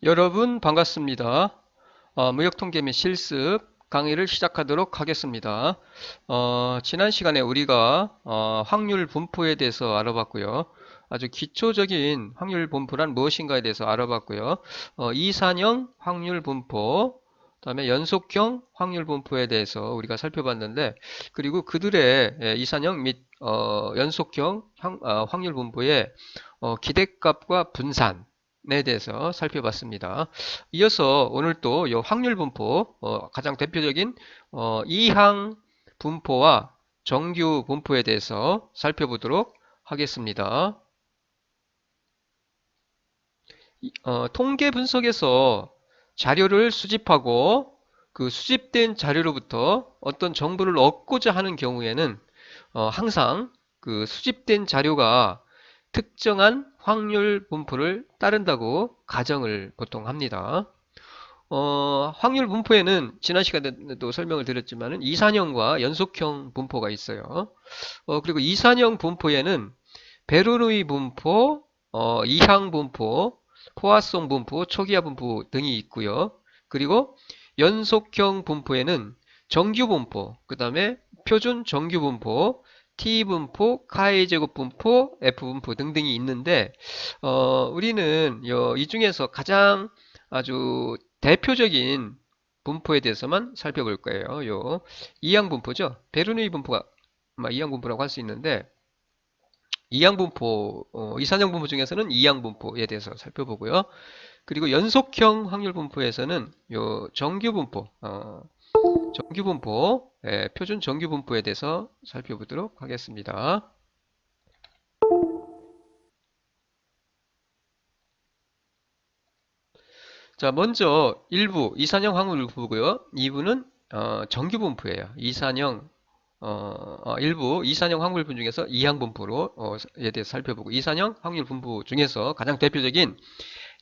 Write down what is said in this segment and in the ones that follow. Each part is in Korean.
여러분 반갑습니다. 무역통계 및 실습 강의를 시작하도록 하겠습니다. 지난 시간에 우리가 확률 분포에 대해서 알아봤고요. 아주 기초적인 확률 분포란 무엇인가에 대해서 알아봤고요. 이산형 확률 분포, 그다음에 연속형 확률 분포에 대해서 우리가 살펴봤는데, 그리고 그들의 이산형 및 연속형 확률 분포의 기대값과 분산 에 대해서 살펴봤습니다. 이어서 오늘 또 이 확률 분포, 가장 대표적인 이항 분포와 정규 분포에 대해서 살펴보도록 하겠습니다. 통계 분석에서 자료를 수집하고 그 수집된 자료로부터 어떤 정보를 얻고자 하는 경우에는 항상 그 수집된 자료가 특정한 확률 분포를 따른다고 가정을 보통 합니다. 확률 분포에는 지난 시간에도 설명을 드렸지만은 이산형과 연속형 분포가 있어요. 그리고 이산형 분포에는 베르누이 분포, 이항 분포, 포화송 분포, 초기화 분포 등이 있고요. 그리고 연속형 분포에는 정규 분포, 그 다음에 표준 정규 분포, T분포, 카이 제곱 분포, F분포 등등이 있는데, 우리는 이 중에서 가장 아주 대표적인 분포에 대해서만 살펴볼 거예요. 요 이항 분포죠. 베르누이 분포가 아마 이항 분포라고 할 수 있는데, 이항 분포, 이산형 분포 중에서는 이항 분포에 대해서 살펴보고요. 그리고 연속형 확률 분포에서는 요 정규 분포, 정규 분포, 표준 정규 분포에 대해서 살펴보도록 하겠습니다. 자, 먼저 1부 이산형 확률 분포고요. 2부는 정규 분포예요. 이산형 일부 이산형 확률 분포 중에서 이항 분포로 에 대해서 살펴보고 이산형 확률 분포 중에서 가장 대표적인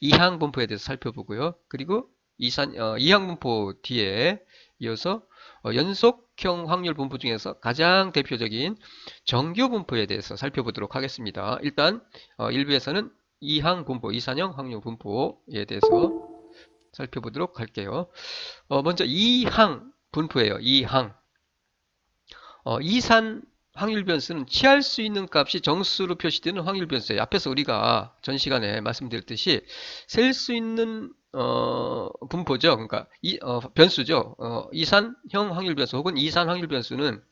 이항 분포에 대해서 살펴보고요. 그리고 이항 분포 뒤에 이어서 연속형 확률 분포 중에서 가장 대표적인 정규 분포에 대해서 살펴보도록 하겠습니다. 일단 1부에서는 이항 분포, 이산형 확률 분포에 대해서 살펴보도록 할게요. 먼저 이항 분포예요. 이항. 이산 확률 변수는 취할 수 있는 값이 정수로 표시되는 확률 변수예요. 앞에서 우리가 전 시간에 말씀드렸듯이 셀 수 있는 분포죠. 그러니까 변수죠. 이산형 확률 변수 혹은 이산 확률 변수는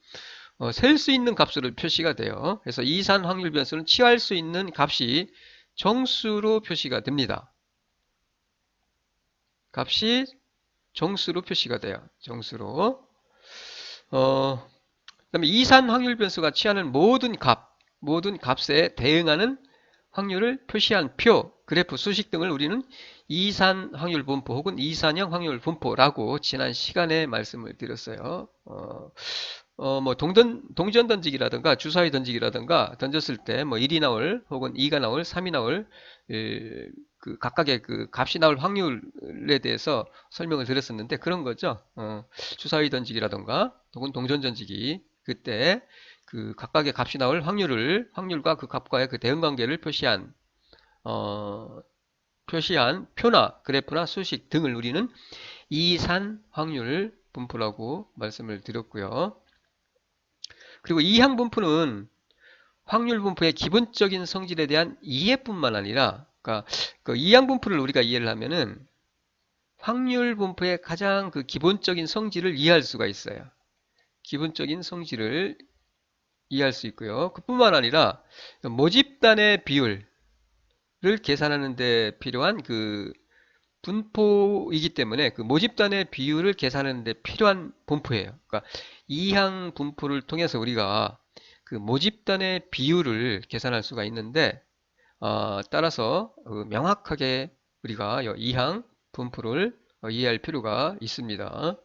셀 수 있는 값으로 표시가 돼요. 그래서 이산 확률 변수는 취할 수 있는 값이 정수로 표시가 됩니다. 값이 정수로 표시가 돼요. 정수로. 그다음에 이산 확률 변수가 취하는 모든 값에 대응하는 확률을 표시한 표, 그래프, 수식 등을 우리는 이산 확률 분포 혹은 이산형 확률 분포라고 지난 시간에 말씀을 드렸어요. 뭐 동전 던지기라든가 주사위 던지기라든가 던졌을 때 뭐 1이 나올 혹은 2가 나올 3이 나올 그 각각의 그 값이 나올 확률에 대해서 설명을 드렸었는데 그런 거죠. 주사위 던지기라든가 혹은 동전 던지기 그때 그 각각의 값이 나올 확률과 그 값과의 그 대응 관계를 표시한 표나 그래프나 수식 등을 우리는 이산 확률 분포라고 말씀을 드렸고요. 그리고 이항 분포는 확률 분포의 기본적인 성질에 대한 이해뿐만 아니라, 그러니까 그 이항 분포를 우리가 이해를 하면은 확률 분포의 가장 그 기본적인 성질을 이해할 수가 있어요. 기본적인 성질을 이해할 수 있고요. 그뿐만 아니라 모집단의 비율을 계산하는 데 필요한 그 분포이기 때문에 그 모집단의 비율을 계산하는 데 필요한 분포예요. 그러니까 이항 분포를 통해서 우리가 그 모집단의 비율을 계산할 수가 있는데 따라서 명확하게 우리가 이항 분포를 이해할 필요가 있습니다.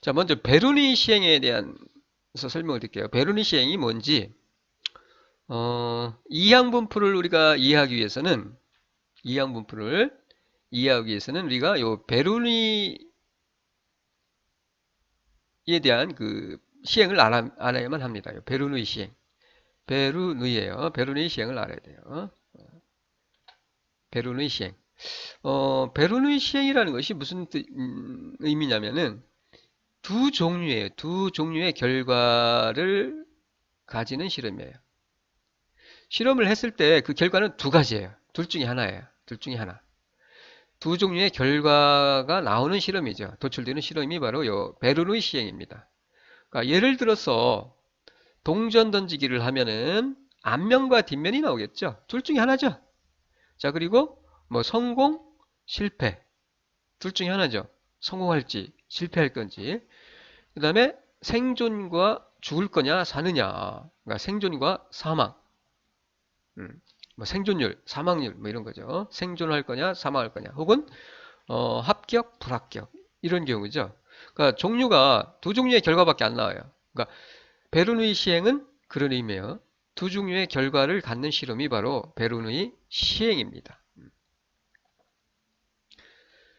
자, 먼저 베르니 시행에 대한 설명을 드릴게요. 베르니 시행이 뭔지 이항 분포를 우리가 이해하기 위해서는 우리가 요 베르니에 대한 그 시행을 알아야만 합니다. 요 베르누이 시행. 베르누이예요. 베르누이 시행을 알아야 돼요. 베르누이 시행. 베르누이 시행이라는 것이 무슨 의미냐면은 두 종류예요. 두 종류의 결과를 가지는 실험이에요. 실험을 했을 때 그 결과는 두 가지예요. 둘 중에 하나예요. 둘 중에 하나. 두 종류의 결과가 나오는 실험이죠. 도출되는 실험이 바로 요 베르누이 시행입니다. 그러니까 예를 들어서 동전 던지기를 하면은 앞면과 뒷면이 나오겠죠. 둘 중에 하나죠. 자, 그리고 뭐 성공, 실패. 둘 중에 하나죠. 성공할지 실패할 건지. 그 다음에 생존과 죽을 거냐 사느냐. 그러니까 생존과 사망. 음, 뭐 생존율, 사망률 뭐 이런 거죠. 생존할 거냐 사망할 거냐. 혹은 합격, 불합격 이런 경우죠. 그러니까 종류가 두 종류의 결과밖에 안 나와요. 그러니까 베르누이 시행은 그런 의미예요. 두 종류의 결과를 갖는 실험이 바로 베르누이 시행입니다.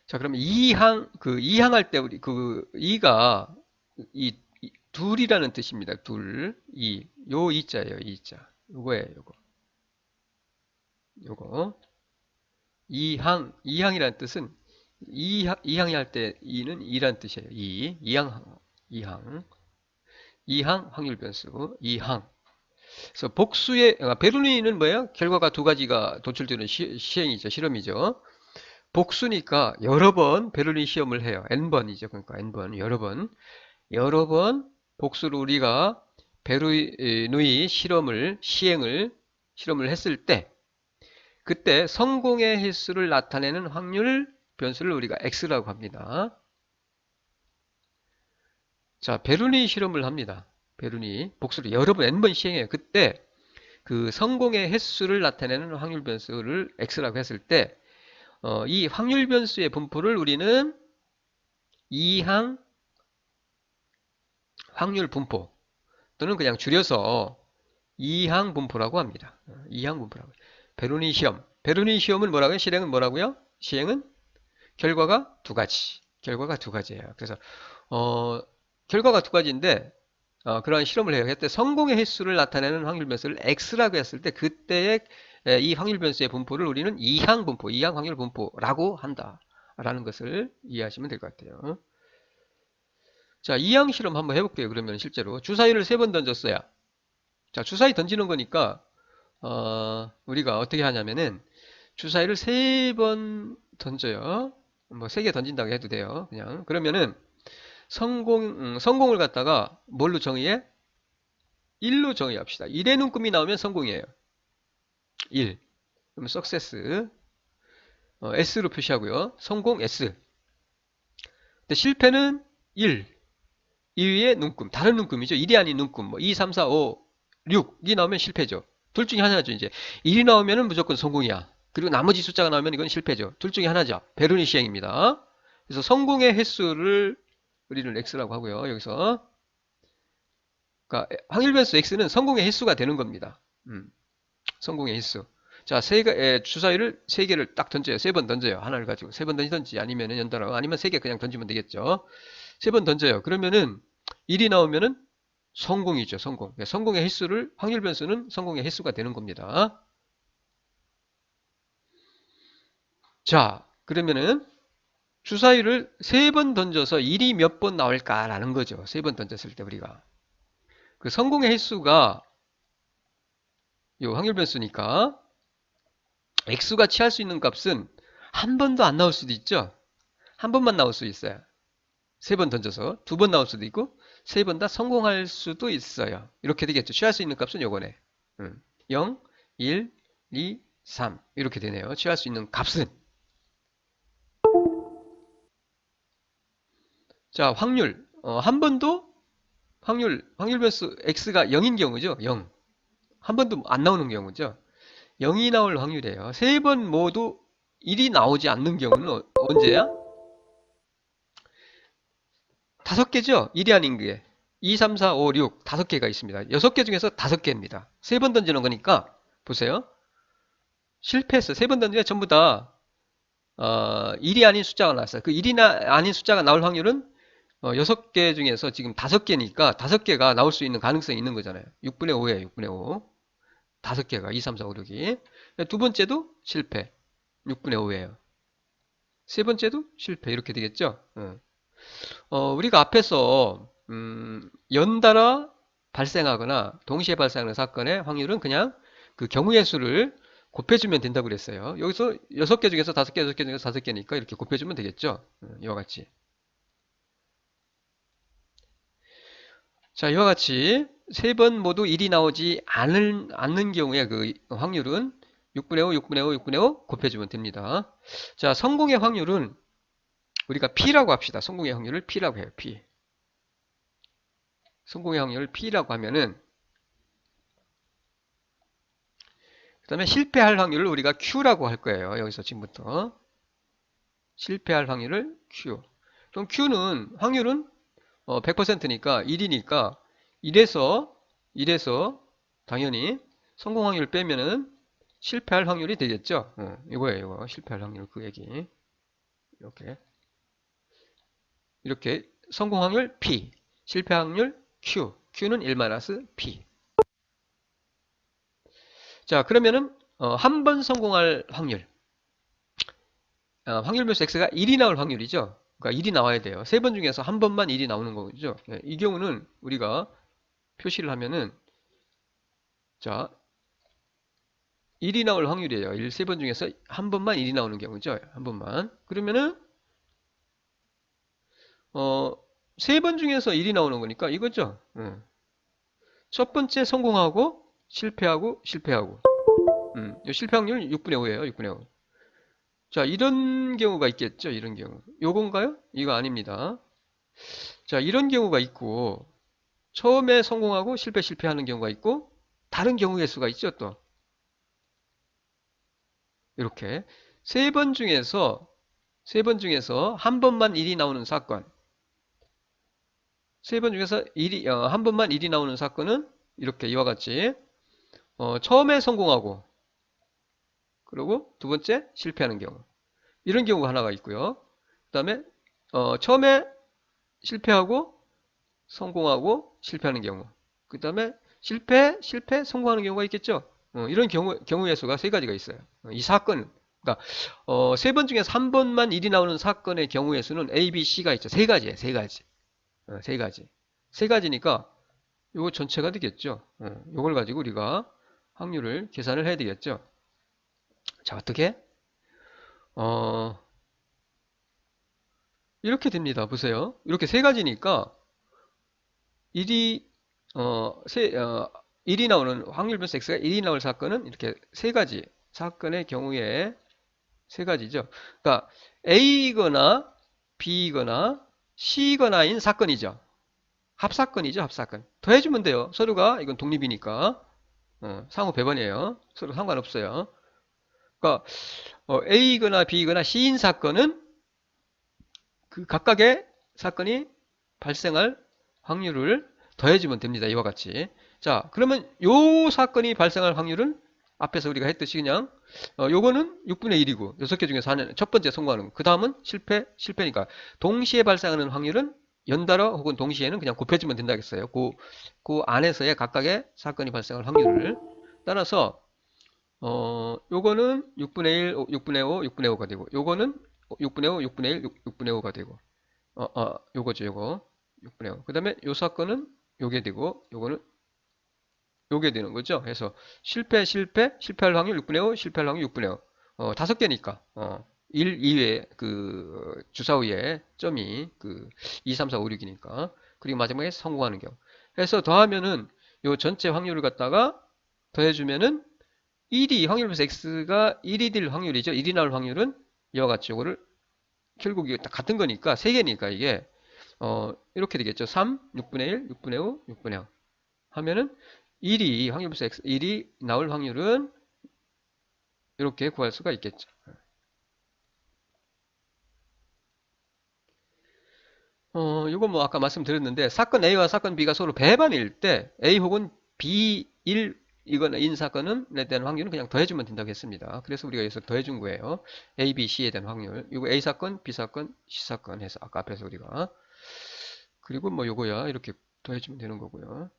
자, 그러면 이항할 때 우리 그 이가 둘이라는 뜻입니다. 둘, 요 이자예요. 이자. 요거예요. 요거. 이항이라는 뜻은 이항이 할 때 이는 이란 뜻이에요. 이항, 이항 확률 변수, 이항. 그래서 베르누이는 뭐예요? 결과가 두 가지가 도출되는 시행이죠. 실험이죠. 복수니까 여러 번 베를린 시험을 해요. n번이죠. 그러니까 n번 여러 번 복수로 우리가 베르누이 실험을 했을 때 그때 성공의 횟수를 나타내는 확률 변수를 우리가 x라고 합니다. 자, 베르누이 실험을 합니다. 베르누이 복수를 여러 번 n번 시행해요. 그때 그 성공의 횟수를 나타내는 확률 변수를 x라고 했을 때 이 확률 변수의 분포를 우리는 이항 확률 분포 또는 그냥 줄여서 이항 분포라고 합니다. 이항 분포라고. 베르누이 시험. 베르누이 시험은 뭐라고요? 실행은 뭐라고요? 시행은 결과가 두 가지. 결과가 두 가지예요. 그래서 결과가 두 가지인데 그러한 실험을 해요. 그때 성공의 횟수를 나타내는 확률 변수를 x라고 했을 때 그때의 이 확률 변수의 분포를 우리는 이항 분포, 이항 확률 분포라고 한다라는 것을 이해하시면 될 것 같아요. 자, 이항 실험 한번 해볼게요. 그러면 실제로 주사위를 세 번 던졌어요. 자, 주사위 던지는 거니까 우리가 어떻게 하냐면은 주사위를 세 번 던져요. 뭐 세 개 던진다고 해도 돼요. 그냥 그러면은 성공을 갖다가 뭘로 정의해? 1로 정의합시다. 1의 눈금이 나오면 성공이에요. 1. 그럼 success. S로 표시하고요. 성공 S. 근데 실패는 1. 2위의 눈금. 다른 눈금이죠. 1이 아닌 눈금. 뭐 2, 3, 4, 5, 6이 나오면 실패죠. 둘 중에 하나죠, 이제. 1이 나오면은 무조건 성공이야. 그리고 나머지 숫자가 나오면 이건 실패죠. 둘 중에 하나죠. 베르니 시행입니다. 그래서 성공의 횟수를 우리는 X라고 하고요. 여기서. 그러니까 확률 변수 X는 성공의 횟수가 되는 겁니다. 성공의 횟수. 자, 주사위를 세 개를 딱 던져요. 세 번 던져요. 하나를 가지고. 세 번 던지든지 아니면 연달아. 아니면 세 개 그냥 던지면 되겠죠. 세 번 던져요. 그러면은 1이 나오면은 성공이죠. 성공. 성공의 횟수를, 확률 변수는 성공의 횟수가 되는 겁니다. 자, 그러면은 주사위를 세 번 던져서 1이 몇 번 나올까라는 거죠. 세 번 던졌을 때 우리가. 그 성공의 횟수가 요 확률 변수니까 x가 취할 수 있는 값은 한 번도 안 나올 수도 있죠. 한 번만 나올 수 있어요. 세 번 던져서 두 번 나올 수도 있고 세 번 다 성공할 수도 있어요. 이렇게 되겠죠. 취할 수 있는 값은 요거네. 0, 1, 2, 3 이렇게 되네요. 취할 수 있는 값은. 자, 확률. 한 번도 확률 변수 x가 0인 경우죠. 0. 한 번도 안 나오는 경우죠. 0이 나올 확률이에요. 세 번 모두 1이 나오지 않는 경우는 언제야? 다섯 개죠? 1이 아닌 게. 2, 3, 4, 5, 6 다섯 개가 있습니다. 6개 중에서 다섯 개입니다. 세 번 던지는 거니까 보세요. 실패했어. 세 번 던지면 전부 다 1이 아닌 숫자가 나왔어요. 그 1이 아닌 숫자가 나올 확률은 6개 중에서 지금 5개니까 5개가 나올 수 있는 가능성이 있는 거잖아요. 6분의 5예요. 6분의 5. 5개가 2, 3, 4, 5, 6이. 두 번째도 실패. 6분의 5예요. 세 번째도 실패. 이렇게 되겠죠? 우리가 앞에서, 연달아 발생하거나 동시에 발생하는 사건의 확률은 그냥 그 경우의 수를 곱해주면 된다고 그랬어요. 여기서 6개 중에서 5개, 6개 중에서 5개니까 이렇게 곱해주면 되겠죠? 이와 같이. 자, 이와 같이 세 번 모두 1이 나오지 않는 경우에 그 확률은 6분의 5, 6분의 5, 6분의 5 곱해주면 됩니다. 자, 성공의 확률은 우리가 P라고 합시다. 성공의 확률을 P라고 해요. P. 성공의 확률을 P라고 하면은 그 다음에 실패할 확률을 우리가 Q라고 할 거예요. 여기서 지금부터. 실패할 확률을 Q. 그럼 Q는 확률은 100%니까 1이니까 1에서 당연히 성공 확률 빼면은 실패할 확률이 되겠죠. 이거예요. 이거. 실패할 확률 그 얘기. 이렇게 성공 확률 P, 실패 확률 Q. Q는 1-P. 자, 그러면은 한 번 성공할 확률. 확률별수 x가 1이 나올 확률이죠. 그러니까 1이 나와야 돼요. 세 번 중에서 한 번만 1이 나오는 거죠. 예, 이 경우는 우리가 표시를 하면은 자, 1이 나올 확률이에요. 세 번 중에서 한 번만 1이 나오는 경우죠. 한 번만. 그러면은 세 번 중에서 1이 나오는 거니까 이거죠. 첫 번째 성공하고 실패하고. 이 실패 확률 6분의 5예요. 6분의 5. 자, 이런 경우가 있겠죠. 이런 경우. 요건가요? 이거 아닙니다. 자, 이런 경우가 있고 처음에 성공하고 실패하는 경우가 있고 다른 경우의 수가 있죠. 또 이렇게 세 번 중에서 한 번만 1이 나오는 사건. 세 번 중에서 한 번만 1이 나오는 사건은 이렇게 이와 같이 처음에 성공하고 그리고 두 번째 실패하는 경우. 이런 경우가 하나가 있고요. 그 다음에 처음에 실패하고 성공하고 실패하는 경우. 그 다음에 실패, 성공하는 경우가 있겠죠. 이런 경우의 수가 세 가지가 있어요. 이 사건, 그러니까 세 번 중에서 한 번만 일이 나오는 사건의 경우의 수는 A, B, C가 있죠. 세 가지예요. 세 가지. 세 가지. 세 가지니까 이거 전체가 되겠죠. 이걸 가지고 우리가 확률을 계산을 해야 되겠죠. 자, 어떻게? 어, 이렇게 됩니다. 보세요. 이렇게 세 가지니까 1이 어, 세, 어, 1이 나오는 확률 변수 x가 1이 나올 사건은 이렇게 세 가지 사건의 경우에 세 가지죠. 그러니까 A거나 B거나 C거나인 사건이죠. 합사건이죠, 합사건. 더해주면 돼요. 서로가 이건 독립이니까 상호 배번이에요. 서로 상관없어요. 그러니까 A거나 B거나 C인 사건은 그 각각의 사건이 발생할 확률을 더해주면 됩니다. 이와 같이. 자, 그러면 요 사건이 발생할 확률은 앞에서 우리가 했듯이 그냥 요거는 6분의 1이고 6개 중에서 하는 첫 번째 성공하는 거. 그 다음은 실패니까 동시에 발생하는 확률은 연달아 혹은 동시에는 그냥 곱해주면 된다겠어요. 그 안에서의 각각의 사건이 발생할 확률을 따라서 요거는 6분의 1, 6분의 5, 6분의 5가 되고 요거는 6분의 5, 6분의 1, 6분의 5가 되고 요거죠, 요거. 6분의 5. 그 다음에 요 사건은 요게 되고, 요거는 요게 되는 거죠. 그래서 실패할 확률 6분의 5, 실패할 확률 6분의 5. 5개니까, 1 이외에, 주사 위에 점이, 2, 3, 4, 5, 6이니까. 그리고 마지막에 성공하는 경우. 해서 더하면은, 요 전체 확률을 갖다가 더해주면은, 확률에서 x가 1이 될 확률이죠. 1이 나올 확률은 이와 같이 요거를 결국 이게 다 같은 거니까 3개니까 이게 이렇게 되겠죠. 3, 6분의 1, 6분의 5, 6분의 5 하면은 확률부터 x 1이 나올 확률은 이렇게 구할 수가 있겠죠. 이건 뭐 아까 말씀드렸는데 사건 A와 사건 B가 서로 배반일 때 A 혹은 B1 이거나 인 사건은 에 대한 확률은 그냥 더해주면 된다고 했습니다. 그래서 우리가 여기서 더해준 거예요. A, B, C에 대한 확률. 이거 A 사건, B 사건, C 사건 해서 아까 앞에서 우리가 그리고 뭐 요거야 이렇게 더해주면 되는 거고요.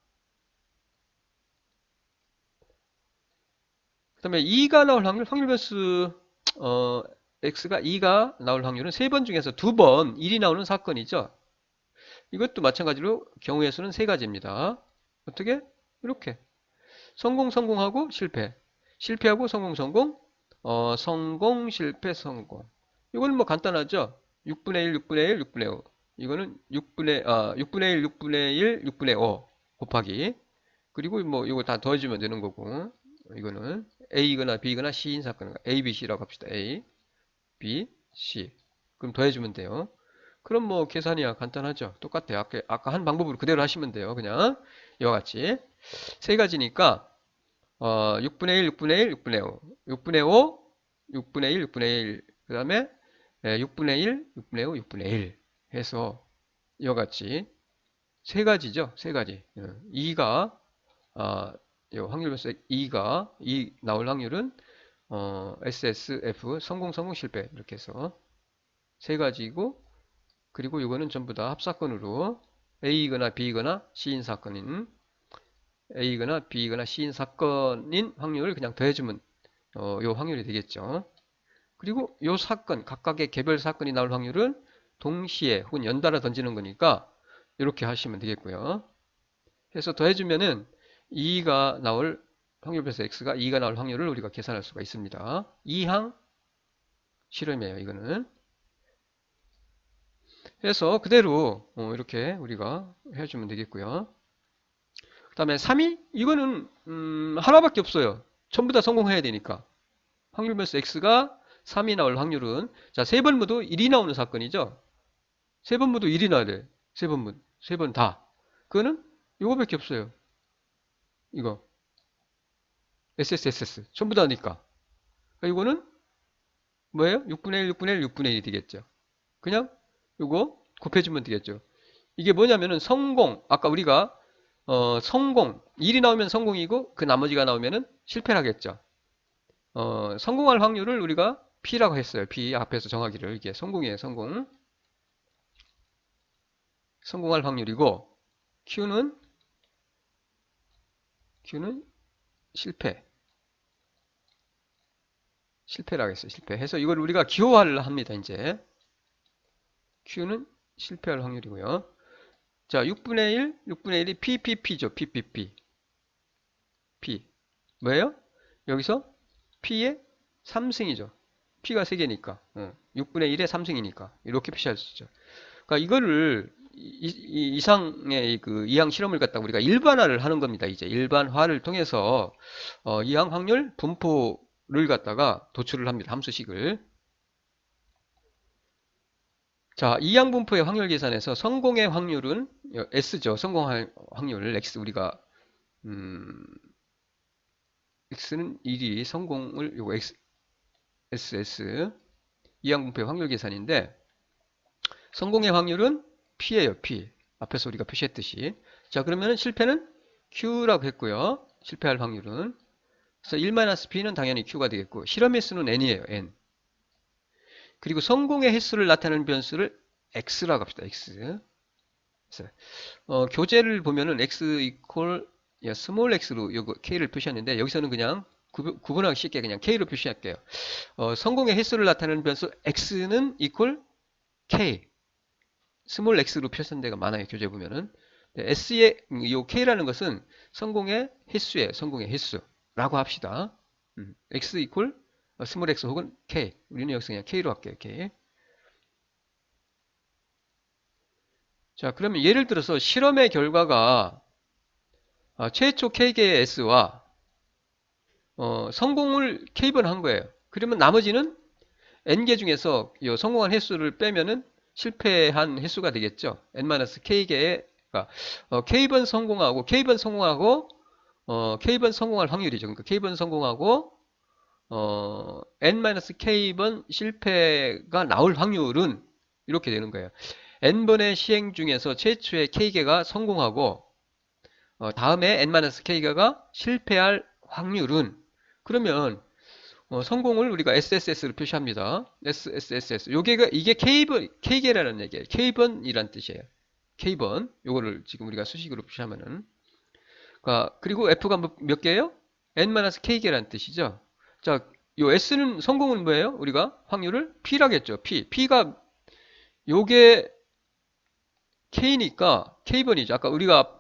그 다음에 2가 나올 확률 변수 어, x가 2가 나올 확률은 3번 중에서 2번 1이 나오는 사건이죠. 이것도 마찬가지로 경우의 수는 3가지입니다. 어떻게? 이렇게. 성공, 성공하고 실패. 실패하고 성공, 성공. 성공, 실패, 성공. 이건 뭐 간단하죠? 6분의 1, 6분의 1, 6분의 5. 이거는 6분의 1, 6분의 1, 6분의 5 곱하기. 그리고 뭐 이거 다 더해주면 되는 거고. 이거는 A거나 B거나 C인 사건. A, B, C라고 합시다. A, B, C. 그럼 더해주면 돼요. 그럼 뭐 계산이야 간단하죠. 똑같아요. 아까 한 방법으로 그대로 하시면 돼요. 그냥 이와 같이. 세 가지니까 6분의 1, 6분의 1, 6분의 5, 6분의 5, 6분의 1, 6분의 1, 그 다음에 6분의 1, 6분의 5, 6분의 1 해서 이와 같이 세 가지죠. 세 가지. 2가 요 확률에서 2가 2 나올 확률은 SSF 성공 성공 실패 이렇게 해서 세 가지고 그리고 이거는 전부 다 합사건으로 A거나 B거나 C인 사건인 A거나 B거나 C인 사건인 확률을 그냥 더해주면 요 확률이 되겠죠. 그리고 요 사건, 각각의 개별 사건이 나올 확률은 동시에 혹은 연달아 던지는 거니까 이렇게 하시면 되겠고요. 해서 더해주면은 2가 나올 확률에서 X가 2가 나올 확률을 우리가 계산할 수가 있습니다. 2항 실험이에요, 이거는. 해서 그대로 이렇게 우리가 해주면 되겠고요. 그 다음에 3위? 이거는 하나밖에 없어요. 전부 다 성공해야 되니까. 확률 변수 x가 3이 나올 확률은 자, 세 번 모두 1이 나오는 사건이죠. 세 번 모두 1이 나와야 돼. 세 번 다. 그거는 이거밖에 없어요. 이거 SSSS 전부 다니까. 그러니까 이거는 뭐예요? 6분의 1, 6분의 1, 6분의 1이 되겠죠. 그냥 이거 곱해주면 되겠죠. 이게 뭐냐면은 성공. 아까 우리가 성공 1이 나오면 성공이고 그 나머지가 나오면은 실패를 하겠죠. 성공할 확률을 우리가 P라고 했어요. P 앞에서 정하기를 이게 성공이에요. 성공. 성공할 확률이고 Q는 실패. 실패라고 했어요. 실패. 해서 이걸 우리가 기호화를 합니다. 이제 Q는 실패할 확률이고요. 자, 6분의 1, 6분의 1이 PPP죠. PPP. P. 뭐예요? 여기서 P의 3승이죠. P가 3개니까. 6분의 1의 3승이니까. 이렇게 표시할 수 있죠. 그러니까 이거를 이상의 그 이항 실험을 갖다가 우리가 일반화를 하는 겁니다. 이제 일반화를 통해서 이항 확률 분포를 갖다가 도출을 합니다. 함수식을. 자, 이항 분포의 확률 계산에서 성공의 확률은 S죠. 성공할 확률 X 우리가 X는 1이 성공을 요거 SS 이항 분포의 확률 계산인데 성공의 확률은 P예요. P. 앞에서 우리가 표시했듯이. 자, 그러면 실패는 Q라고 했고요. 실패할 확률은. 그래서 1-P는 당연히 Q가 되겠고 실험의 수는 N이에요. N. 그리고 성공의 횟수를 나타내는 변수를 X라고 합시다. X. 그래서 교재를 보면은 X 이퀄 스몰 x로 요거 K를 표시했는데 여기서는 그냥 구분하기 쉽게 그냥 K로 표시할게요. 성공의 횟수를 나타내는 변수 X는 이퀄 K. 스몰 x로 표시한 데가 많아요. 교재 보면은. S의 요 K라는 것은 성공의 횟수예요. 성공의 횟수라고 합시다. X 이퀄 스몰 x 혹은 K. 우리는 여기서 그냥 K로 할게요. K. 자, 그러면 예를 들어서 실험의 결과가 최초 K개의 S와 성공을 K번 한 거예요. 그러면 나머지는 N개 중에서 이 성공한 횟수를 빼면은 실패한 횟수가 되겠죠. N-K개의 K번 성공하고 K번 성공하고 K번 성공할 확률이죠. 그러니까 K번 성공하고 N-K번 실패가 나올 확률은 이렇게 되는 거예요. N번의 시행 중에서 최초의 K개가 성공하고 다음에 N-K개가 실패할 확률은 그러면 성공을 우리가 SSS로 표시합니다. SSS. 이게 K개라는 얘기예요. K번이란 뜻이에요. K번. 요거를 지금 우리가 수식으로 표시하면은. 그리고 F가 몇 개예요? N-K개라는 뜻이죠. 자, 요 S는 성공은 뭐예요? 우리가 확률을 P라겠죠. P가 요게 K니까 K번이죠. 아까 우리가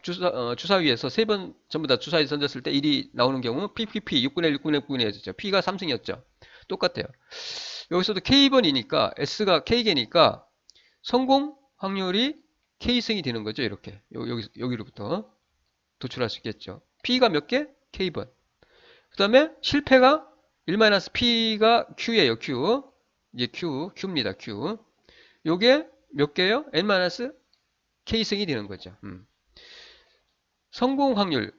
주사위에서 세 번 전부 다 주사위 던졌을 때 1이 나오는 경우 PPP 6분의 1, 6분의 9분의 1이었죠. P가 3승이었죠. 똑같아요. 여기서도 K번이니까 S가 K개니까 성공 확률이 K승이 되는 거죠. 이렇게 여기로부터 도출할 수 있겠죠. P가 몇 개? K번. 그 다음에 실패가 1-P가 Q예요. Q. 이제 Q입니다. Q. 요게 몇 개요? N-K승이 되는 거죠. 성공 확률.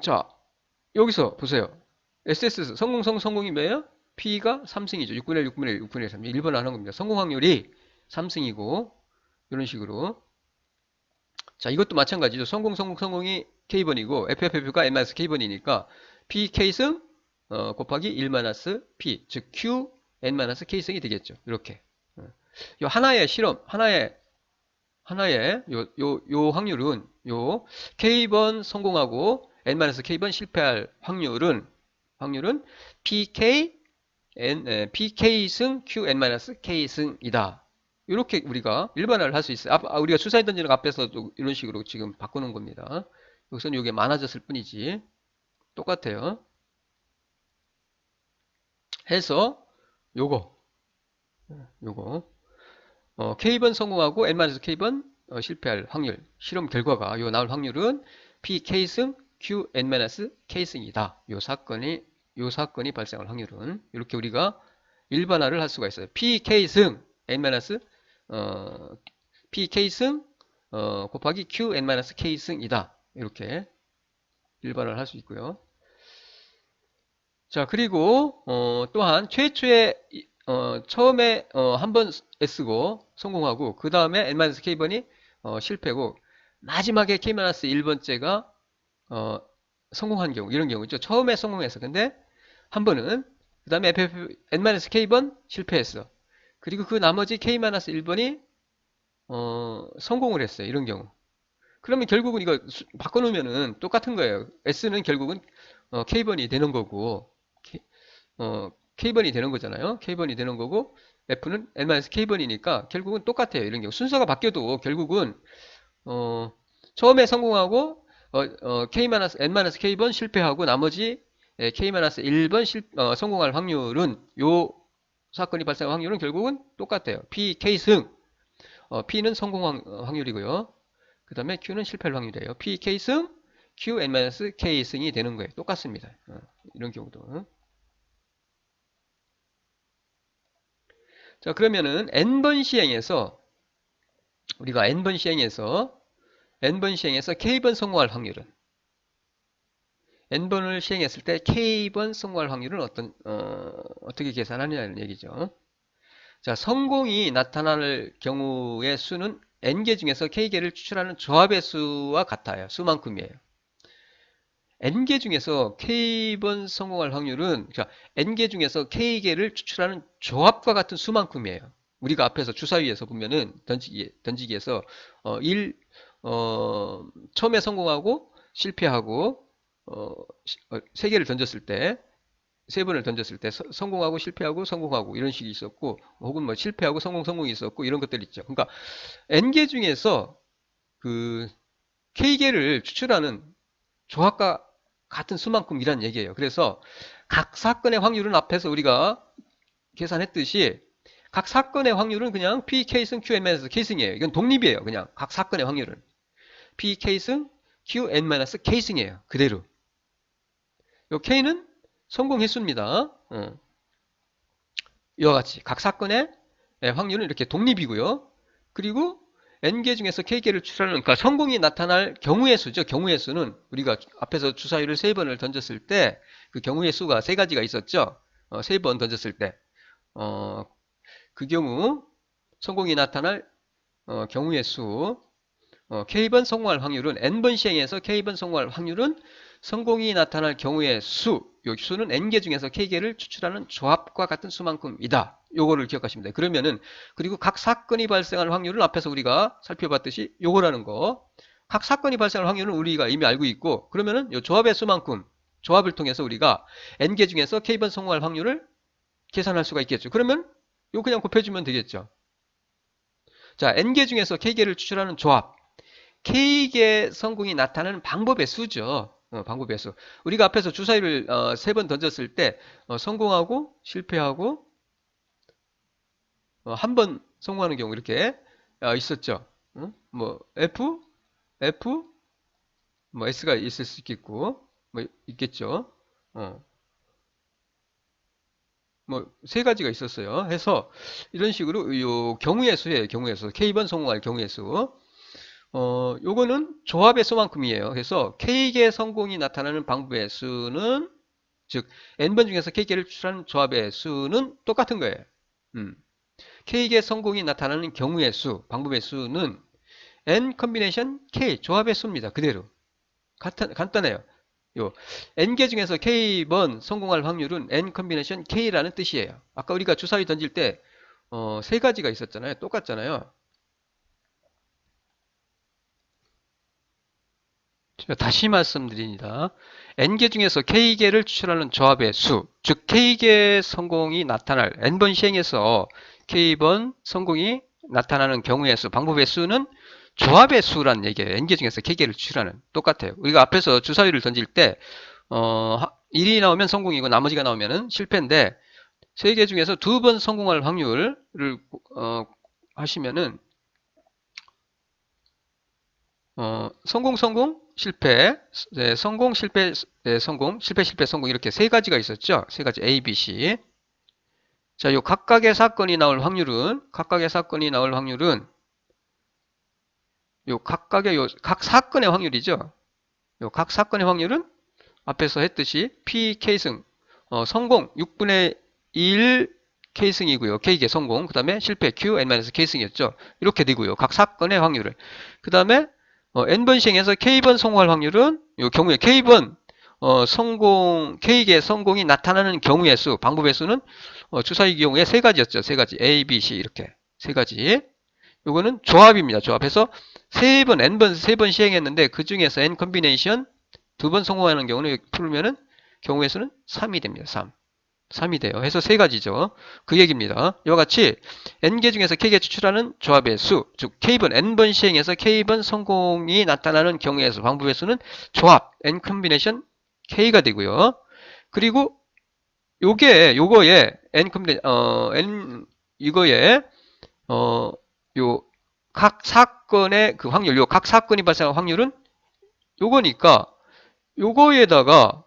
자, 여기서 보세요. SS 성공이 뭐예요? P가 3승이죠. 6분의 1, 6분의 1, 6분의 3. 1번 하는 겁니다. 성공 확률이 3승이고 이런 식으로. 자, 이것도 마찬가지죠. 성공이 K번이고 FFF가 N-K번이니까 PK승 곱하기 1-P 즉 Q N-K승이 되겠죠. 이렇게. 요 하나의 실험, 하나의 요 확률은 요 K번 성공하고 N-K번 실패할 확률은 PK승 Q N-K승이다. 이렇게 우리가 일반화를 할 수 있어요. 우리가 주사위 던지는 거 앞에서도 이런 식으로 지금 바꾸는 겁니다. 여기서는 이게 많아졌을 뿐이지. 똑같아요. 해서 요거 K번 성공하고 N-K번 실패할 확률 실험 결과가 요 나올 확률은 PK승 Q N-K승이다. 요 사건이 발생할 확률은 이렇게 우리가 일반화를 할 수가 있어요. PK승 N- PK승 곱하기 Q N-K승이다. 이렇게 일반화를 할 수 있고요. 자, 그리고 또한 최초에 처음에 한 번 S고 성공하고 그 다음에 N-K번이 실패고 마지막에 K-1번째가 성공한 경우 이런 경우 있죠. 처음에 성공했어. 근데 한 번은 그 다음에 N-K번 실패했어. 그리고 그 나머지 K-1번이 성공을 했어요. 이런 경우. 그러면 결국은 이거 바꿔놓으면은 똑같은 거예요. S는 결국은 K번이 되는 거고 K번이 되는 거잖아요. K번이 되는 거고 F는 N-K번이니까 결국은 똑같아요. 이런 경우 순서가 바뀌어도 결국은 처음에 성공하고 N-K번 실패하고 나머지 K-1번 성공할 확률은 요 사건이 발생할 확률은 결국은 똑같아요. PK승 P는 성공 확률이고요. 그 다음에 Q는 실패할 확률이에요. PK승 Q N-K승이 되는 거예요. 똑같습니다. 이런 경우도. 자, 그러면은 N번 시행에서 우리가 N번 시행에서 K번 성공할 확률은 N번을 시행했을 때 K번 성공할 확률은 어떻게 계산하느냐는 얘기죠. 자, 성공이 나타날 경우의 수는 N개 중에서 K개를 추출하는 조합의 수와 같아요. 수만큼이에요. N개 중에서 K번 성공할 확률은 N개 중에서 K개를 추출하는 조합과 같은 수만큼이에요. 우리가 앞에서 주사위에서 보면은 던지기에서 처음에 성공하고 실패하고 세 개를 던졌을 때 세 번을 던졌을 때 성공하고 실패하고 성공하고 이런 식이 있었고 혹은 뭐 실패하고 성공이 있었고 이런 것들이 있죠. 그러니까 N개 중에서 그 K개를 추출하는 조합과 같은 수만큼이란 얘기예요. 그래서 각 사건의 확률은 앞에서 우리가 계산했듯이 각 사건의 확률은 그냥 PK승 QN-K승이에요. 이건 독립이에요. 그냥 각 사건의 확률은 PK승 QN-K승이에요. 그대로. 요 K는 성공 횟수입니다. 이와 같이 각 사건의 확률은 이렇게 독립이고요. 그리고 N개 중에서 K개를 추출하는 그러니까 성공이 나타날 경우의 수죠. 경우의 수는 우리가 앞에서 주사위를 세 번을 던졌을 때 그 경우의 수가 세 가지가 있었죠. 세 번 던졌을 때 그 경우 성공이 나타날 경우의 수 K번 성공할 확률은 N번 시행해서 K번 성공할 확률은 성공이 나타날 경우의 수, 요 수는 N개 중에서 K개를 추출하는 조합과 같은 수만큼이다. 요거를 기억하시면 돼요. 그러면은 그리고 각 사건이 발생할 확률은 앞에서 우리가 살펴봤듯이 요거라는 거. 각 사건이 발생할 확률은 우리가 이미 알고 있고 그러면은 요 조합의 수만큼 조합을 통해서 우리가 n개 중에서 k번 성공할 확률을 계산할 수가 있겠죠. 그러면 이거 그냥 곱해주면 되겠죠. 자, n개 중에서 k개를 추출하는 조합. k개 성공이 나타나는 방법의 수죠. 방법의 수. 우리가 앞에서 주사위를 3번 던졌을 때 성공하고 실패하고 한 번 성공하는 경우 이렇게 있었죠. 뭐 F, 뭐 S가 있을 수 있겠고 뭐 있겠죠. 뭐 세 가지가 있었어요. 해서 이런 식으로 요 경우의 수예요. 경우의 수. K번 성공할 경우의 수. 요거는 조합의 수만큼이에요. 그래서 K개 성공이 나타나는 방법의 수는 즉 n번 중에서 K개를 추출하는 조합의 수는 똑같은 거예요. K개 성공이 나타나는 경우의 수, 방법의 수는 n 컨비네이션 K 조합의 수입니다. 그대로. 간단해요. 요 n개 중에서 K번 성공할 확률은 n 컨비네이션 K라는 뜻이에요. 아까 우리가 주사위 던질 때 세 가지가 있었잖아요. 똑같잖아요. 제가 다시 말씀드립니다. n개 중에서 k개를 추출하는 조합의 수, 즉 k개 성공이 나타날 n번 시행에서 k번 성공이 나타나는 경우의 수, 방법의 수는 조합의 수라는 얘기예요. n개 중에서 k개를 추출하는 똑같아요. 우리가 앞에서 주사위를 던질 때 1이 나오면 성공이고 나머지가 나오면 실패인데 3개 중에서 2번 성공할 확률을 하시면은 성공, 실패, 네, 성공, 실패, 네, 성공, 실패, 실패, 성공 이렇게 세 가지가 있었죠. 세 가지 A, B, C. 자, 요 각각의 사건이 나올 확률은 각 사건의 확률이죠. 요 각 사건의 확률은 앞에서 했듯이 P K승 성공 6분의 1 K승이고요. K개 성공 그 다음에 실패 Q N-K승이었죠. 이렇게 되고요. 각 사건의 확률을 그 다음에 n번 시행해서 k번 성공할 확률은 이 경우에 k번 K개 성공이 나타나는 경우의 수, 방법의 수는 주사위 경우에 세 가지였죠. 세 가지 A, B, C 이렇게 세 가지. 요거는 조합입니다. 조합해서 n번 세 번 시행했는데 그 중에서 n 컨비네이션 2번 성공하는 경우는 풀면은 경우의 수는 3이 됩니다. 3이 돼요. 해서 세 가지죠. 그 얘기입니다. 이와 같이 n개 중에서 k개 추출하는 조합의 수, 즉 k번 n번 시행해서 k번 성공이 나타나는 경우의 수, 방법의 수는 조합 n 컨비네이션 k가 되고요. 그리고 요거에 n 컨비네 n 이거에 요 각 사건의 그 확률, 요 각 사건이 발생할 확률은 요거니까 요거에다가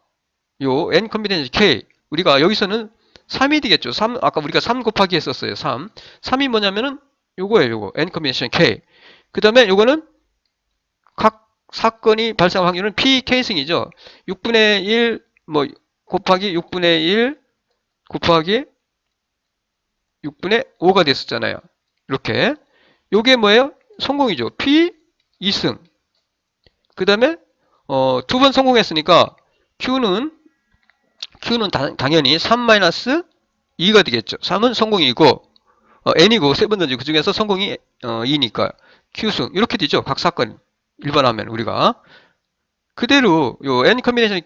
요 n 컨비네이션 k 우리가 여기서는 3이 되겠죠. 아까 우리가 3 곱하기 했었어요. 3이 뭐냐면은 요거예요. 요거 n 컨비네이션 k. 그 다음에 요거는 각 사건이 발생할 확률은 p k승이죠. 6분의 1 뭐 곱하기 6분의 1 곱하기 6분의 5가 됐었잖아요. 이렇게 요게 뭐예요? 성공이죠. p 2승. 그 다음에 2번 성공했으니까 Q는 당연히 3-2가 되겠죠. 3은 성공이고 N이고 세 번 던지고 그 중에서 성공이 2니까 Q승 이렇게 되죠. 각 사건 일반하면 우리가 그대로 요 N 컨비네이션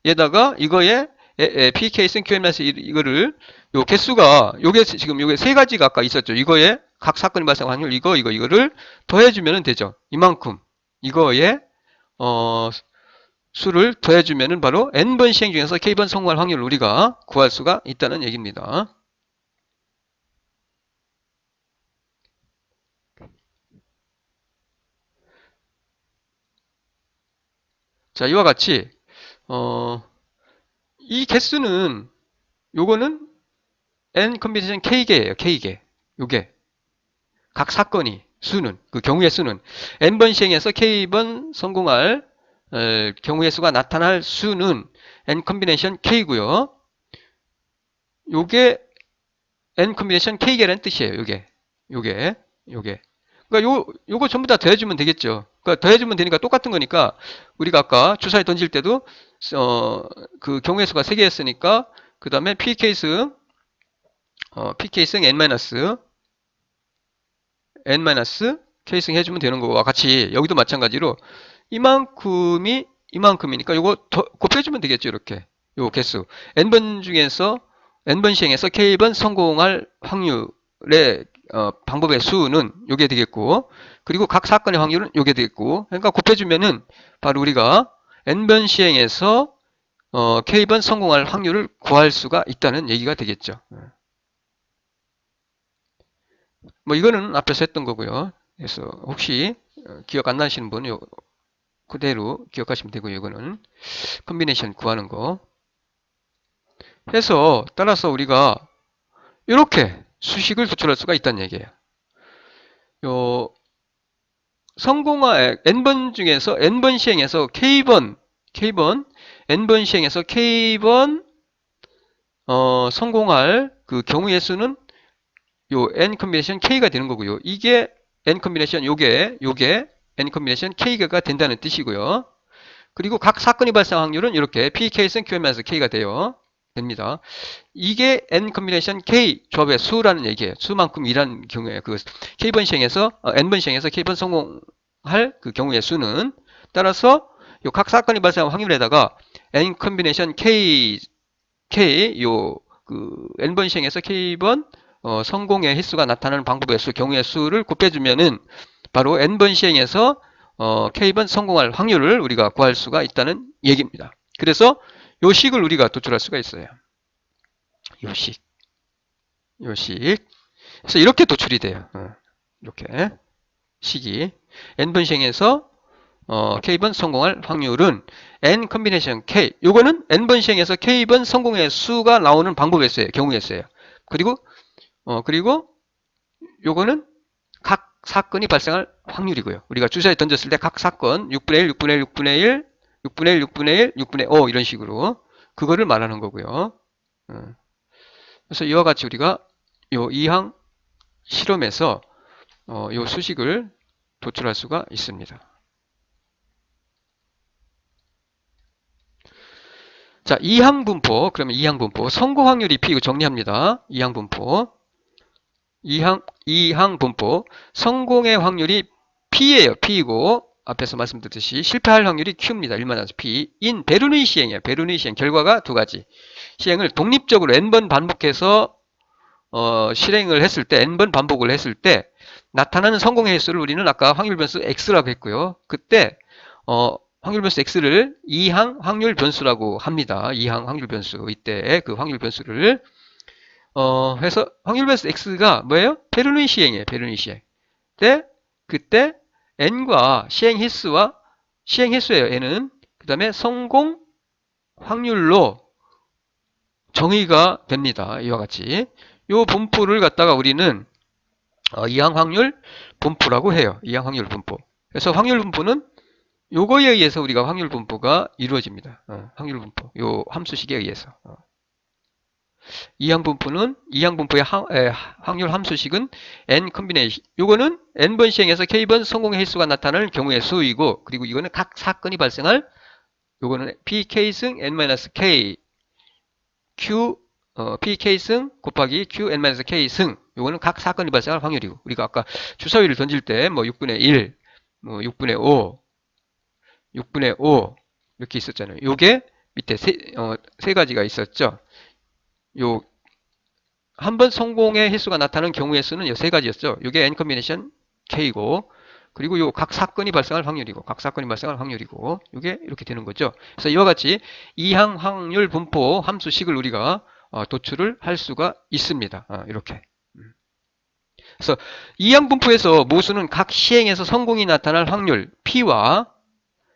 K에다가 이거에 PK승 QMS 이거를 요 개수가 요게 세 가지가 아까 있었죠. 이거에 각 사건이 발생 확률 이거를 더해주면 되죠. 이만큼 이거에 수를 더해주면은 바로 n번 시행 중에서 k번 성공할 확률을 우리가 구할 수가 있다는 얘기입니다. 자, 이와 같이 이 개수는 요거는 n 컨비네이션 k개예요. k개. 요게 각 사건이 수는 그 경우의 수는 n번 시행해서 k번 성공할 경우의 수가 나타날 수는 n 컨비네이션 k고요. 요게 n 컨비네이션 k개라는 뜻이에요. 요게. 그러니까 요거 전부 다 더해주면 되겠죠. 그러니까 더해주면 되니까 똑같은 거니까 우리가 아까 주사위 던질 때도 그 경우의 수가 3개였으니까 그 다음에 pk승 n-k승 해주면 되는 거와 같이 여기도 마찬가지로 이만큼이 이만큼이니까 요거 더 곱해주면 되겠죠. 이렇게 요 개수 n번 중에서 n번 시행해서 k번 성공할 확률의 방법의 수는 요게 되겠고, 그리고 각 사건의 확률은 요게 되겠고, 그러니까 곱해주면은 바로 우리가 n번 시행해서 k번 성공할 확률을 구할 수가 있다는 얘기가 되겠죠. 뭐 이거는 앞에서 했던 거고요. 그래서 혹시 기억 안 나시는 분은 요 그대로 기억하시면 되고요. 이거는 컨비네이션 구하는 거 해서, 따라서 우리가 이렇게 수식을 도출할 수가 있다는 얘기예요. 요 성공할 n번 중에서 n번 시행해서 k번 n번 시행해서 k번 성공할 그 경우의 수는 요 n 컨비네이션 k가 되는 거고요. 이게 n 컨비네이션 요게 n 컨비네이션 k가 된다는 뜻이고요. 그리고 각 사건이 발생 확률은 이렇게 pk는 qn-k가 됩니다. 이게 n 컨비네이션 k 조합의 수라는 얘기예요. 수만큼 일한 경우에 그 k번 시행해서 n번 시행해서 k번 성공할 그 경우의 수는, 따라서 요 각 사건이 발생한 확률에다가 n 컨비네이션 k 요 그 n번 시행해서 k번 성공의 횟수가 나타나는 방법의 수, 경우의 수를 곱해주면은 바로 n번 시행해서 k번 성공할 확률을 우리가 구할 수가 있다는 얘기입니다. 그래서 요 식을 우리가 도출할 수가 있어요. 요 식. 그래서 이렇게 도출이 돼요. 이렇게 식이 n번 시행해서 k번 성공할 확률은 n 컨비네이션 k. 요거는 n번 시행해서 k번 성공의 수가 나오는 방법의 수예요. 경우의 수예요. 그리고 요거는 각 사건이 발생할 확률이고요. 우리가 주사위 던졌을 때 각 사건 6분의 1, 6분의 1, 6분의 1, 6분의 1, 6분의 1, 6분의 5 이런 식으로 그거를 말하는 거고요. 그래서 이와 같이 우리가 요 이항 실험에서 요 수식을 도출할 수가 있습니다. 자, 이항 분포. 그러면 이항 분포. 성공 확률이 P, 이거 정리합니다. 이항 분포. 이항 분포. 성공의 확률이 P예요. P이고, 앞에서 말씀드렸듯이 실패할 확률이 Q입니다. 1-P. P. 베르누이 시행이에요. 베르누이 시행. 결과가 두 가지. 시행을 독립적으로 n번 반복해서 실행을 했을 때, n번 반복을 했을 때 나타나는 성공의 횟수를 우리는 아까 확률 변수 X라고 했고요. 그때 확률 변수 X를 이항 확률 변수라고 합니다. 이항 확률 변수. 이때 그 확률 변수를 해서 확률 변수 X가 뭐예요? 베르누이 시행이에요. 베르누이 시행. 그때 n과 시행 횟수예요. n은 그 다음에 성공 확률로 정의가 됩니다. 이와 같이 요 분포를 갖다가 우리는 이항 확률 분포라고 해요. 이항 확률 분포. 그래서 확률 분포는 요거에 의해서 우리가 확률 분포가 이루어집니다. 확률 분포. 요 함수식에 의해서. 이항 분포의 확률 함수식은 n 컨비네이션. 요거는 n번 시행해서 k번 성공의 횟수가 나타날 경우의 수이고, 그리고 이거는 각 사건이 발생할, 요거는 pk승 n-k q pk승 곱하기 q n-k승. 요거는 각 사건이 발생할 확률이고, 우리가 아까 주사위를 던질 때 뭐 6분의 1, 뭐 6분의 5, 6분의 5 이렇게 있었잖아요. 요게 밑에 세 가지가 있었죠. 요 한 번 성공의 횟수가 나타나는 경우의 수는 요 세 가지였죠. 요게 n 컨비네이션 k고, 그리고 요 각 사건이 발생할 확률이고, 요게 이렇게 되는 거죠. 그래서 이와 같이 이항 확률 분포 함수식을 우리가 도출을 할 수가 있습니다. 이렇게. 그래서 이항 분포에서 모수는 각 시행에서 성공이 나타날 확률 P와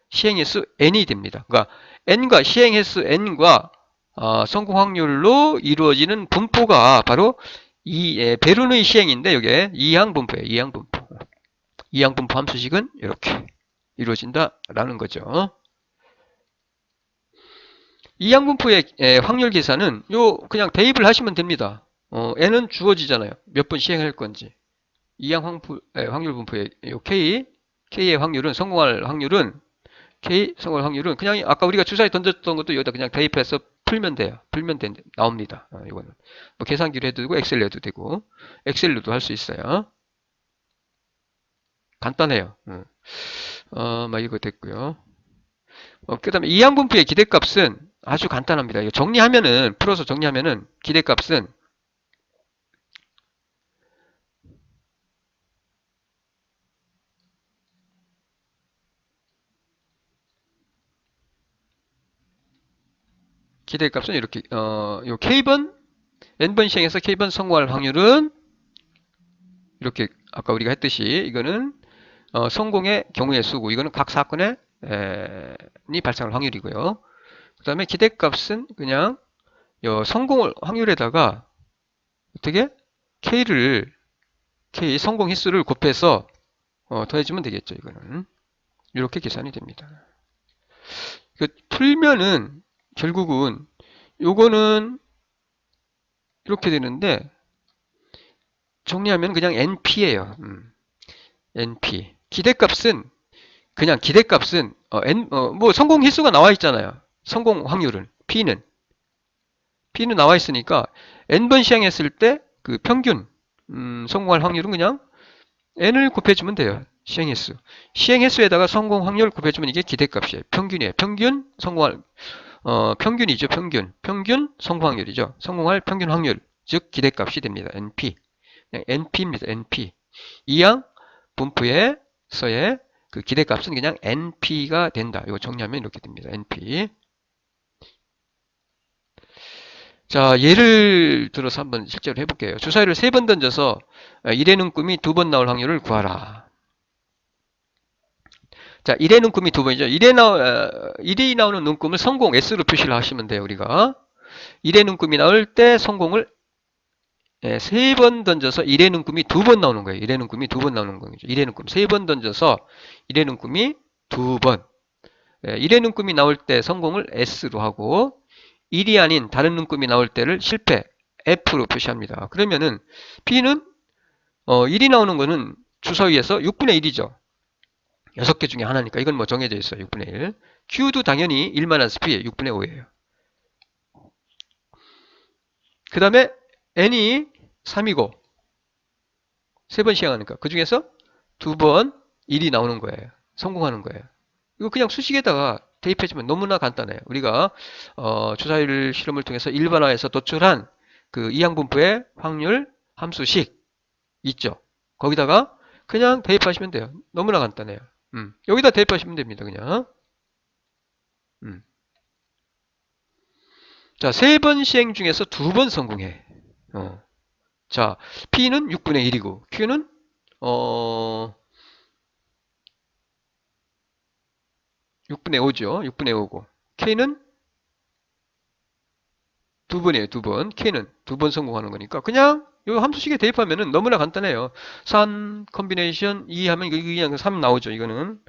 시행횟수 N이 됩니다. 그러니까 N과 시행횟수 N과 성공 확률로 이루어지는 분포가 바로 이 베르누이 시행인데, 이게 이항 분포예요. 이항 분포. 이항 분포 함수식은 이렇게 이루어진다라는 거죠. 이항 분포의 확률 계산은 요 그냥 대입을 하시면 됩니다. n은 주어지잖아요. 몇 번 시행할 건지. 이항 확률 분포의 요 k의 확률은 성공할 확률은 성공할 확률은 그냥 아까 우리가 주사위 던졌던 것도 여기다 그냥 대입해서 풀면 돼요. 나옵니다. 이거는 뭐 계산기로 해도 되고 엑셀로 해도 되고 엑셀로도 할 수 있어요. 간단해요. 막 이거 됐고요. 그 다음에 이항분포의 기대값은 아주 간단합니다. 이거 정리하면은, 풀어서 정리하면은, 기대값은 이렇게, 요 K번, N번 시행해서 K번 성공할 확률은 이렇게, 아까 우리가 했듯이, 이거는, 성공의 경우의 수고, 이거는 각 사건의, 이 발생할 확률이고요. 그 다음에 기대값은 그냥, 요 성공을 확률에다가, 어떻게? K 성공 횟수를 곱해서, 더해주면 되겠죠, 이거는. 이렇게 계산이 됩니다. 풀면은, 결국은, 요거는, 이렇게 되는데, 정리하면 그냥 NP예요. NP. 기대값은 뭐 성공 횟수가 나와 있잖아요. 성공 확률은 P는 나와 있으니까 N번 시행했을 때 그 평균 성공할 확률은 그냥 N을 곱해주면 돼요. 시행 횟수에다가 성공 확률 곱해주면 이게 기대값이에요. 평균이에요. 평균이죠. 평균 성공 확률이죠. 성공할 평균 확률, 즉 기대값이 됩니다. NP. 그냥 NP입니다. NP. 이항 분포에서의 그 기대값은 그냥 NP가 된다. 이거 정리하면 이렇게 됩니다. NP. 자, 예를 들어서 한번 실제로 해볼게요. 주사위를 3번 던져서 1의 눈금이 2번 나올 확률을 구하라. 자, 1의 눈금이 2번이죠. 1이 나오는 눈금을 성공 S로 표시를 하시면 돼요. 우리가 1의 눈금이 나올 때 성공을 3번 던져서 1의 눈금이 2번 나오는 거예요. 1의 눈금이 2번 나오는 거죠. 1의 눈금 3번 던져서 1의 눈금이 2번. 1의 눈금이 나올 때 성공을 S로 하고 1이 아닌 다른 눈금이 나올 때를 실패 F로 표시합니다. 그러면은 P는 1이 나오는 거는 주사위에서 6분의 1이죠. 6개 중에 하나니까 이건 뭐 정해져 있어요. 6분의 1. Q도 당연히 1-P 6분의 5예요. 그 다음에 N이 3이고 3번 시행하니까 그 중에서 2번 1이 나오는 거예요. 성공하는 거예요. 이거 그냥 수식에다가 대입해주면 너무나 간단해요. 우리가 주사위 실험을 통해서 일반화해서 도출한 그 이항분포의 확률 함수식 있죠. 거기다가 그냥 대입하시면 돼요. 너무나 간단해요. 여기다 대입하시면 됩니다. 그냥. 자, 3번 시행 중에서 2번 성공해. 자, P는 6분의 1이고 Q는 6분의 5죠. 6분의 5고 K는 2번이에요. 2번. K는 2번 성공하는 거니까 그냥 이 함수식에 대입하면은 너무나 간단해요. 3 컨비네이션 2 하면 이거 그냥 3 나오죠. 이거는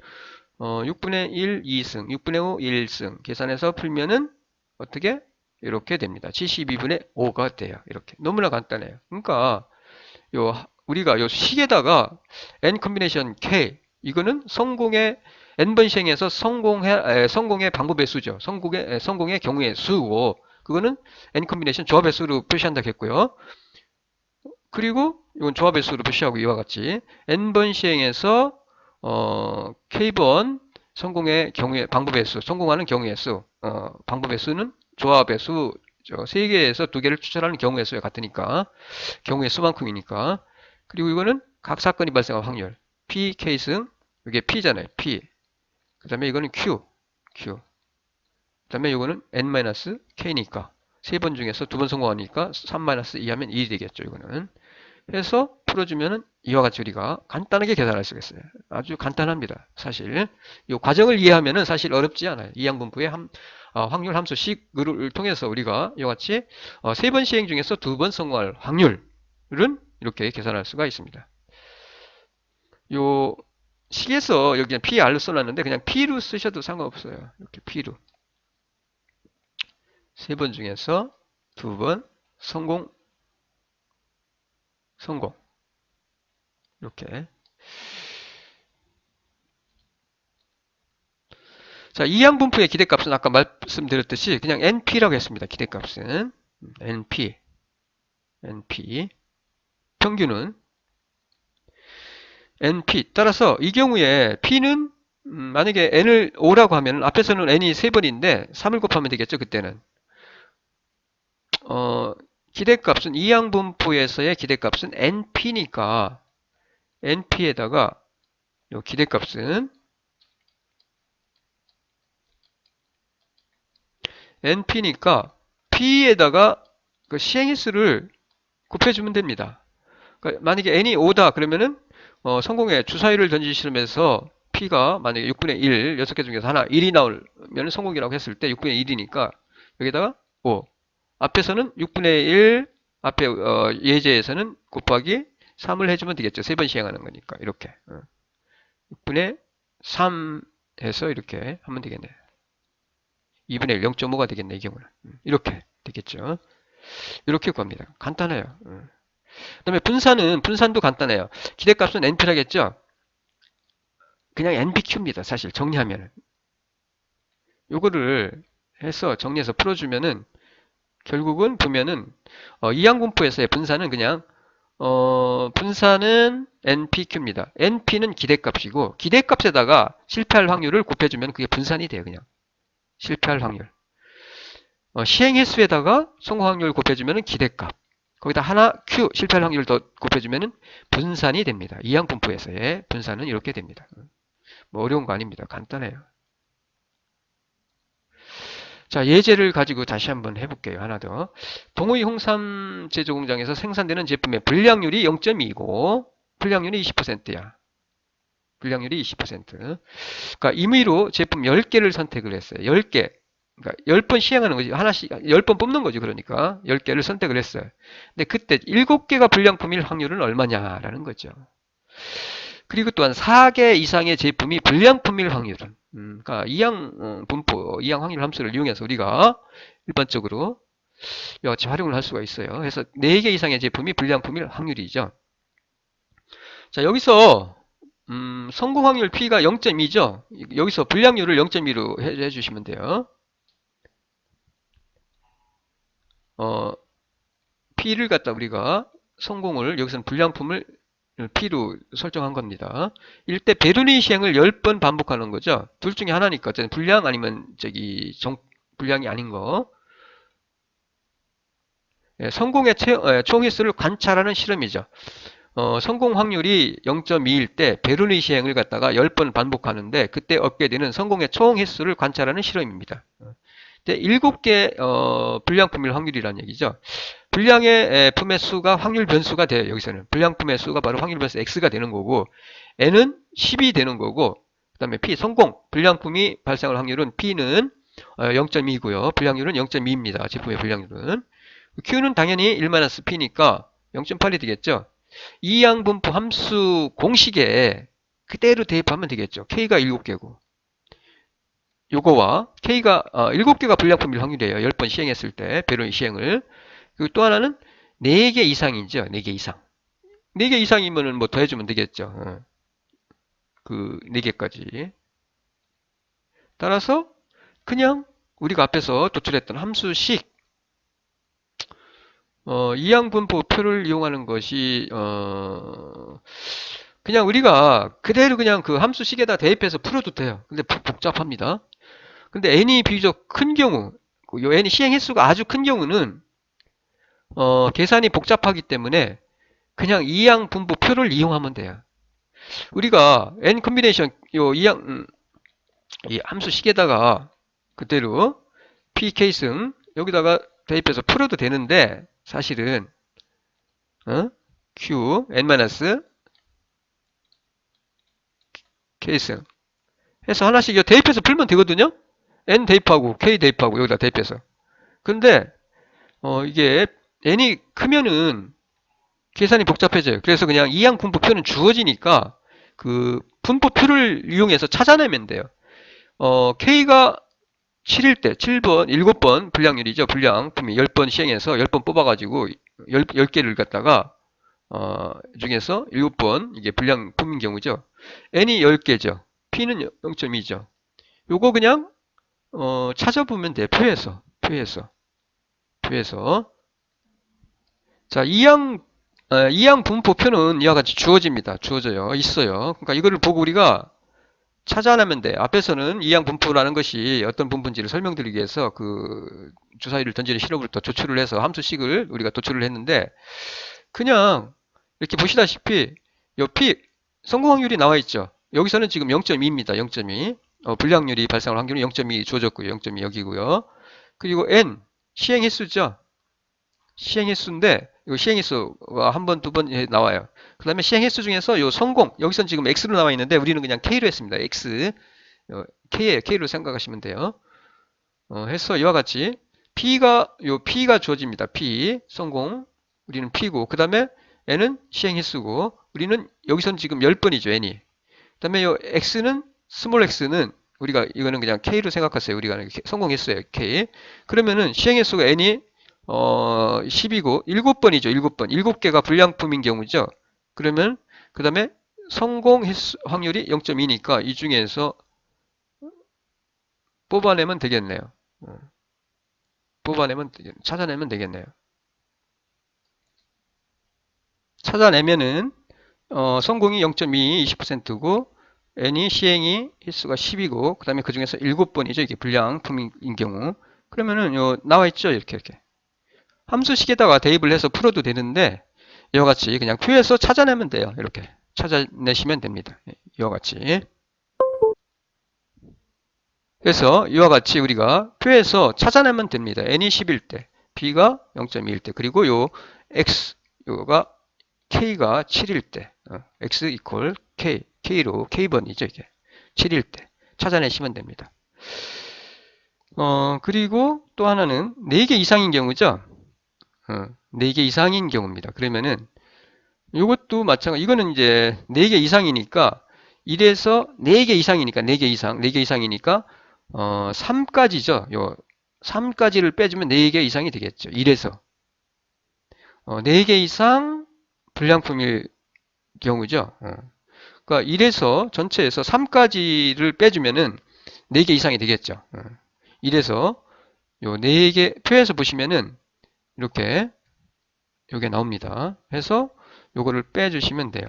6분의 1 2승, 6분의 5 1승 계산해서 풀면은 어떻게? 이렇게 됩니다. 72분의 5가 돼요. 이렇게. 너무나 간단해요. 그러니까 우리가 요 식에다가 n 컨비네이션 k 이거는 성공의 n번 시행해서 성공의 방법의 수죠. 성공의 경우의 수고 그거는 n 컨비네이션 조합의 수로 표시한다고 했고요. 그리고 이건 조합의 수로 표시하고 이와 같이 n번 시행해서 k번 성공의 경우의 방법의 수, 성공하는 경우의 수, 방법의 수는 조합의 수, 3개에서 2개를 추천하는 경우의 수와 같으니까 경우의 수만큼이니까 그리고 이거는 각 사건이 발생할 확률 P, K승 이게 P잖아요. P 그 다음에 이거는 Q 그 다음에 이거는 N-K니까 3번 중에서 2번 성공하니까 3-2 하면 1이 되겠죠. 이거는 해서 풀어주면은 이와 같이 우리가 간단하게 계산할 수 있어요. 아주 간단합니다. 사실 이 과정을 이해하면은 사실 어렵지 않아요. 이항분포의 확률 함수식을 통해서 우리가 이와 같이 3번 시행 중에서 2번 성공할 확률은 이렇게 계산할 수가 있습니다. 요 식에서 여기 PR로 써놨는데 그냥 P로 쓰셔도 상관없어요. 이렇게 P로 3번 중에서 2번 성공 이렇게. 자, 이항분포의 기대값은 아까 말씀드렸듯이 그냥 NP라고 했습니다. 기대값은 NP 평균은 NP 따라서 이 경우에 P는 만약에 n을 5라고 하면 앞에서는 n이 3번인데 3을 곱하면 되겠죠, 그때는. 어, 기대값은 이항분포에서의 기대값은 np니까 np에다가 요 기대값은 np니까 p에다가 그 시행횟수를 곱해주면 됩니다. 그러니까 만약에 n이 5다 그러면은 성공의 주사위를 던지시면서 p가 만약에 6분의 1, 6개 중에서 하나 1이 나오면 성공이라고 했을 때 6분의 1이니까 여기다가 5. 앞에서는 6분의 1, 앞에 예제에서는 곱하기 3을 해주면 되겠죠. 3번 시행하는 거니까 이렇게 6분의 3 해서 이렇게 하면 되겠네. 2분의 1, 0.5가 되겠네, 이 경우는. 이렇게 되겠죠. 이렇게 구합니다. 간단해요. 그 다음에 분산도 간단해요. 기대값은 np라겠죠? 그냥 npq입니다. 사실 정리하면은. 요거를 해서 정리해서 풀어주면은 결국은 보면은 이항분포에서의 분산은 그냥 분산은 npq입니다. np는 기대값이고 기대값에다가 실패할 확률을 곱해주면 그게 분산이 돼요. 그냥 실패할 확률. 시행횟수에다가 성공 확률을 곱해주면 기대값. 거기다 하나 q 실패할 확률을 더 곱해주면 분산이 됩니다. 이항분포에서의 분산은 이렇게 됩니다. 뭐 어려운 거 아닙니다. 간단해요. 자, 예제를 가지고 다시 한번 해볼게요. 하나 더. 동호회 홍삼 제조 공장에서 생산되는 제품의 불량률이 0.2고 불량률이 20%야. 불량률이 20%. 그러니까 임의로 제품 10개를 선택을 했어요. 10개. 그러니까 10번 시행하는 거지. 하나씩 10번 뽑는 거지. 그러니까 10개를 선택을 했어요. 근데 그때 7개가 불량품일 확률은 얼마냐라는 거죠. 그리고 또한 4개 이상의 제품이 불량품일 확률은 그러니까 이항 분포, 이항 확률 함수를 이용해서 우리가 일반적으로 이와 같이 활용을 할 수가 있어요. 그래서 4개 이상의 제품이 불량품일 확률이죠. 자, 여기서 성공 확률 P가 0.2죠. 여기서 불량률을 0.2로 해주시면 돼요. P를 갖다 우리가 성공을 여기서는 불량품을 P로 설정한 겁니다. 일대 베르니 시행을 10번 반복하는 거죠. 둘 중에 하나니까 불량 아니면 불량이 아닌 거. 성공의 총 횟수를 관찰하는 실험이죠. 성공 확률이 0.2일 때 베르니 시행을 갖다가 10번 반복하는데 그때 얻게 되는 성공의 총 횟수를 관찰하는 실험입니다. 7개 불량품일 확률이라는 얘기죠. 불량의 품의 수가 확률 변수가 돼요. 여기서는 불량품의 수가 바로 확률 변수 x가 되는 거고 n은 10이 되는 거고 그 다음에 p 성공 불량품이 발생할 확률은 p는 0.2고요. 불량률은 0.2입니다. 제품의 불량률은 q는 당연히 1-p니까 0.8이 되겠죠. 이항분포 함수 공식에 그대로 대입하면 되겠죠. k가 7개고 요거와 K가 7개가 불량품일 확률이에요. 10번 시행했을 때 베로니 시행을. 그리고 또 하나는 4개 이상이죠. 4개 이상. 4개 이상이면은 뭐 더해주면 되겠죠. 그 4개까지. 따라서 그냥 우리가 앞에서 도출했던 함수식 이항분포표를 이용하는 것이 그냥 우리가 그대로 그냥 그 함수식에다 대입해서 풀어도 돼요. 근데 복잡합니다. 근데 n이 비교적 큰 경우, 요 n이 시행 횟수가 아주 큰 경우는 계산이 복잡하기 때문에 그냥 이항 분포표를 이용하면 돼요. 우리가 n 컨비네이션 요 이항 이 함수식에다가 그대로 p 케이승 여기다가 대입해서 풀어도 되는데 사실은 q n 마이너스 케이승 해서 하나씩 대입해서 풀면 되거든요. n 대입하고 k 대입하고 여기다 대입해서. 근데 이게 n이 크면은 계산이 복잡해져요. 그래서 그냥 이항 분포표는 주어지니까 그 분포표를 이용해서 찾아내면 돼요. k가 7일 때 7번, 7번 불량률이죠. 불량품이 10번 시행해서 10번 뽑아가지고 10개를 갖다가 중에서 7번 이게 불량품인 경우죠. n이 10개죠. p는 0.2죠. 요거 그냥 찾아보면 돼요. 표에서. 자, 이항 분포표는 이와 같이 주어집니다. 주어져요. 있어요. 그러니까 이거를 보고 우리가 찾아내면 돼. 앞에서는 이항 분포라는 것이 어떤 분포인지를 설명드리기 위해서 그 주사위를 던지는 신호부터 조출을 해서 함수식을 우리가 도출을 했는데 그냥 이렇게 보시다시피 요 P 성공 확률이 나와 있죠. 여기서는 지금 0.2입니다. 0.2. 불량률이 발생할 확률은 0.2 주어졌고요. 0.2 여기고요. 그리고 N 시행 횟수죠. 시행 횟수인데 이 시행 횟수가 한 번, 두 번 나와요. 그 다음에 시행 횟수 중에서 요 성공 여기선 지금 X로 나와 있는데 우리는 그냥 K로 했습니다. X K에 K로 생각하시면 돼요. 해서 이와 같이 P가 주어집니다. P 성공 우리는 P고 그 다음에 N은 시행 횟수고 우리는 여기선 지금 10번이죠. N이. 그 다음에 요 X는 스몰 x는 우리가 이거는 그냥 K로 생각하세요. 우리가 성공 횟수예요. K. 그러면은 시행 횟수가 N이 10이고 7번이죠. 7번. 7개가 불량품인 경우죠. 그러면 그 다음에 성공 횟수 확률이 0.2니까 이 중에서 뽑아내면 되겠네요. 찾아내면 되겠네요. 찾아내면은 성공이 0.2, 20%고 n이 시행이 횟수가 10이고 그 다음에 그 중에서 7번이죠. 이게 불량품인 경우. 그러면은 나와 있죠. 이렇게. 함수식에다가 대입을 해서 풀어도 되는데 이와 같이 그냥 표에서 찾아내면 돼요. 이렇게 찾아내시면 됩니다. 이와 같이. 그래서 이와 같이 우리가 표에서 찾아내면 됩니다. n이 10일 때, b가 0.2일 때, 그리고 요 x, 요가 k가 7일 때, x 이퀄 k, k로 k번이죠 이게 7일 때 찾아내시면 됩니다. 그리고 또 하나는 4개 이상인 경우죠. 4개 이상인 경우입니다. 그러면은 이것도 마찬가지. 이거는 이제 4개 이상이니까 1에서 4개 이상이니까 4개 이상, 4개 이상이니까 3까지죠. 요 3까지를 빼주면 4개 이상이 되겠죠. 1에서 4개 이상 불량품일 경우죠. 그러니까 1에서 전체에서 3까지를 빼주면은 4개 이상이 되겠죠. 1에서 요 4개 표에서 보시면은 이렇게 요게 나옵니다. 해서 요거를 빼주시면 돼요.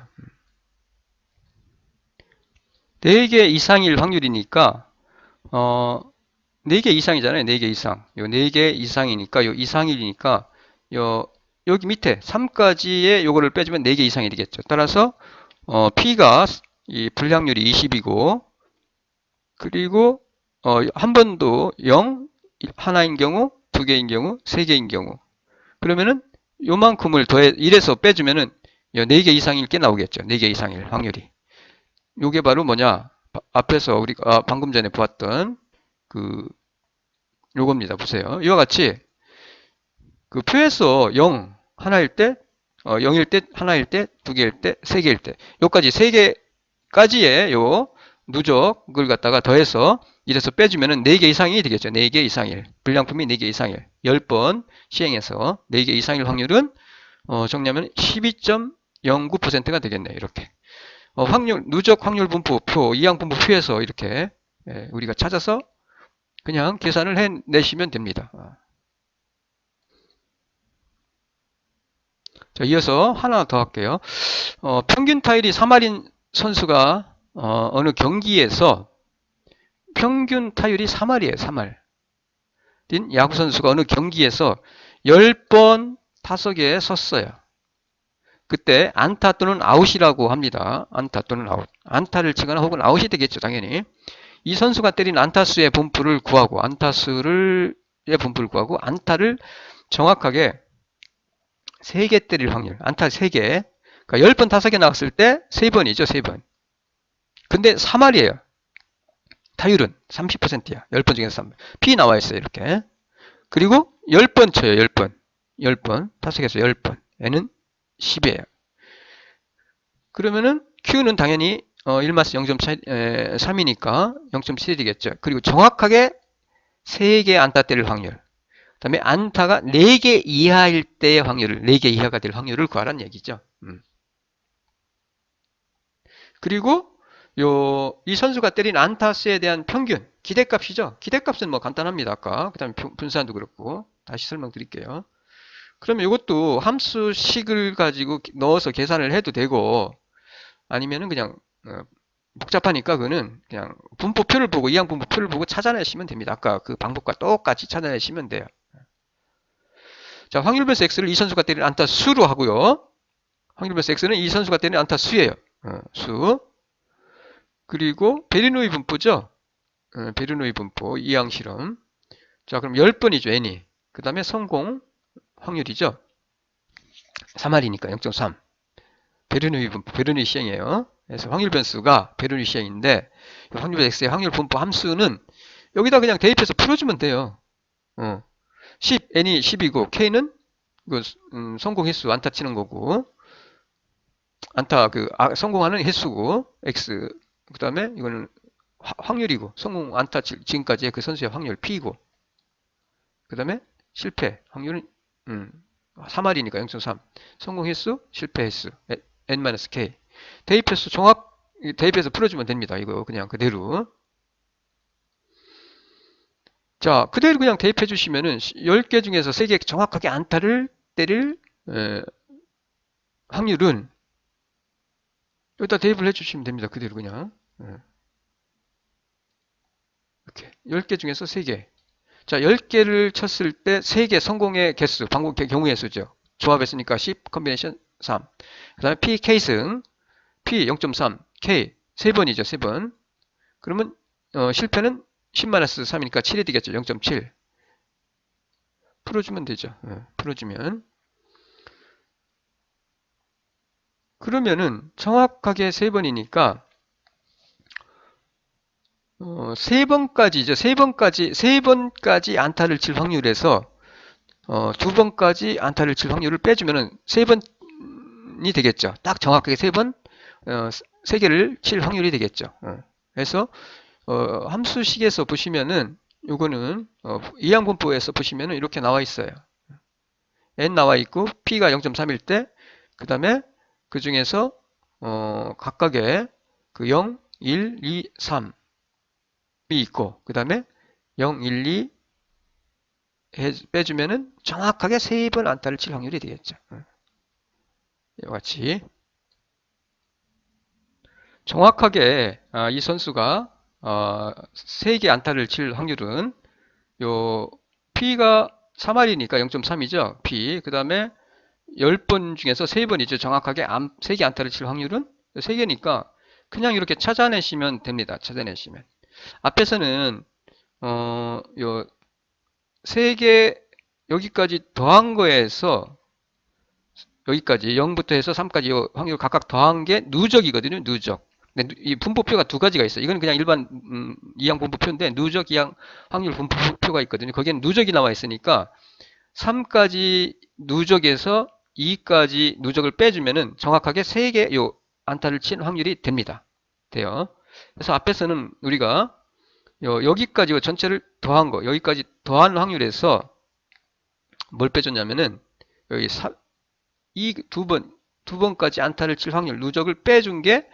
4개 이상일 확률이니까 4개 이상이잖아요. 4개 이상. 요 4개 이상이니까 요 이상일이니까 여기 밑에 3까지의 요거를 빼주면 4개 이상이 되겠죠. 따라서 P가 이 불량률이 20이고 그리고 한 번도 0, 하나인 경우, 2개인 경우, 3개인 경우 그러면은 요만큼을 더해 1에서 빼주면은 4개 이상일 게 나오겠죠. 4개 이상일 확률이. 요게 바로 뭐냐? 앞에서 우리가 방금 전에 보았던 요겁니다. 보세요. 이와 같이 그 표에서 0 하나일 때, 0일 때, 하나일 때, 2개일 때, 3개일 때, 요까지 3개까지의 요 누적을 갖다가 더해서 1에서 빼주면은 4개 이상이 되겠죠. 4개 이상일. 불량품이 4개 이상일. 10번 시행해서 4개 이상일 확률은 정리하면 12.09%가 되겠네요. 이렇게. 누적 확률 분포표, 이항 분포표에서 이렇게 우리가 찾아서 그냥 계산을 해내시면 됩니다. 자, 이어서 하나 더 할게요. 평균 타율이 3할인 선수가 어느 경기에서 평균 타율이 3할이에요. 3할. 인 야구 선수가 어느 경기에서 10번 타석에 섰어요. 그때 안타 또는 아웃이라고 합니다. 안타 또는 아웃. 안타를 치거나 혹은 아웃이 되겠죠. 당연히. 이 선수가 때린 안타수의 분포를 구하고 안타수의 분포를 구하고 안타를 정확하게 3개 때릴 확률. 안타 3개. 그러니까 10번 타석에 나왔을 때 3번이죠. 3번. 근데 3할이에요. 타율은 30%야. 10번 중에서 3번. P 나와 있어요. 이렇게. 그리고 10번 쳐요. 10번. 10번. 타석에서 10번. N은 10이에요. 그러면은 Q는 당연히 1마스 0.3이니까 0.7이 되겠죠. 그리고 정확하게 3개 안타 때릴 확률. 그 다음에 안타가 4개 이하일 때의 확률을, 4개 이하가 될 확률을 구하라는 얘기죠. 그리고 이 선수가 때린 안타수에 대한 평균, 기대값이죠. 기대값은 뭐 간단합니다. 아까. 그 다음에 분산도 그렇고. 다시 설명드릴게요. 그러면 이것도 함수식을 가지고 넣어서 계산을 해도 되고, 아니면은 그냥 복잡하니까 그거는 그냥 분포표를 보고 이항 분포표를 보고 찾아내시면 됩니다. 아까 그 방법과 똑같이 찾아내시면 돼요. 자, 확률 변수 x를 이 선수가 때리는 안타 수로 하고요. 확률 변수 x는 이 선수가 때리는 안타 수예요. 수. 그리고 베르노이 분포죠. 베르노이 분포 이항 실험. 자, 그럼 10번이죠, n이. 그 다음에 성공 확률이죠. 3할이니까 0.3. 베르노이 분포, 베르노이 시행이에요. 그래서 확률 변수가 베르노이 시행인데 확률 x의 확률 분포 함수는 여기다 그냥 대입해서 풀어주면 돼요. 10, n이 10이고 k는 성공 횟수 안타 치는 거고 안타 성공하는 횟수고 x 그 다음에 이거는 확률이고 성공 안타 지금까지의 그 선수의 확률 p고 그 다음에 실패 확률은 3할이니까 0.3 성공 횟수 실패 횟수 n-k 대입해서 대입해서 풀어주면 됩니다. 이거 그냥 그대로. 자, 그대로 그냥 대입해 주시면은 10개 중에서 3개 정확하게 안타를 때릴 확률은 여기다 대입을 해 주시면 됩니다. 그대로 그냥. 이렇게 10개 중에서 3개. 자, 10개를 쳤을 때 3개 성공의 개수, 방법 경우의 수죠. 조합했으니까 10, 컨비네이션 3. 그 다음에 P, K승, P 0.3, K 3번이죠. 3번. 그러면 실패는 10-3이니까 7이 되겠죠. 0.7. 풀어주면 되죠. 풀어주면. 그러면은 정확하게 3번이니까 3번까지죠. 3번까지 안타를 칠 확률에서 2번까지 안타를 칠 확률을 빼주면은 3번이 되겠죠. 딱 정확하게 3번 3개를 칠 확률이 되겠죠. 그래서 함수식에서 보시면은 요거는 이항분포에서 보시면은 이렇게 나와 있어요. n 나와 있고 p가 0.3일 때 그 다음에 그 중에서 각각의 그 0, 1, 2, 3이 있고 그 다음에 0, 1, 2 빼주면은 정확하게 3번 안타를 칠 확률이 되겠죠. 이와 같이 정확하게 이 선수가 3개 안타를 칠 확률은 요 P가 3할이니까 0.3이죠. P. 그 다음에 10번 중에서 3번이죠. 정확하게 3개 안타를 칠 확률은 3개니까 그냥 이렇게 찾아내시면 됩니다. 찾아내시면. 앞에서는 요 3개 여기까지 더한 거에서 여기까지 0부터 해서 3까지 확률 각각 더한 게 누적이거든요. 누적. 근데 이 분포표가 두 가지가 있어요. 이건 그냥 일반 이항 분포표인데 누적 이항 확률 분포표가 있거든요. 거기엔 누적이 나와 있으니까 3까지 누적에서 2까지 누적을 빼주면은 정확하게 3개 요 안타를 친 확률이 됩니다. 돼요. 그래서 앞에서는 우리가 여기까지 전체를 더한 거, 여기까지 더한 확률에서 뭘 빼줬냐면은 여기 이 두 번까지 안타를 칠 확률 누적을 빼준 게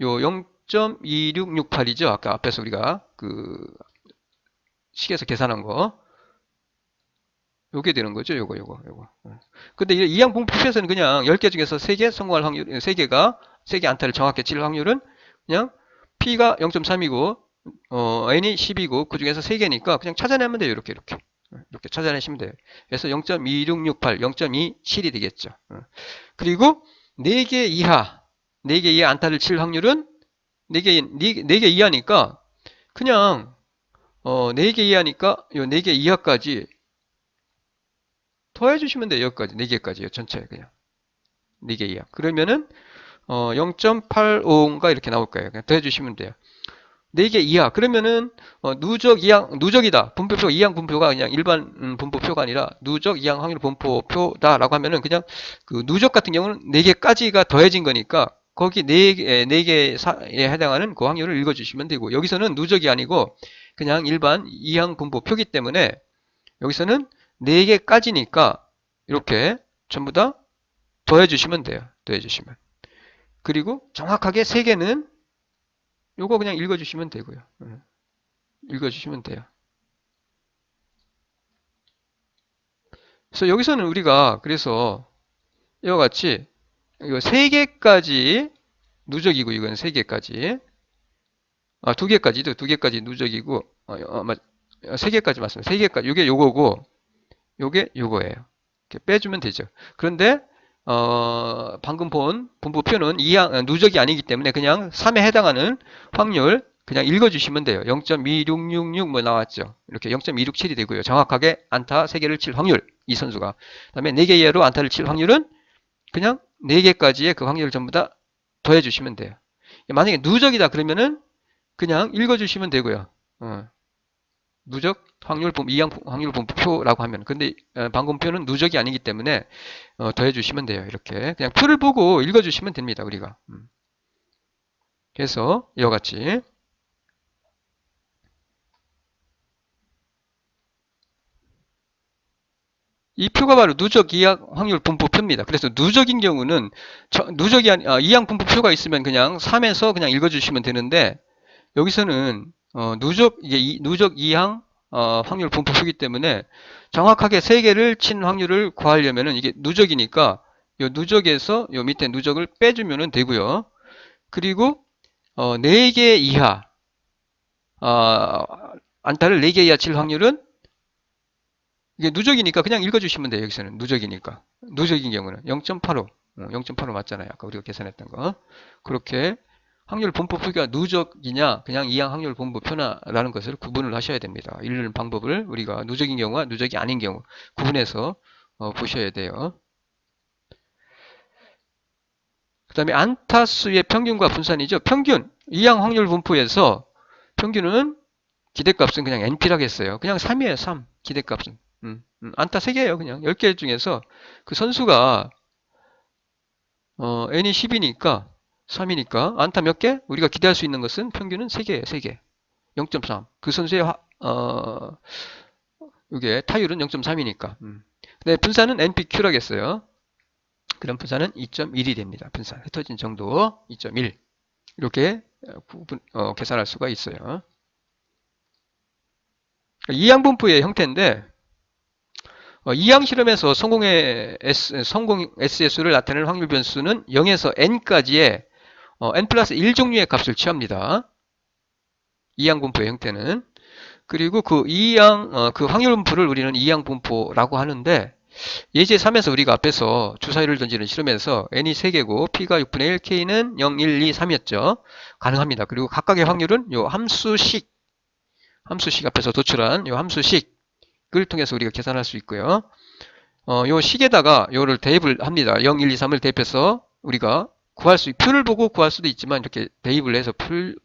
요 0.2668이죠. 아까 앞에서 우리가 그 식에서 계산한 거. 요게 되는 거죠. 요거. 근데 이항 분포표에서는 그냥 10개 중에서 3개 성공할 확률, 3개 안타를 정확히 칠 확률은 그냥 P가 0.3이고, N이 10이고, 그 중에서 3개니까 그냥 찾아내면 돼요. 이렇게. 이렇게 찾아내시면 돼요. 그래서 0.2668, 0.27이 되겠죠. 그리고 4개 이하, 4개 이하 안타를 칠 확률은 4개 이하니까 그냥 4개 이하니까 요 4개 이하까지 더해 주시면 돼요. 여기까지 4개까지요. 전체 그냥 4개 이하. 그러면은 0.85인가 이렇게 나올 거예요. 그냥 더해 주시면 돼요. 4개 이하. 그러면은 누적이다. 분포표 이항 분포가 그냥 일반 분포표가 아니라 누적 이항 확률 분포표다라고 하면은 그냥 그 누적 같은 경우는 4개까지가 더해진 거니까 거기 4개에 해당하는 그 확률을 읽어 주시면 되고 여기서는 누적이 아니고 그냥 일반 이항 분포표기 때문에 여기서는 4개까지니까 이렇게 전부 다 더해 주시면 돼요. 더해 주시면. 그리고 정확하게 3개는 요거 그냥 읽어주시면 되고요. 읽어주시면 돼요. 그래서 여기서는 우리가 그래서 이와 같이 이거 3개까지 누적이고 이건 3개까지 두 개까지도, 두 개까지 누적이고, 세 개까지 맞습니다. 세 개까지. 요게 요거고, 요게 요거예요. 이렇게 빼주면 되죠. 그런데, 방금 본 분포표는 누적이 아니기 때문에 그냥 3에 해당하는 확률 그냥 읽어주시면 돼요. 0.2666 뭐 나왔죠. 이렇게 0.267이 되고요. 정확하게 안타 3개를 칠 확률, 이 선수가. 그 다음에 4개 이하로 안타를 칠 확률은 그냥 4개까지의 그 확률을 전부 다 더해주시면 돼요. 만약에 누적이다 그러면은 그냥 읽어주시면 되고요. 누적 확률 이항 확률 분포표라고 하면. 근데 방금 표는 누적이 아니기 때문에 더해주시면 돼요. 이렇게 그냥 표를 보고 읽어주시면 됩니다. 우리가. 그래서 이와 같이 이 표가 바로 누적 이항 확률 분포표입니다. 그래서 누적인 경우는 누적이 이항 분포표가 있으면 그냥 3에서 그냥 읽어주시면 되는데 여기서는 누적 이항 확률 분포표이기 때문에 정확하게 3개를 친 확률을 구하려면은 이게 누적이니까 요 누적에서 요 밑에 누적을 빼주면 되고요. 그리고 4개 이하 안타를 4개 이하 칠 확률은 이게 누적이니까 그냥 읽어주시면 돼요. 여기서는 누적이니까. 누적인 경우는 0.85. 0.85 맞잖아요. 아까 우리가 계산했던 거. 그렇게 확률 분포표가 누적이냐 그냥 이항 확률 분포표나라는 것을 구분을 하셔야 됩니다. 이런 방법을 우리가 누적인 경우와 누적이 아닌 경우 구분해서 보셔야 돼요. 그 다음에 안타수의 평균과 분산이죠. 평균 이항 확률 분포에서 평균은 기대값은 그냥 NP라고 했어요. 그냥 3이에요. 3 기대값은. 안타 3개예요. 그냥 10개 중에서 그 선수가 n이 10이니까 3이니까 안타 몇 개? 우리가 기대할 수 있는 것은 평균은 3개예요. 3개. 0.3. 그 선수의 이게 타율은 0.3이니까. 근데 분산은 NPQ라고 했어요. 그럼 분산은 2.1이 됩니다. 분산. 흩어진 정도 2.1. 이렇게 계산할 수가 있어요. 이항분포의 형태인데 이항 실험에서 성공 SS를 나타내는 확률 변수는 0에서 n까지의 n 플러스 1 종류의 값을 취합니다. 이항 분포의 형태는. 그리고 그 그 확률 분포를 우리는 이항 분포라고 하는데 예제 3에서 우리가 앞에서 주사위를 던지는 실험에서 n이 3개고 p가 6분의 1, k는 0, 1, 2, 3이었죠. 가능합니다. 그리고 각각의 확률은 요 함수식 앞에서 도출한 요 함수식을 통해서 우리가 계산할 수 있고요. 요 식에다가 요를 대입을 합니다. 0, 1, 2, 3을 대입해서 우리가 표를 보고 구할 수도 있지만 이렇게 대입을 해서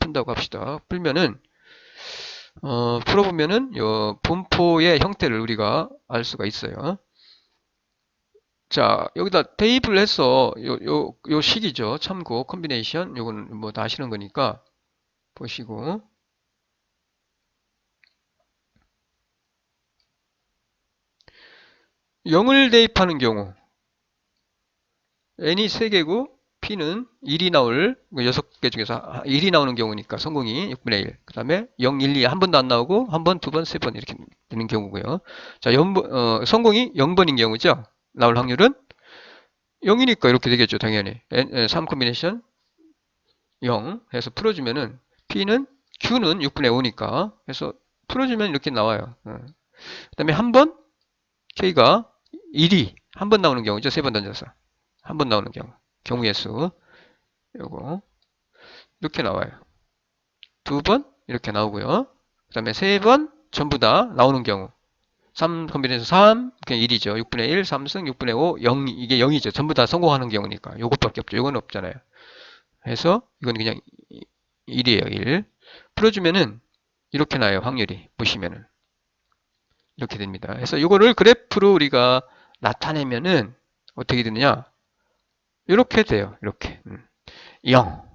푼다고 합시다. 풀면은 풀어보면은 요 분포의 형태를 우리가 알 수가 있어요. 자, 여기다 대입을 해서 요 식이죠. 참고 컨비네이션 요건 뭐 다 아시는 거니까 보시고 0을 대입하는 경우 n이 3개고 p는 1이 나올 6개 중에서 1이 나오는 경우니까 성공이 6분의 1. 그 다음에 0, 1, 2 한 번도 안 나오고 한 번, 두 번, 세 번 이렇게 되는 경우고요. 자, 성공이 0번인 경우죠. 나올 확률은 0이니까 이렇게 되겠죠. 당연히. 3 컨비네이션 0 해서 풀어주면은 p는 q는 6분의 5니까 해서 풀어주면 이렇게 나와요. 그 다음에 한 번 k가 1이 한 번 나오는 경우죠. 세 번 던져서 한 번 나오는 경우의 수 요거 이렇게 나와요. 두 번 이렇게 나오고요. 그 다음에 세 번 전부 다 나오는 경우 3 컨비네이션 3 그냥 1이죠. 6분의 1 3승 6분의 5 0 이게 0이죠. 전부 다 성공하는 경우니까 요것밖에 없죠. 요건 없잖아요. 해서 이건 그냥 1이에요. 1 풀어주면은 이렇게 나요. 확률이 보시면은 이렇게 됩니다. 그래서 이거를 그래프로 우리가 나타내면은 어떻게 되느냐 이렇게 돼요. 이렇게 0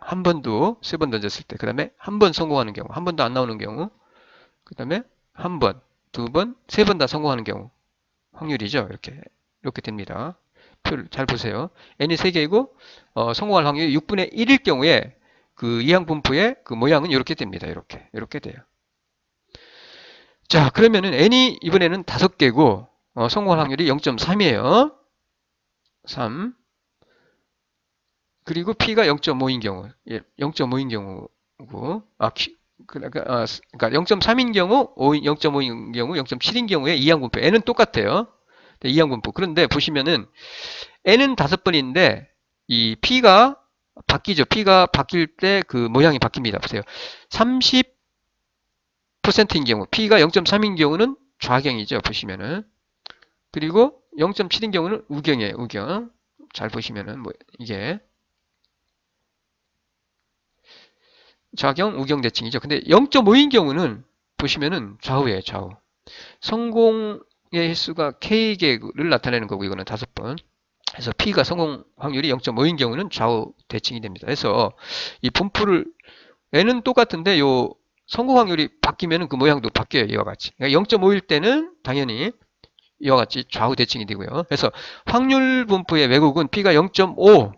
한 번도 세 번 던졌을 때 그 다음에 한 번 성공하는 경우 한 번도 안 나오는 경우 그 다음에 한 번, 두 번, 세 번 다 성공하는 경우 확률이죠. 이렇게 됩니다. 표를 잘 보세요. n이 3개이고 성공할 확률이 6분의 1일 경우에 그 이항 분포의 그 모양은 이렇게 됩니다. 이렇게 돼요. 자, 그러면은 n이 이번에는 5개고 성공할 확률이 0.3이에요. 3. 그리고 p가 0.5인 경우, 0.5인 경우 그러니까 0.3인 경우, 0.5인 경우, 0.7인 경우에 이항분포. n은 똑같아요. 네, 이항분포. 그런데 보시면은 n은 5번인데 이 p가 바뀌죠. p가 바뀔 때 그 모양이 바뀝니다. 보세요. 30%인 경우, p가 0.3인 경우는 좌경이죠. 보시면은. 그리고 0.7인 경우는 우경이에요. 우경. 잘 보시면은 뭐 이게 좌경, 우경 대칭이죠. 근데 0.5인 경우는 보시면은 좌우예요. 좌우. 성공의 횟수가 K개를 나타내는 거고 이거는 5번. 그래서 P가 성공 확률이 0.5인 경우는 좌우 대칭이 됩니다. 그래서 이 분포를 N은 똑같은데 요 성공 확률이 바뀌면 그 모양도 바뀌어요. 이와 같이. 그러니까 0.5일 때는 당연히 이와 같이 좌우 대칭이 되고요. 그래서 확률 분포의 왜곡은 P가 0.5,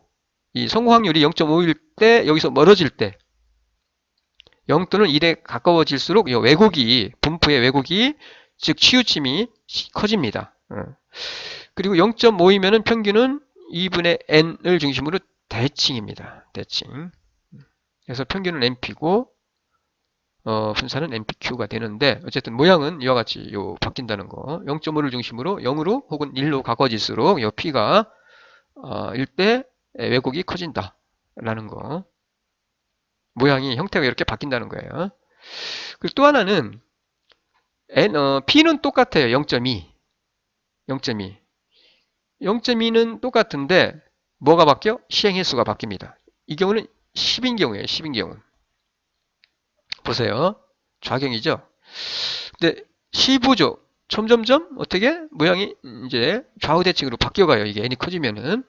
이 성공 확률이 0.5일 때 여기서 멀어질 때 0 또는 1에 가까워질수록 이 왜곡이 분포의 왜곡이 즉 치우침이 커집니다. 그리고 0.5이면은 평균은 2분의 n을 중심으로 대칭입니다. 대칭. 그래서 평균은 np고 분산은 npq가 되는데 어쨌든 모양은 이와 같이 바뀐다는 거. 0.5를 중심으로 0으로 혹은 1로 가까워질수록 이 p가 1대 왜곡이 커진다. 라는 거. 모양이 형태가 이렇게 바뀐다는 거예요. 그리고 또 하나는 p는 똑같아요. 0.2. 0.2. 0.2는 똑같은데 뭐가 바뀌어? 시행 횟수가 바뀝니다. 이 경우는 10인 경우예요. 10인 경우. 보세요. 좌경이죠. 근데 15죠. 점점점 어떻게 모양이 이제 좌우 대칭으로 바뀌어가요. 이게 n이 커지면은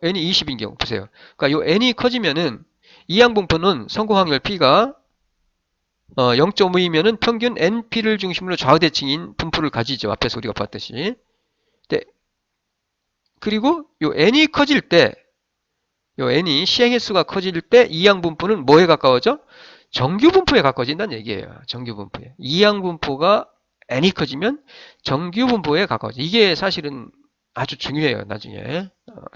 n이 20인 경우 보세요. 그러니까 요 n이 커지면은 이항분포는 성공 확률 p가 0.5이면은 평균 np를 중심으로 좌우 대칭인 분포를 가지죠. 앞에서 우리가 봤듯이. 네. 그리고 요 n이 커질 때 요 n이 시행횟수가 커질 때 이항분포는 뭐에 가까워져? 정규분포에 가까워진다는 얘기예요. 정규분포에. 이항분포가 n이 커지면 정규분포에 가까워져. 이게 사실은 아주 중요해요. 나중에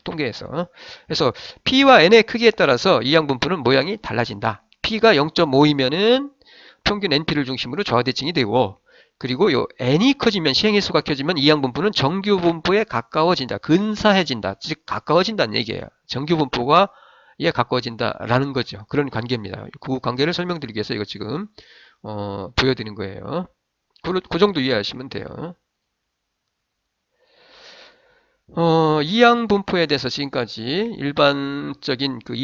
통계에서. 그래서 p와 n의 크기에 따라서 이항분포는 모양이 달라진다. p가 0.5이면은 평균 np를 중심으로 좌우대칭이 되고 그리고 요 n이 커지면 시행횟수가 커지면 이항분포는 정규분포에 가까워진다. 근사해진다. 즉 가까워진다는 얘기예요. 정규분포가 에 가까워진다라는 거죠. 그런 관계입니다. 그 관계를 설명드리기 위해서 이거 지금 보여드린 거예요. 그 정도 이해하시면 돼요. 이항분포에 대해서 지금까지 일반적인 그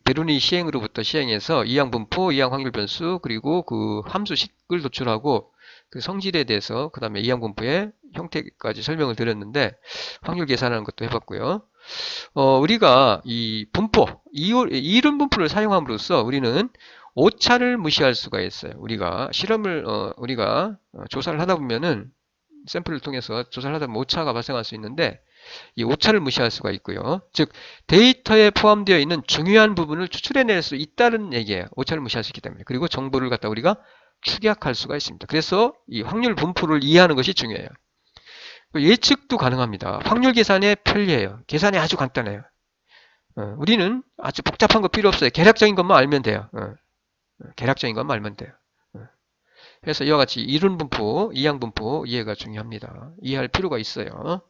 베르니 시행으로부터 시행해서 이항분포, 이항확률 변수, 그리고 그 함수식을 도출하고 그 성질에 대해서 그 다음에 이항분포의 형태까지 설명을 드렸는데 확률 계산하는 것도 해봤고요. 우리가 이 분포, 이론 분포를 사용함으로써 우리는 오차를 무시할 수가 있어요. 우리가 실험을 우리가 조사를 하다 보면은 샘플을 통해서 조사를 하다 보면 오차가 발생할 수 있는데 이 오차를 무시할 수가 있고요. 즉 데이터에 포함되어 있는 중요한 부분을 추출해낼 수 있다는 얘기예요. 오차를 무시할 수 있기 때문에. 그리고 정보를 갖다 우리가 축약할 수가 있습니다. 그래서 이 확률 분포를 이해하는 것이 중요해요. 예측도 가능합니다. 확률 계산에 편리해요. 계산이 아주 간단해요. 우리는 아주 복잡한 거 필요 없어요. 계략적인 것만 알면 돼요. 계략적인 것만 알면 돼요. 그래서 이와 같이 이론 분포, 이항 분포 이해가 중요합니다. 이해할 필요가 있어요.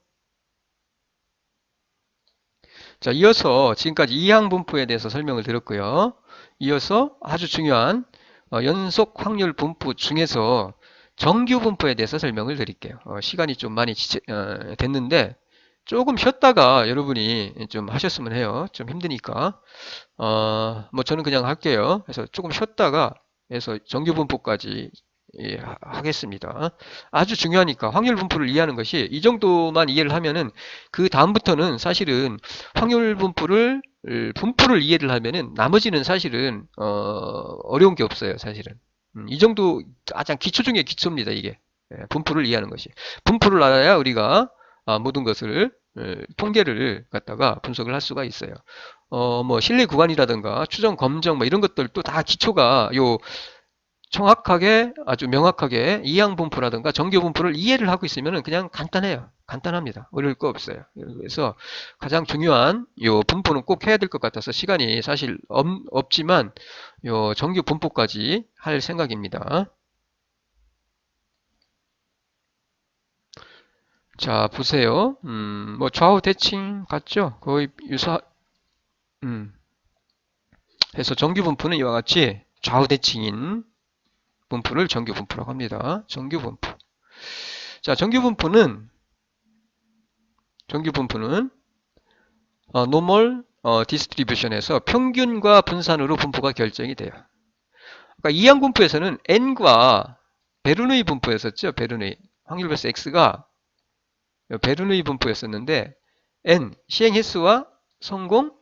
자, 이어서 지금까지 이항 분포에 대해서 설명을 드렸고요. 이어서 아주 중요한 연속 확률 분포 중에서 정규 분포에 대해서 설명을 드릴게요. 시간이 좀 많이 됐는데 조금 쉬었다가 여러분이 좀 하셨으면 해요. 좀 힘드니까. 뭐 저는 그냥 할게요. 그래서 조금 쉬었다가 해서 정규 분포까지 하겠습니다. 아주 중요하니까 확률 분포를 이해하는 것이 이 정도만 이해를 하면은 그 다음부터는 사실은 확률 분포를 이해를 하면은 나머지는 사실은 어려운 게 없어요. 사실은 이 정도 가장 기초 중에 기초입니다. 이게 분포를 이해하는 것이 분포를 알아야 우리가 모든 것을 통계를 갖다가 분석을 할 수가 있어요. 뭐 실내 구간이라든가 추정 검정 뭐 이런 것들도 다 기초가 요 정확하게 아주 명확하게 이항분포라든가 정규분포를 이해를 하고 있으면 그냥 간단해요. 간단합니다. 어려울 거 없어요. 그래서 가장 중요한 요 분포는 꼭 해야 될 것 같아서 시간이 사실 없지만 요 정규분포까지 할 생각입니다. 자, 보세요. 뭐 좌우 대칭 같죠? 거의 음, 해서 정규분포는 이와 같이 좌우 대칭인 분포를 정규분포라고 합니다. 정규분포. 자, 정규분포는 노멀 디스트리뷰션에서 평균과 분산으로 분포가 결정이 돼요. 그러니까 이항분포에서는 n과 베르누이 분포였었죠. 베르누이 확률 배수 x가 베르누이 분포였었는데 n 시행 횟수와 성공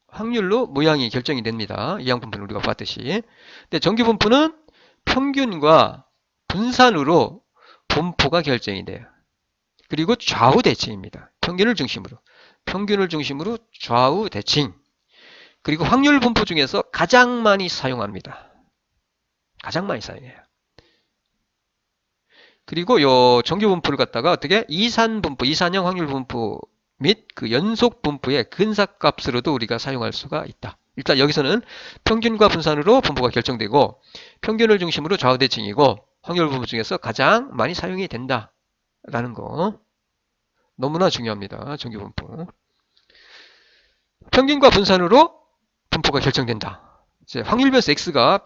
확률로 모양이 결정이 됩니다. 이항분포는 우리가 봤듯이. 근데 정규분포는 평균과 분산으로 분포가 결정이 돼요. 그리고 좌우 대칭입니다. 평균을 중심으로 좌우 대칭. 그리고 확률 분포 중에서 가장 많이 사용합니다. 가장 많이 사용해요. 그리고 요 정규 분포를 갖다가 어떻게 이산형 확률 분포 및 그 연속 분포의 근사값으로도 우리가 사용할 수가 있다. 일단 여기서는 평균과 분산으로 분포가 결정되고 평균을 중심으로 좌우 대칭이고 확률 분포 중에서 가장 많이 사용이 된다라는 거 너무나 중요합니다. 정규 분포. 평균과 분산으로 분포가 결정된다. 이제 확률 변수 x가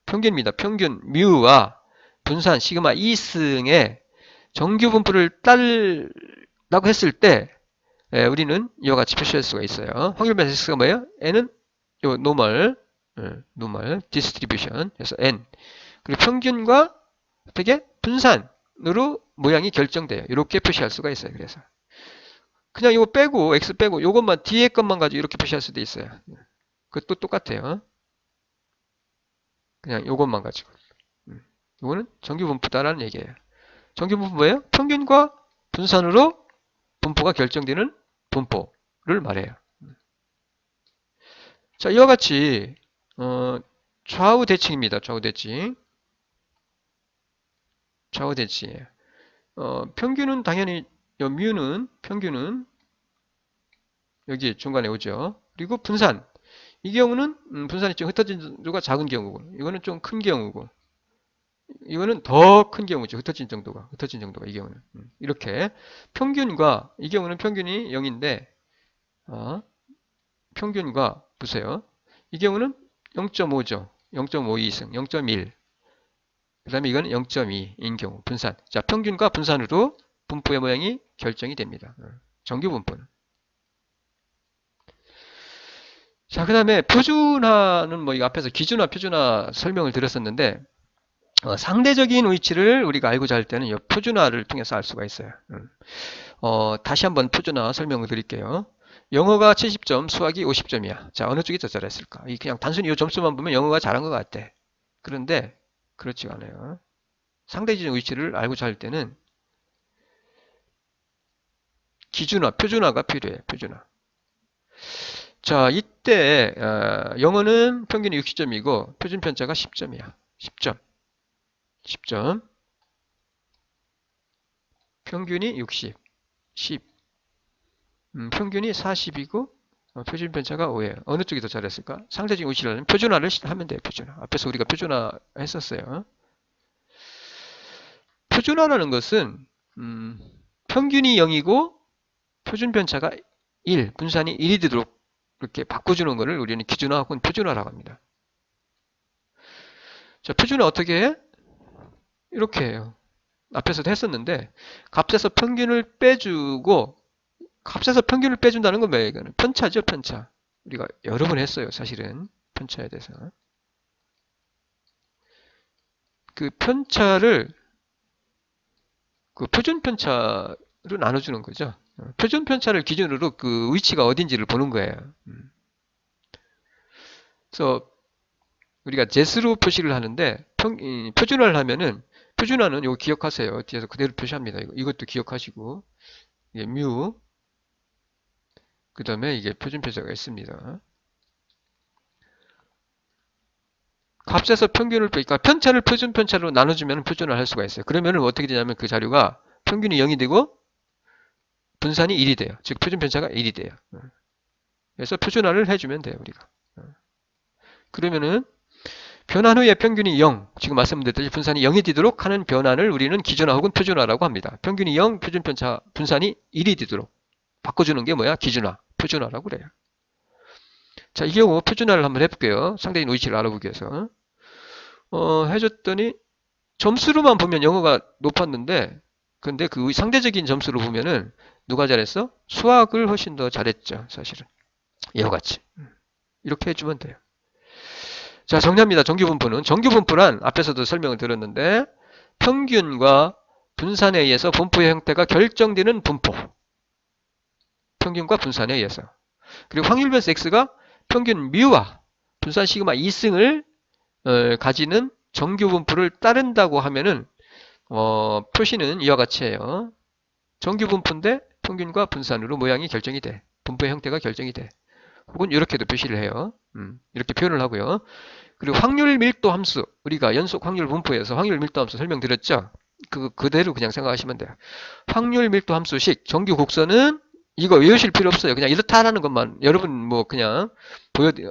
평균입니다. 평균 뮤와 분산 시그마 2승의 정규 분포를 따르라고 했을 때 우리는 이와 같이 표시할 수가 있어요. 확률 변수 x가 뭐예요? n은 요 노멀 디스트리뷰션 그래서 n 그리고 평균과 어떻게 분산으로 모양이 결정돼요. 이렇게 표시할 수가 있어요. 그래서 그냥 이거 빼고 x 빼고 이것만 뒤에 것만 가지고 이렇게 표시할 수도 있어요. 그것도 똑같아요. 그냥 이것만 가지고. 이거는 정규분포다라는 얘기예요. 정규분포 뭐예요? 평균과 분산으로 분포가 결정되는 분포를 말해요. 자, 이와 같이 좌우 대칭입니다. 좌우 대칭. 좌우 대칭이에요. 평균은 당연히 평균은 여기 중간에 오죠. 그리고 분산. 이 경우는 분산이 좀 흩어진 정도가 작은 경우고 이거는 좀 큰 경우고 이거는 더 큰 경우죠. 흩어진 정도가 이 경우는 이렇게 평균과 이 경우는 평균이 0인데 평균과 보세요. 이 경우는 0.5죠. 0.52승, 0.1. 그 다음에 이거는 0.2인 경우 분산. 자, 평균과 분산으로 분포의 모양이 결정이 됩니다. 정규 분포는. 자, 그 다음에 표준화는 뭐 앞에서 기준화, 표준화 설명을 드렸었는데 상대적인 위치를 우리가 알고자 할 때는 이 표준화를 통해서 알 수가 있어요. 다시 한번 표준화 설명을 드릴게요. 영어가 70점, 수학이 50점이야. 자, 어느 쪽이 더 잘했을까? 그냥 단순히 이 점수만 보면 영어가 잘한 것 같아. 그런데 그렇지가 않아요. 상대적인 위치를 알고자 할 때는 기준화, 표준화가 필요해요. 표준화. 자, 이때 영어는 평균이 60점이고 표준 편차가 10점이야. 10점. 10점. 평균이 60. 10. 평균이 40이고 표준 편차가 5예요. 어느 쪽이 더 잘했을까? 상대적인 위치를 하면 표준화를 하면 돼요. 표준화. 앞에서 우리가 표준화 했었어요. 표준화라는 것은 평균이 0이고 표준 편차가 1, 분산이 1이 되도록 이렇게 바꿔주는 것을 우리는 기준화 혹은 표준화라고 합니다. 자, 표준화 어떻게 해? 이렇게 해요. 앞에서도 했었는데 값에서 평균을 빼주고 값에서 평균을 빼준다는 건 뭐예요? 이거는 편차죠, 편차. 우리가 여러 번 했어요, 사실은. 편차에 대해서. 그 편차를 그 표준 편차로 나눠주는 거죠. 표준 편차를 기준으로 그 위치가 어딘지를 보는 거예요. 그래서 우리가 제수로 표시를 하는데 표준화를 하면은 표준화는 이거 기억하세요. 뒤에서 그대로 표시합니다. 이것도 기억하시고 이게 뮤 그 다음에 이게 표준 편차가 있습니다. 값에서 평균을 그러니까 편차를 표준 편차로 나눠주면 표준을 할 수가 있어요. 그러면은 어떻게 되냐면 그 자료가 평균이 0이 되고 분산이 1이 돼요. 즉 표준 편차가 1이 돼요. 그래서 표준화를 해주면 돼요, 우리가. 그러면은 변환 후에 평균이 0, 지금 말씀드렸듯이 분산이 0이 되도록 하는 변환을 우리는 기준화 혹은 표준화라고 합니다. 평균이 0, 표준 편차, 분산이 1이 되도록 바꿔주는 게 뭐야? 기준화, 표준화라고 그래요. 자, 이 경우 표준화를 한번 해볼게요. 상대인 위치를 알아보기 위해서. 해줬더니 점수로만 보면 영어가 높았는데, 근데 그 상대적인 점수로 보면은 누가 잘했어? 수학을 훨씬 더 잘했죠, 사실은. 이와 같이. 이렇게 해주면 돼요. 자, 정리합니다. 정규분포는. 정규분포란 앞에서도 설명을 드렸는데, 평균과 분산에 의해서 분포의 형태가 결정되는 분포. 평균과 분산에 의해서. 그리고 확률 변수 x가 평균 뮤와 분산 시그마 2승을 가지는 정규분포를 따른다고 하면은 표시는 이와 같이 해요. 정규분포인데 평균과 분산으로 모양이 결정이 돼. 분포의 형태가 결정이 돼. 혹은 이렇게도 표시를 해요. 이렇게 표현을 하고요. 그리고 확률 밀도 함수, 우리가 연속 확률 분포에서 확률 밀도 함수 설명드렸죠? 그대로 그냥 생각하시면 돼요. 확률 밀도 함수식 정규 곡선은 이거 외우실 필요 없어요. 그냥 이렇다라는 것만 여러분 뭐 그냥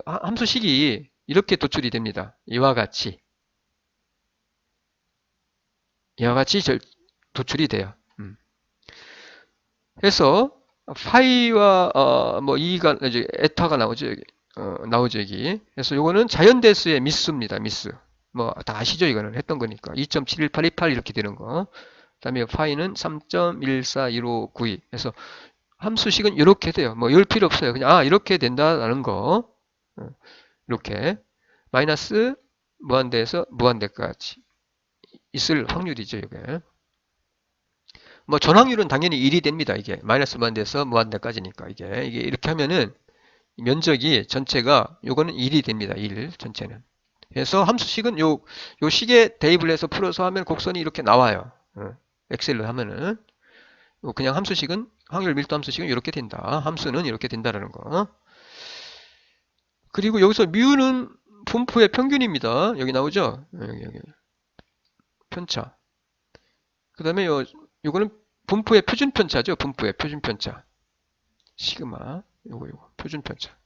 함수식이 이렇게 도출이 됩니다. 이와 같이 도출이 돼요. 그래서 파이와 뭐 2가 이제 에타가 나오죠. 여기. 나오죠, 여기. 그래서 요거는 자연대수의 미수입니다. 미수. 뭐 다 아시죠? 이거는 했던 거니까. 2.71828 이렇게 되는 거. 그다음에 파이는 3.141592. 그래서 함수식은 이렇게 돼요. 뭐 열 필요 없어요. 그냥 이렇게 된다라는 거. 이렇게 마이너스 무한대에서 무한대까지 있을 확률이죠, 이게. 뭐 전확률은 당연히 1이 됩니다. 이게 마이너스 무한대에서 무한대까지니까 이게 이렇게 하면은 면적이 전체가 요거는 1이 됩니다. 1 전체는. 그래서 함수식은 요 식에 대입을 해서 풀어서 하면 곡선이 이렇게 나와요. 엑셀로 하면은 그냥 함수식은 확률 밀도 함수식은 이렇게 된다. 함수는 이렇게 된다라는 거. 그리고 여기서 뮤는 분포의 평균입니다. 여기 나오죠? 여기. 편차. 그 다음에 요거는 분포의 표준 편차죠. 분포의 표준 편차. 시그마. 요거 표준 편차.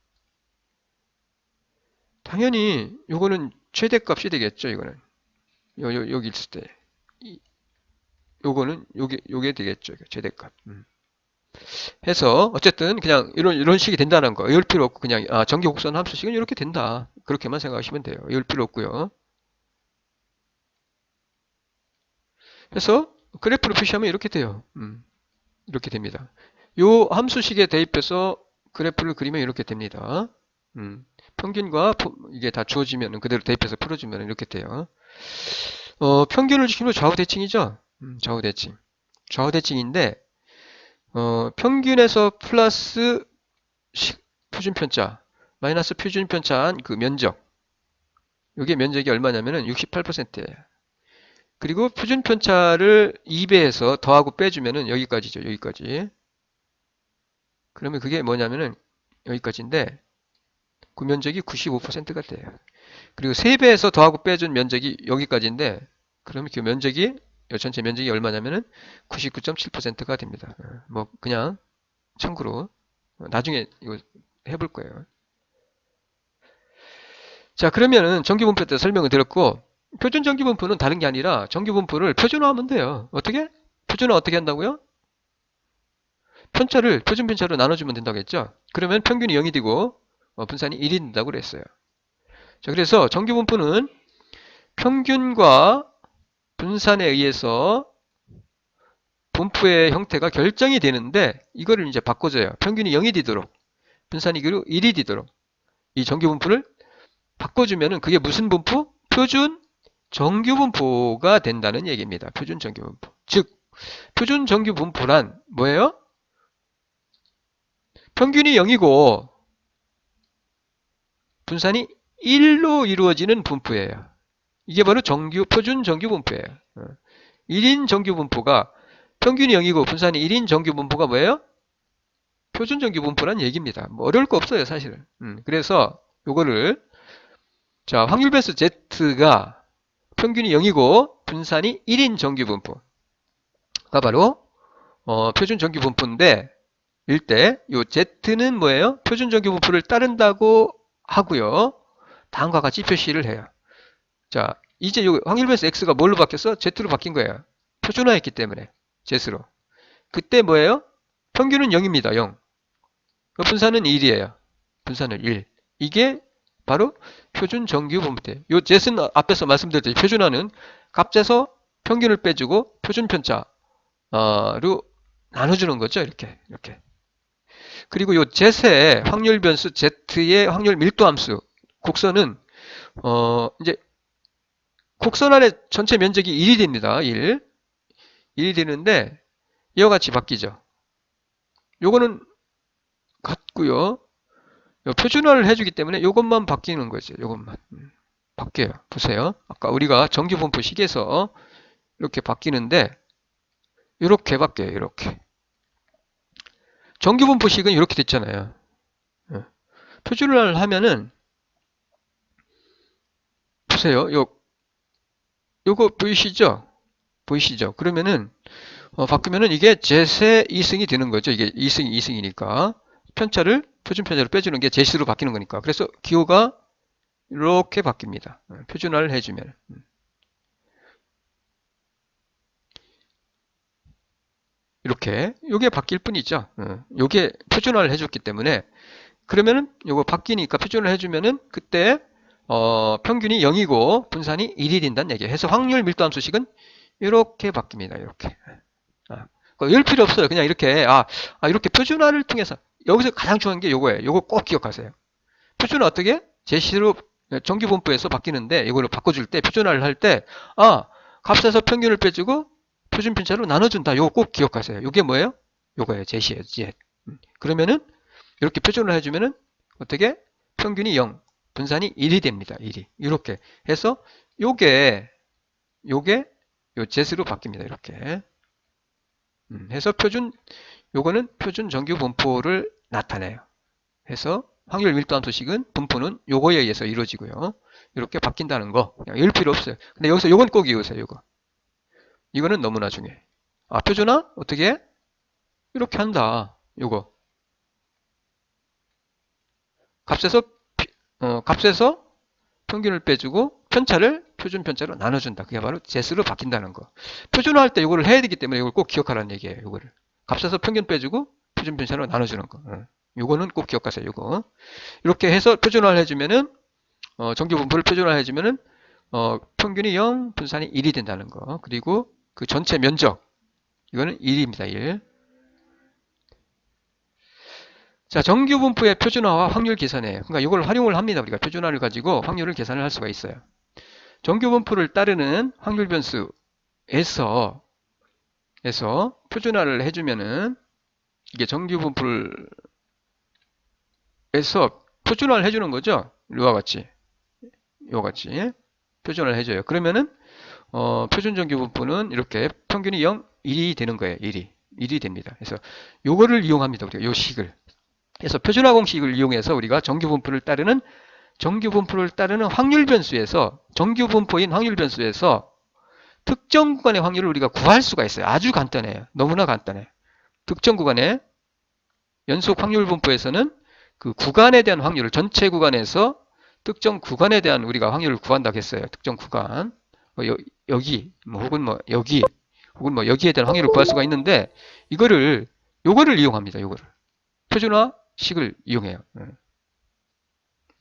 당연히 요거는 최대값이 되겠죠. 이거는 여기 있을 때 요거는 요게 되겠죠. 최대값. 해서 어쨌든 그냥 이런 식이 된다는 거. 이럴 필요 없고 그냥 정규 곡선 함수식은 이렇게 된다. 그렇게만 생각하시면 돼요. 이럴 필요 없고요. 그래서 그래프로 표시하면 이렇게 돼요. 이렇게 됩니다. 요 함수식에 대입해서 그래프를 그리면 이렇게 됩니다. 평균과 이게 다 주어지면 그대로 대입해서 풀어주면 이렇게 돼요. 평균을 지키면 좌우대칭이죠. 좌우대칭. 좌우대칭인데 평균에서 플러스 표준편차 마이너스 표준편차한 그 면적. 이게 면적이 얼마냐면은 68%예요. 그리고 표준편차를 2배해서 더하고 빼주면은 여기까지죠. 여기까지. 그러면 그게 뭐냐면은 여기까지인데 그 면적이 95%가 돼요. 그리고 3배에서 더하고 빼준 면적이 여기까지인데 그러면 그 면적이 전체 면적이 얼마냐면은 99.7%가 됩니다. 뭐 그냥 참고로 나중에 이거 해볼 거예요. 자, 그러면은 정규분포 때 설명을 드렸고 표준 정규분포는 다른 게 아니라 정규분포를 표준화하면 돼요. 어떻게? 표준화 어떻게 한다고요? 편차를 표준 편차로 나눠주면 된다고 했죠. 그러면 평균이 0이 되고 분산이 1이 된다고 그랬어요. 자, 그래서 정규분포는 평균과 분산에 의해서 분포의 형태가 결정이 되는데 이거를 이제 바꿔줘요. 평균이 0이 되도록 분산이 1이 되도록 이 정규분포를 바꿔주면은 그게 무슨 분포? 표준 정규분포가 된다는 얘기입니다. 표준 정규분포. 즉 표준 정규분포란 뭐예요? 평균이 0이고 분산이 1로 이루어지는 분포예요. 이게 바로 표준 정규분포예요. 1인 정규분포가 평균이 0이고 분산이 1인 정규분포가 뭐예요? 표준 정규분포란 얘기입니다. 뭐 어려울 거 없어요, 사실은. 그래서 요거를 자, 확률 변수 Z가 평균이 0이고 분산이 1인 정규 분포가 바로 표준 정규 분포인데 일때 요 Z는 뭐예요? 표준 정규 분포를 따른다고 하고요. 다음과 같이 표시를 해요. 자, 이제 요 확률 변수 X가 뭘로 바뀌었어? Z로 바뀐 거예요. 표준화했기 때문에 Z로. 그때 뭐예요? 평균은 0입니다. 0. 분산은 1이에요. 분산은 1. 이게 바로 표준 정규 분포대. 요 Z는 앞에서 말씀드렸듯이 표준화는 값에서 평균을 빼주고 표준 편차로 나눠주는 거죠. 이렇게. 그리고 요 Z의 확률 변수 Z의 확률 밀도 함수 곡선은 이제 곡선 안에 전체 면적이 1이 됩니다. 1이 되는데 이와 같이 바뀌죠. 요거는 같고요. 표준화를 해주기 때문에 요것만 바뀌는 거죠. 요것만 바뀌어요. 보세요. 아까 우리가 정규 분포 식에서 이렇게 바뀌는데 이렇게 바뀌어요. 이렇게. 정규 분포식은 이렇게 됐잖아요. 표준화를 하면은 보세요. 요거 보이시죠? 보이시죠? 그러면은 바꾸면은 이게 제세 2승이 되는 거죠. 이게 2승이 2승이니까 편차를 표준 편차로 빼주는 게 제시로 바뀌는 거니까. 그래서 기호가 이렇게 바뀝니다. 표준화를 해주면 이렇게 요게 바뀔 뿐이죠. 요게 표준화를 해줬기 때문에 그러면은 요거 바뀌니까 표준을 해주면은 그때 평균이 0이고 분산이 1이 된다는 얘기예요. 해서 확률 밀도함수식은 이렇게 바뀝니다. 이렇게. 열 필요 없어요. 그냥 이렇게 이렇게 표준화를 통해서 여기서 가장 중요한 게 요거예요. 요거 꼭 기억하세요. 표준화 어떻게? 제시로 정규 분포에서 바뀌는데 이거를 바꿔줄 때 표준화를 할 때 값에서 평균을 빼주고 표준 편차로 나눠준다. 요거 꼭 기억하세요. 요게 뭐예요? 요거예요. 제시예요. 제. 그러면은 이렇게 표준을 해주면은 어떻게? 평균이 0, 분산이 1이 됩니다. 1이. 이렇게 해서 요게 요 제수로 바뀝니다. 이렇게. 해서 요거는 표준 정규 분포를 나타내요. 해서 확률 밀도함수식은 분포는 요거에 의해서 이루어지고요. 이렇게 바뀐다는 거. 그냥 읽을 필요 없어요. 근데 여기서 요건 꼭 이으세요. 요거. 이거는 너무나 중요해. 표준화? 어떻게 해? 이렇게 한다. 요거. 값에서 평균을 빼주고 편차를 표준 편차로 나눠준다. 그게 바로 제수로 바뀐다는 거. 표준화할 때 이거를 해야 되기 때문에 이걸 꼭 기억하라는 얘기예요. 이거를. 값에서 평균 빼주고 표준 편차로 나눠주는 거. 요거는 꼭 기억하세요. 요거. 이렇게 해서 표준화를 해주면은 정규 분포를 표준화 해주면은 평균이 0, 분산이 1이 된다는 거. 그리고 그 전체 면적 이거는 1입니다. 1. 자, 정규 분포의 표준화와 확률 계산에 그러니까 이걸 활용을 합니다. 우리가 표준화를 가지고 확률을 계산을 할 수가 있어요. 정규 분포를 따르는 확률 변수에서 표준화를 해주면은 이게 정규 분포를 에서 표준화를 해주는 거죠. 이와 같이 표준화를 해줘요. 그러면은 표준 정규 분포는 이렇게 평균이 0, 1이 되는 거예요. 1이 됩니다. 그래서 요거를 이용합니다. 우리가 요 식을. 그래서 표준화 공식을 이용해서 우리가 정규 분포를 따르는 확률 변수에서 정규 분포인 확률 변수에서 특정 구간의 확률을 우리가 구할 수가 있어요. 아주 간단해요. 너무나 간단해. 특정 구간의 연속 확률 분포에서는 그 구간에 대한 확률을 전체 구간에서 특정 구간에 대한 우리가 확률을 구한다고 했어요. 특정 구간. 여기 혹은 여기 혹은 여기에 대한 확률을 구할 수가 있는데 요거를 이용합니다. 요거를. 표준화 식을 이용해요.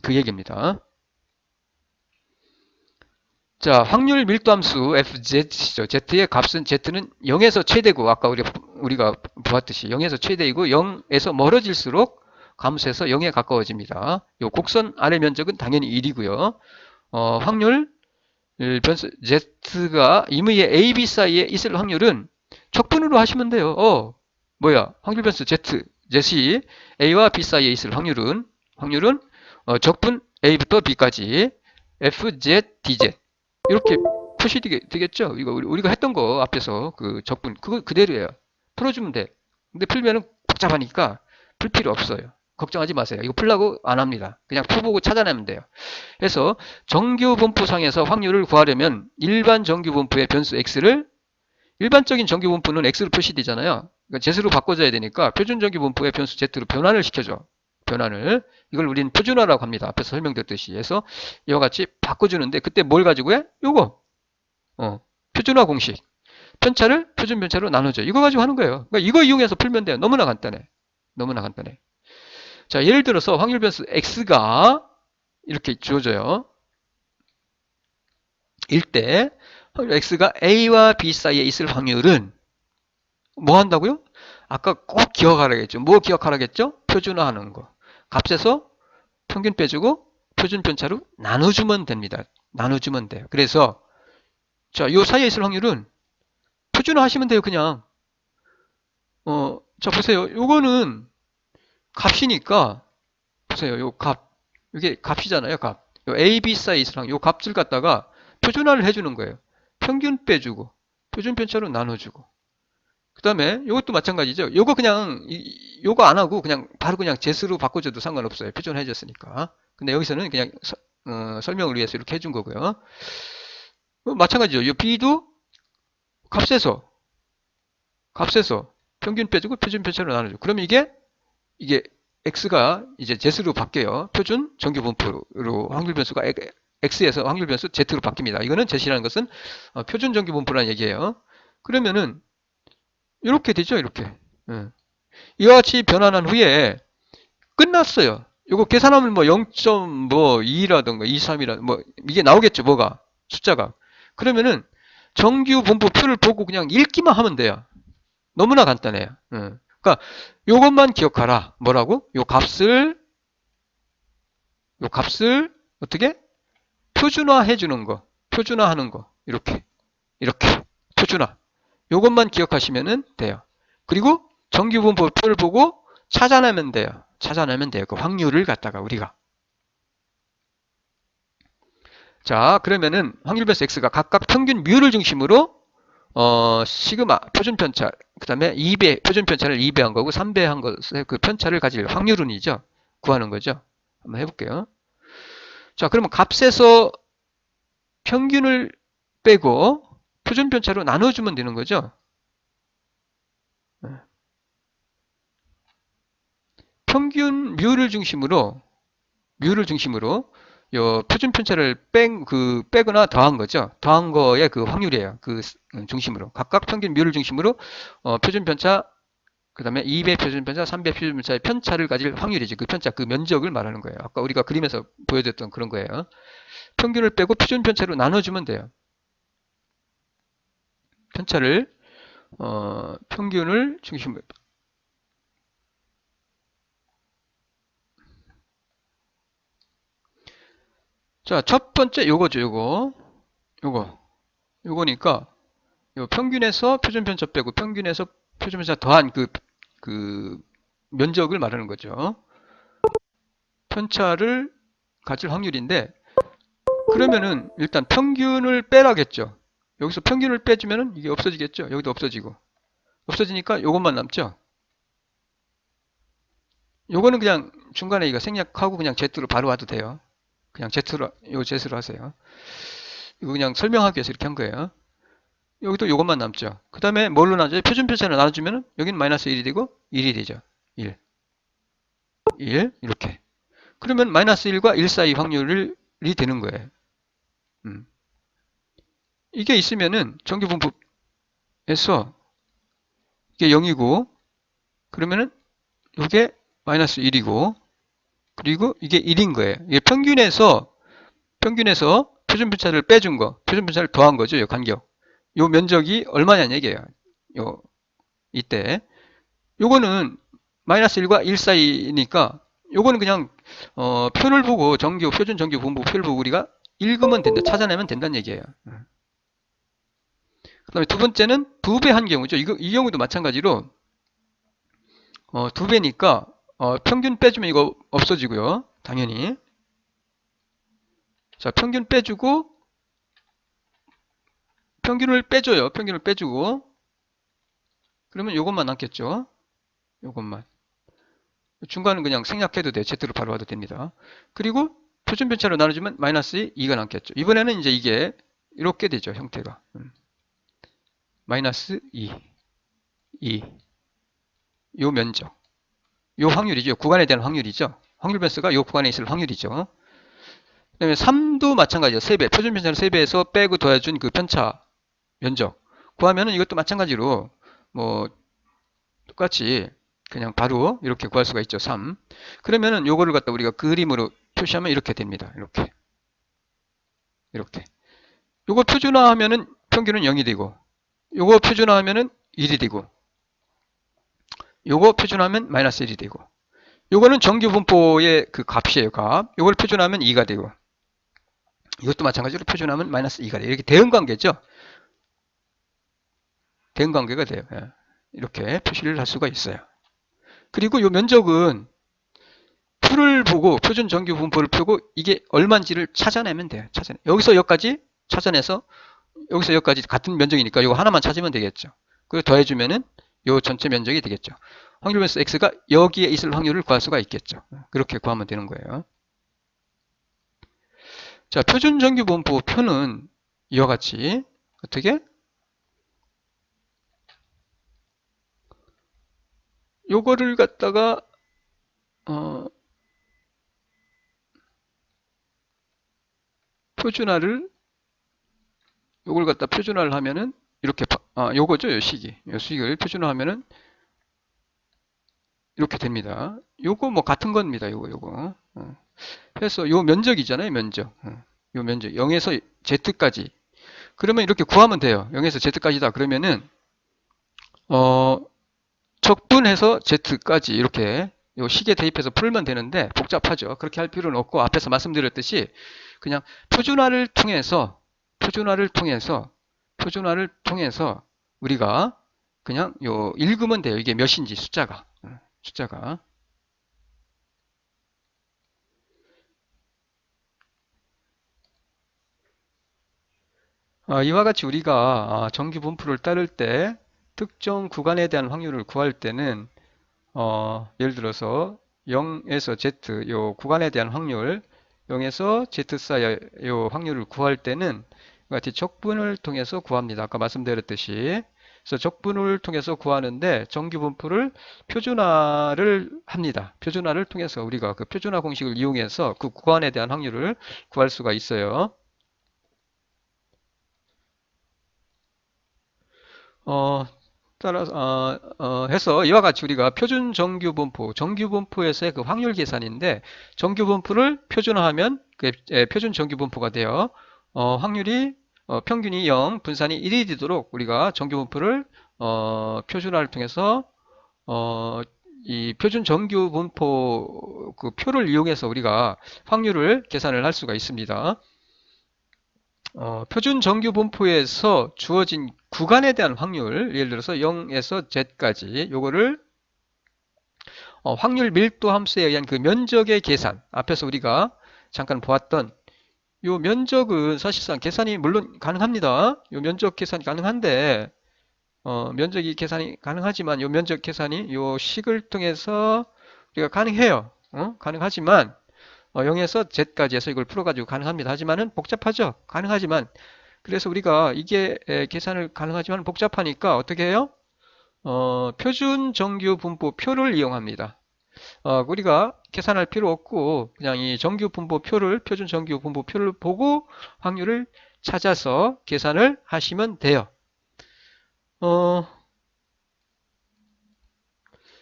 그 얘기입니다. 자, 확률 밀도함수 FZ죠. Z의 값은 Z는 0에서 최대고 아까 우리가 보았듯이 0에서 최대이고 0에서 멀어질수록 감소해서 0에 가까워집니다. 요 곡선 아래 면적은 당연히 1이고요. 확률 변수 Z가 임의의 A, B 사이에 있을 확률은 적분으로 하시면 돼요. 확률 변수 Z이 A와 B 사이에 있을 확률은 적분 A부터 B까지 FZ, DZ 이렇게 표시되겠죠? 이거 우리가 했던 거 앞에서 그 적분 그거 그대로예요. 풀어주면 돼. 근데 풀면은 복잡하니까 풀 필요 없어요. 걱정하지 마세요. 이거 풀라고 안 합니다. 그냥 풀보고 찾아내면 돼요. 그래서 정규분포상에서 확률을 구하려면 일반 정규분포의 변수 x를 일반적인 정규분포는 x로 표시되잖아요. 그러니까 z로 바꿔줘야 되니까 표준 정규분포의 변수 z로 변환을 시켜줘. 변환을. 이걸 우리는 표준화라고 합니다. 앞에서 설명드렸듯이. 해서 이와 같이 바꿔주는데 그때 뭘 가지고 해? 요거. 표준화 공식. 편차를 표준 편차로 나눠줘. 이거 가지고 하는 거예요. 그러니까 이거 이용해서 풀면 돼요. 너무나 간단해. 너무나 간단해. 자, 예를 들어서 확률 변수 x가 이렇게 주어져요. 일 때 x가 a와 b 사이에 있을 확률은 뭐 한다고요? 아까 꼭 기억하라겠죠. 뭐 기억하라겠죠? 표준화하는 거. 값에서 평균 빼주고 표준 편차로 나눠주면 됩니다. 나눠주면 돼요. 그래서 자, 요 사이에 있을 확률은 표준화 하시면 돼요. 그냥 자 보세요. 요거는 값이니까 보세요. 요 값. 이게 값이잖아요. 값. 요 A, B 사이에 있을 확률. 요 값을 갖다가 표준화를 해주는 거예요. 평균 빼주고 표준 편차로 나눠주고 그 다음에 이것도 마찬가지죠. 요거 그냥 요거 안 하고 그냥 바로 그냥 제수로 바꿔줘도 상관없어요. 표준화해줬으니까. 근데 여기서는 그냥 설명을 위해서 이렇게 해준 거고요. 마찬가지죠. 이 B도 값에서 평균 빼주고 표준 편차로 나눠주고 그러면 이게 X가 이제 Z로 바뀌어요. 표준 정규 분포로 확률 변수가 X에서 확률 변수 Z로 바뀝니다. 이거는 Z라는 것은 표준 정규 분포라는 얘기예요. 그러면은 이렇게 되죠. 이렇게. 이와 같이 변환한 후에 끝났어요. 이거 계산하면 뭐 0.2라든가 23이라든가 뭐 이게 나오겠죠. 뭐가 숫자가. 그러면은 정규 분포표를 보고 그냥 읽기만 하면 돼요. 너무나 간단해요. 그러니까 요것만 기억하라. 뭐라고? 요 값을 어떻게? 표준화해 주는 거. 표준화하는 거. 이렇게 표준화. 요것만 기억하시면 돼요. 그리고 정규분포표를 보고 찾아내면 돼요. 찾아내면 돼요. 그 확률을 갖다가 우리가. 자, 그러면은 확률 변수 x가 각각 평균 뮤를 중심으로 시그마 표준 편차, 그다음에 2배 표준 편차를 2배 한 거고 3배 한 것의 그 편차를 가질 확률은이죠. 구하는 거죠. 한번 해볼게요. 자, 그러면 값에서 평균을 빼고 표준 편차로 나눠주면 되는 거죠. 평균 뮤를 중심으로 요 표준 편차를 빼거나 더한 거죠. 더한 거의 그 확률이에요. 그 중심으로. 각각 평균 뮤를 중심으로 표준 편차, 그 다음에 2배 표준 편차, 3배 표준 편차의 편차를 가질 확률이지. 그 편차, 그 면적을 말하는 거예요. 아까 우리가 그림에서 보여줬던 그런 거예요. 평균을 빼고 표준 편차로 나눠주면 돼요. 편차를, 평균을 중심으로. 자, 첫 번째 요거죠, 요거니까, 요 평균에서 표준 편차 빼고 평균에서 표준 편차 더한 그 면적을 말하는 거죠. 편차를 가질 확률인데 그러면은 일단 평균을 빼라겠죠. 여기서 평균을 빼주면은 이게 없어지겠죠. 여기도 없어지니까 요것만 남죠. 요거는 그냥 중간에 이거 생략하고 그냥 Z로 바로 와도 돼요. 그냥 Z로 하세요. 이거 그냥 설명하기 위해서 이렇게 한 거예요. 여기도 요것만 남죠. 그 다음에 뭘로 나눠줘요? 표준 편차를 나눠주면은 여기는 마이너스 1이 되고 1이 되죠. 1, 이렇게. 그러면 마이너스 1과 1 사이 확률이 되는 거예요. 이게 있으면은 정규분포에서 이게 0이고 그러면은 이게 마이너스 1이고 그리고 이게 1인 거예요. 이게 평균에서 표준편차를 빼준 거, 표준편차를 더한 거죠. 이 간격. 요 면적이 얼마냐는 얘기예요. 요 이때 요거는 마이너스 1과 1 사이니까 요거는 그냥 표를 보고 표준 정규 분포 표를 보고 우리가 읽으면 된다. 찾아내면 된다는 얘기예요. 그 다음에 두 번째는 2배 한 경우죠. 이 경우도 마찬가지로 2배니까 평균 빼주면 이거 없어지고요. 당연히. 자, 평균 빼주고 평균을 빼줘요. 평균을 빼주고 그러면 요것만 남겠죠. 요것만. 중간은 그냥 생략해도 돼. Z로 바로 와도 됩니다. 그리고 표준 편차로 나눠주면 마이너스 2가 남겠죠. 이번에는 이제 이게 이렇게 되죠. 형태가. 마이너스 2, 2. 요 면적. 요 확률이죠. 구간에 대한 확률이죠. 확률 변수가 요 구간에 있을 확률이죠. 그다음에 3도 마찬가지예요. 3배. 표준 편차를 3배에서 빼고 더해준 그 편차 면적. 구하면은 이것도 마찬가지로 뭐 똑같이 그냥 바로 이렇게 구할 수가 있죠. 3. 그러면은 요거를 갖다 우리가 그림으로 표시하면 이렇게 됩니다. 이렇게. 이렇게. 요거 표준화하면은 평균은 0이 되고, 요거 표준화하면은 1이 되고, 요거 표준화하면 마이너스 1이 되고, 요거는 정규 분포의 그 값이에요. 값. 요걸 표준화하면 2가 되고, 이것도 마찬가지로 표준화하면 마이너스 2가 돼요. 이렇게 대응 관계죠. 대응 관계가 돼요. 예. 이렇게 표시를 할 수가 있어요. 그리고 요 면적은 풀을 보고 표준 정규 분포를 펴고 이게 얼마인지를 찾아내면 돼요. 여기서 여기까지 찾아내서 여기서 여기까지 같은 면적이니까 이거 하나만 찾으면 되겠죠. 그리고 더해주면은 요 전체 면적이 되겠죠. 확률 변수 x가 여기에 있을 확률을 구할 수가 있겠죠. 그렇게 구하면 되는 거예요. 자, 표준 정규 분포 표는 이와 같이 어떻게? 요거를 갖다가 표준화를 요걸 갖다 표준화를 하면은 이렇게 요거죠, 요 식이. 요 식을 표준화하면은 이렇게 됩니다. 요거 뭐 같은 겁니다. 요거. 그래서 요 면적이잖아요, 면적. 요 면적 0에서 z까지. 그러면 이렇게 구하면 돼요. 0에서 z까지다. 그러면은 적분해서 z까지 이렇게 요 식에 대입해서 풀면 되는데 복잡하죠. 그렇게 할 필요는 없고 앞에서 말씀드렸듯이 그냥 표준화를 통해서 우리가 그냥 요 읽으면 돼요. 이게 몇인지 숫자가. 이와 같이 우리가 정규 분포를 따를 때 특정 구간에 대한 확률을 구할 때는 예를 들어서 0에서 z 요 구간에 대한 확률 0에서 z 사이의 요 확률을 구할 때는 같이 적분을 통해서 구합니다. 아까 말씀드렸듯이 그래서 적분을 통해서 구하는데 정규 분포를 표준화를 합니다. 표준화를 통해서 우리가 그 표준화 공식을 이용해서 그 구간에 대한 확률을 구할 수가 있어요. 따라서 해서 이와 같이 우리가 표준 정규 분포, 정규 분포에서의 그 확률 계산인데 정규 분포를 표준화하면 그 표준 정규 분포가 되어 확률이 평균이 0, 분산이 1이 되도록 우리가 정규 분포를 표준화를 통해서 이 표준 정규 분포 그 표를 이용해서 우리가 확률을 계산을 할 수가 있습니다. 표준 정규 분포에서 주어진 구간에 대한 확률, 예를 들어서 0에서 z까지 요거를 확률 밀도 함수에 의한 그 면적의 계산, 앞에서 우리가 잠깐 보았던 요 면적은 사실상 계산이 물론 가능합니다. 요 면적 계산이 가능한데 면적이 계산이 가능하지만 요 면적 계산이 요 식을 통해서 우리가 가능해요. 가능하지만 0에서 z까지 해서 이걸 풀어가지고 가능합니다. 하지만은 복잡하죠. 가능하지만 그래서 우리가 이게 계산을 가능하지만 복잡하니까 어떻게 해요? 표준 정규 분포 표를 이용합니다. 우리가 계산할 필요 없고 그냥 이 정규 분포 표를 표준 정규 분포 표를 보고 확률을 찾아서 계산을 하시면 돼요.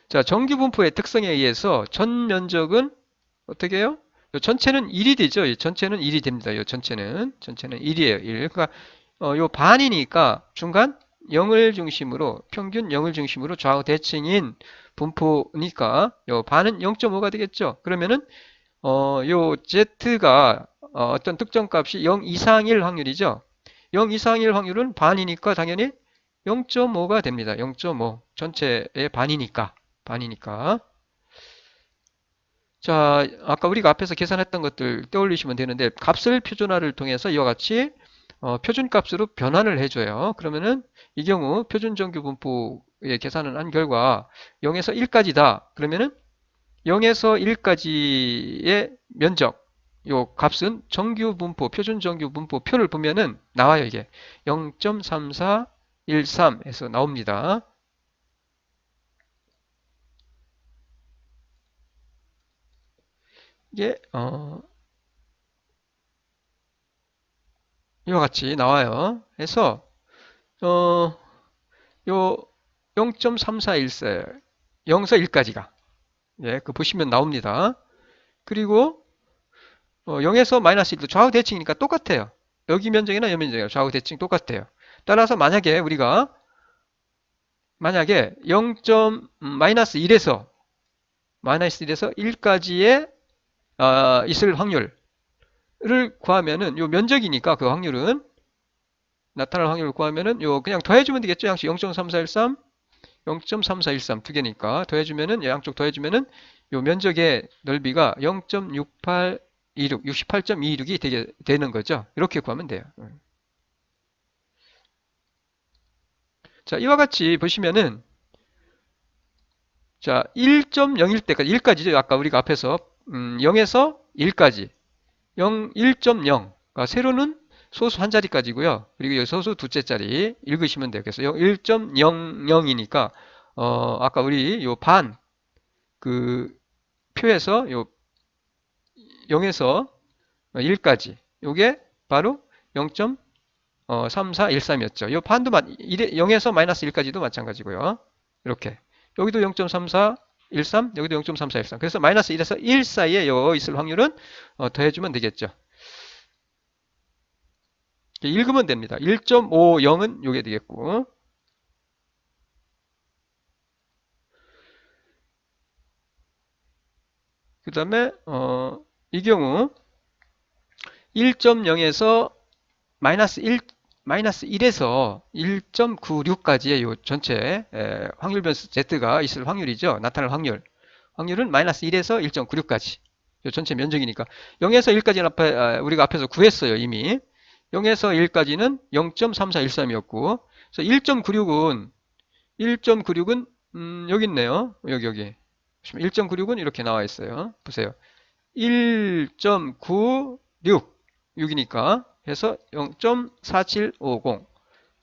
자, 정규 분포의 특성에 의해서 전 면적은 어떻게 해요? 요 전체는 1이 되죠. 전체는 1이 됩니다. 전체는 1이에요. 1. 그러니까 요 반이니까 중간 0을 중심으로 평균 0을 중심으로 좌우 대칭인 분포니까 요 반은 0.5가 되겠죠. 그러면은 요 z가 어떤 특정 값이 0 이상일 확률이죠. 0 이상일 확률은 반이니까 당연히 0.5가 됩니다. 0.5 전체의 반이니까. 자, 아까 우리가 앞에서 계산했던 것들 떠올리시면 되는데 값을 표준화를 통해서 이와 같이 표준값으로 변환을 해줘요. 그러면은 이 경우 표준정규 분포의 계산을 한 결과 0에서 1까지다. 그러면은 0에서 1까지의 면적, 요 값은 정규 분포, 표준 정규 분포 표를 보면은 나와요, 이게. 0.3413에서 나옵니다. 이게, 이와 같이 나와요. 그래서, 어, 요 0.3414, 0에서 1까지가. 예, 그 보시면 나옵니다. 그리고 0에서 마이너스 1도 좌우 대칭이니까 똑같아요. 여기 면적이나 여 면적이나 좌우 대칭 똑같아요. 따라서 만약에 우리가 만약에 0. 마이너스 1에서 1까지의 있을 확률을 구하면은 요 면적이니까 그 확률은 나타날 확률을 구하면은 요 그냥 더해주면 되겠죠. 양식 0.3413, 0.3413 두 개니까 더해주면은 양쪽 더해주면은 요 면적의 넓이가 0.6826, 68.226이 되는 거죠. 이렇게 구하면 돼요. 자, 이와 같이 보시면은 자, 1.01 때까지 1까지죠. 아까 우리가 앞에서 0에서 1까지 1.0 그러니까 세로는 소수 한 자리까지고요. 그리고 여기 소수 두째 자리 읽으시면 돼요. 그래서 1.00이니까 아까 우리 요 반 그 표에서 요 0에서 1까지 요게 바로 0.3413이었죠. 요 반도 0에서 마이너스 1까지도 마찬가지고요. 이렇게 여기도 0.3413 여기도 0.3413 그래서 마이너스 1에서 1 사이에 요 있을 확률은 더해주면 되겠죠. 읽으면 됩니다. 1.50은 요게 되겠고 그 다음에 이 경우 1.0에서 마이너스 1 마이너스 1에서 1.96까지의 요 전체 확률 변수 Z가 있을 확률이죠. 나타날 확률. 확률은 마이너스 1에서 1.96까지. 요 전체 면적이니까 0에서 1까지는 우리가 앞에서 구했어요, 이미. 0에서 1까지는 0.3413이었고 그래서 1.96은 여기 있네요. 여기. 1.96은 이렇게 나와 있어요. 보세요. 1.96 6이니까 해서 0.4750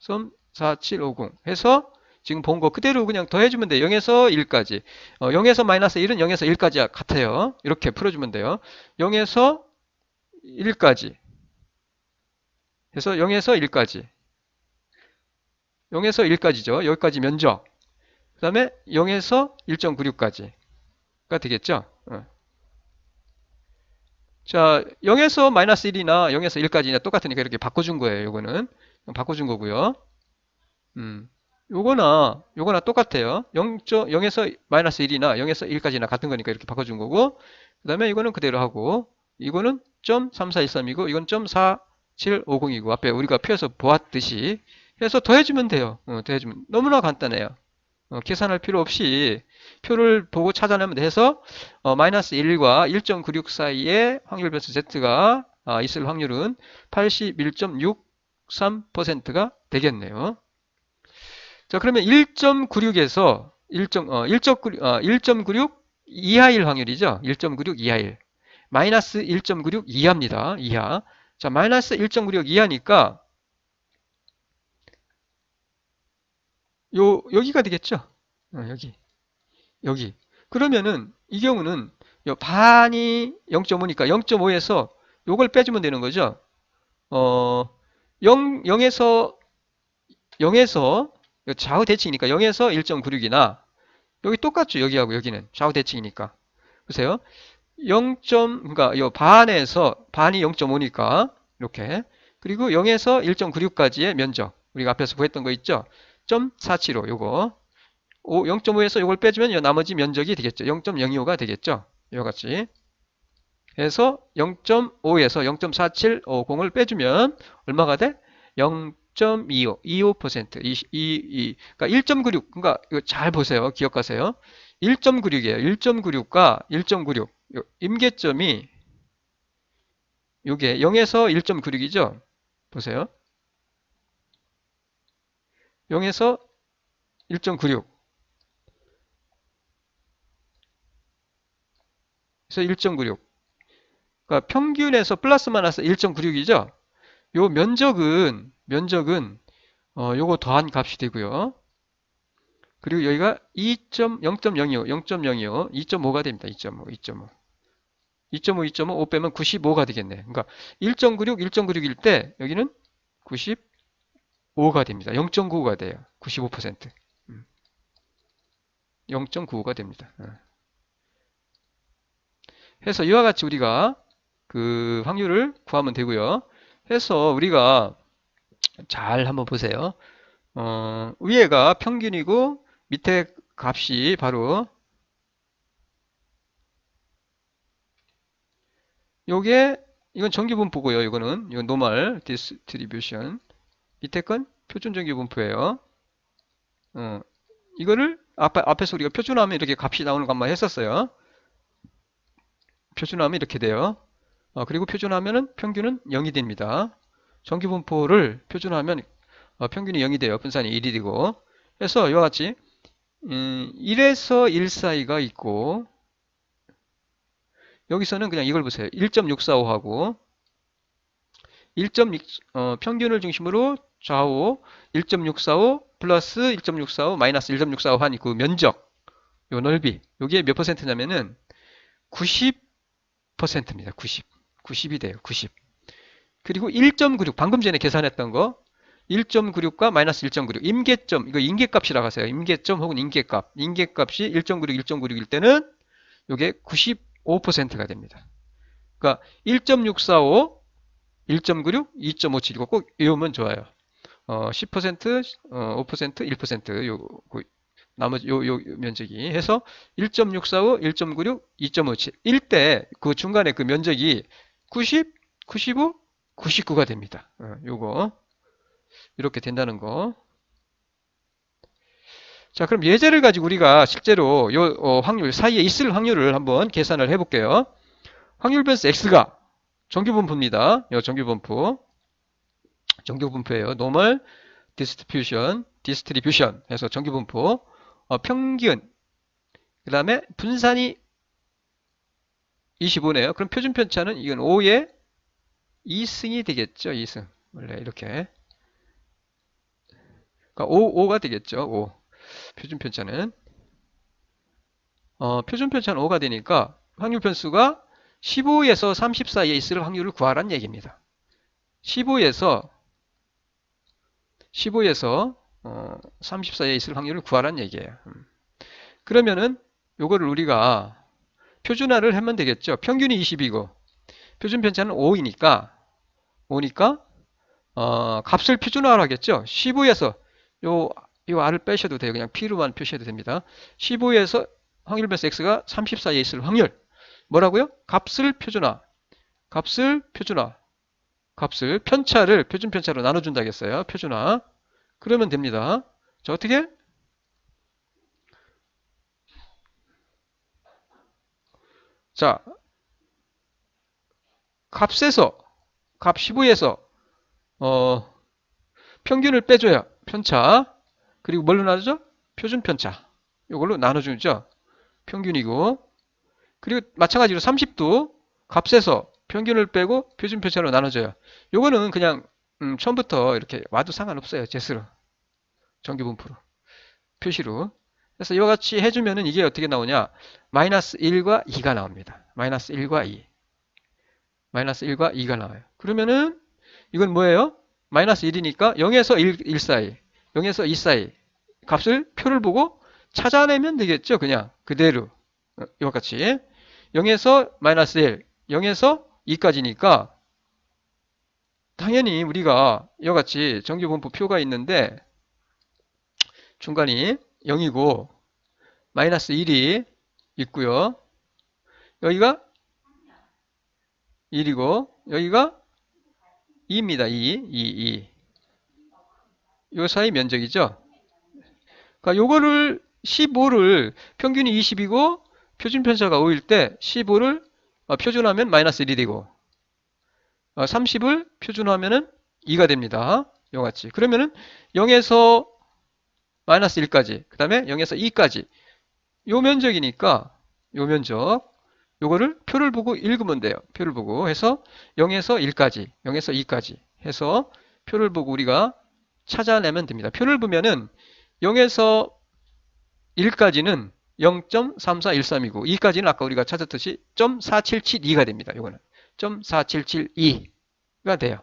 0.4750 해서 지금 본 거 그대로 그냥 더해주면 돼요. 0에서 1까지 0에서 마이너스 1은 0에서 1까지 같아요. 이렇게 풀어주면 돼요. 0에서 1까지 해서 0에서 1까지 0에서 1까지죠. 여기까지 면적 그 다음에 0에서 1.96까지가 되겠죠. 자, 0에서 마이너스 1이나 0에서 1까지나 똑같으니까 이렇게 바꿔준 거예요. 요거는 바꿔준 거고요. 요거나 똑같아요. 0에서 마이너스 1이나 0에서 1까지나 같은 거니까 이렇게 바꿔준 거고, 그 다음에 이거는 그대로 하고, 이거는 .3413이고, 이건 .4750이고, 앞에 우리가 표에서 보았듯이 해서 더해주면 돼요. 더해주면. 너무나 간단해요. 계산할 필요 없이 표를 보고 찾아내면 돼서 마이너스 1과 1.96 사이에 확률 변수 Z가 있을 확률은 81.63%가 되겠네요. 자, 그러면 1.96에서 1.96 이하일 확률이죠. 1.96 이하일. 마이너스 1.96 이하입니다. 이하. 자, 마이너스 1.96 이하니까 여기가 되겠죠. 여기. 그러면은 이 경우는 반이 0.5니까 0.5에서 요걸 빼주면 되는 거죠. 0에서 좌우 대칭이니까 0에서 1.96이나 여기 똑같죠. 여기하고 여기는 좌우 대칭이니까. 보세요. 0. 그러니까 요 반이 0.5니까 이렇게. 그리고 0에서 1.96까지의 면적. 우리가 앞에서 구했던 거 있죠? 0.475 요거. 0.5에서 이걸 빼주면 나머지 면적이 되겠죠. 0.025가 되겠죠. 이와 같이. 해서 0.5에서 0.4750을 빼주면 얼마가 돼? 0.25, 25%. 그러니까 1.96. 그러니까 이거 잘 보세요. 기억하세요. 1.96이에요. 1.96과 1.96. 임계점이 이게 0에서 1.96이죠. 보세요. 0에서 1.96. 그래서 1.96. 그러니까 평균에서 플러스 마이너스 1.96이죠. 요 면적은 요거 더한 값이 되고요. 그리고 여기가 0.025, 0.025, 2.5가 됩니다. 2.5, 2.5. 2.5, 2.5, 5 빼면 95가 되겠네. 그러니까 1.96, 1.96일 때 여기는 95가 됩니다. 0.95가 돼요. 95%. 0.95가 됩니다. 해서 이와 같이 우리가 그 확률을 구하면 되고요. 해서 우리가 잘 한번 보세요. 위에가 평균이고 밑에 값이 바로 요게 이건 정규분포고요. 이건 노멀 디스트리뷰션. 밑에 건 표준 정규분포예요. 어, 이거를 앞에서 우리가 표준하면 이렇게 값이 나오는 것만 했었어요. 표준하면 이렇게 돼요. 그리고 표준하면은 평균은 0이 됩니다. 정규분포를 표준하면 평균이 0이 돼요. 분산이 1이 되고. 그래서 이와 같이 1에서 1 사이가 있고 여기서는 그냥 이걸 보세요. 1.645하고 1.6 평균을 중심으로 좌우 1.645 플러스 1.645 마이너스 1.645 한 그 면적 요 넓이 여기에 몇 퍼센트냐면은 90%입니다. 90. 90이 돼요. 90. 그리고 1.96 방금 전에 계산했던 거 1.96과 마이너스 1.96 임계점 이거 임계값이라고 하세요. 임계점 혹은 임계값 임계값이 1.96 1.96일 때는 이게 95%가 됩니다. 그러니까 1.645 1.96 2.57이고 꼭 외우면 좋아요. 10% 5% 1% 나머지 요 면적이 해서 1.645 1.96 2.57 1 때 그 중간에 그 면적이 90 95 99가 됩니다. 요거 이렇게 된다는 거. 자, 그럼 예제를 가지고 우리가 실제로 요 확률 사이에 있을 확률을 한번 계산을 해볼게요. 확률 변수 x가 정규분포입니다. 요 정규분포예요. normal distribution 해서 정규분포 평균 그 다음에 분산이 25네요. 그럼 표준 편차는 이건 5의 2승이 되겠죠. 2승 원래 이렇게 그러니까 5가 되겠죠. 5 표준 편차는 표준 편차는 5가 되니까 확률 변수가 15에서 30 사이에 있을 확률을 구하라는 얘기입니다. 15에서 30 사이에 있을 확률을 구하라는 얘기예요. 그러면은 요거를 우리가 표준화를 하면 되겠죠. 평균이 20이고 표준 편차는 5니까 값을 표준화를 하겠죠. 15에서 요 r을 빼셔도 돼요. 그냥 p로만 표시해도 됩니다. 15에서 확률 변수 x가 30 사이에 있을 확률 뭐라고요? 값을 편차를 표준 편차로 나눠준다고 했어요. 표준화 그러면 됩니다. 자, 어떻게? 자, 값 15에서 평균을 빼줘야 편차 그리고 뭘로 나누죠? 표준 편차 이걸로 나눠주죠. 평균이고 그리고 마찬가지로 30도 값에서 평균을 빼고 표준 편차로 나눠줘요. 요거는 그냥 처음부터 이렇게 와도 상관없어요. 제스로 정규분포로 표시로 그래서 이와 같이 해주면은 이게 어떻게 나오냐 마이너스 1과 2가 나옵니다. 마이너스 1과 2 마이너스 1과 2가 나와요. 그러면은 이건 뭐예요? 마이너스 1이니까 0에서 1 사이 0에서 2 사이 값을 표를 보고 찾아내면 되겠죠. 그냥 그대로 이와 같이 0에서 마이너스 1 0에서 2까지니까 당연히 우리가 이와 같이 정규분포 표가 있는데 중간이 0이고 마이너스 1이 있고요. 여기가 1이고 여기가 2입니다. 2. 요 사이 면적이죠. 그러니까 요거를 15를 평균이 20이고 표준 편차가 5일 때 15를 표준하면 마이너스 1이 되고 30을 표준하면은 2가 됩니다. 이와 같이. 그러면은 0에서 마이너스 1까지 그 다음에 0에서 2까지 요 면적이니까 요 면적 요거를 표를 보고 읽으면 돼요. 표를 보고 해서 0에서 1까지, 0에서 2까지 해서 표를 보고 우리가 찾아내면 됩니다. 표를 보면은 0에서 1까지는 0.3413이고 2까지는 아까 우리가 찾았듯이 0.4772가 됩니다. 요거는 0.4772가 돼요.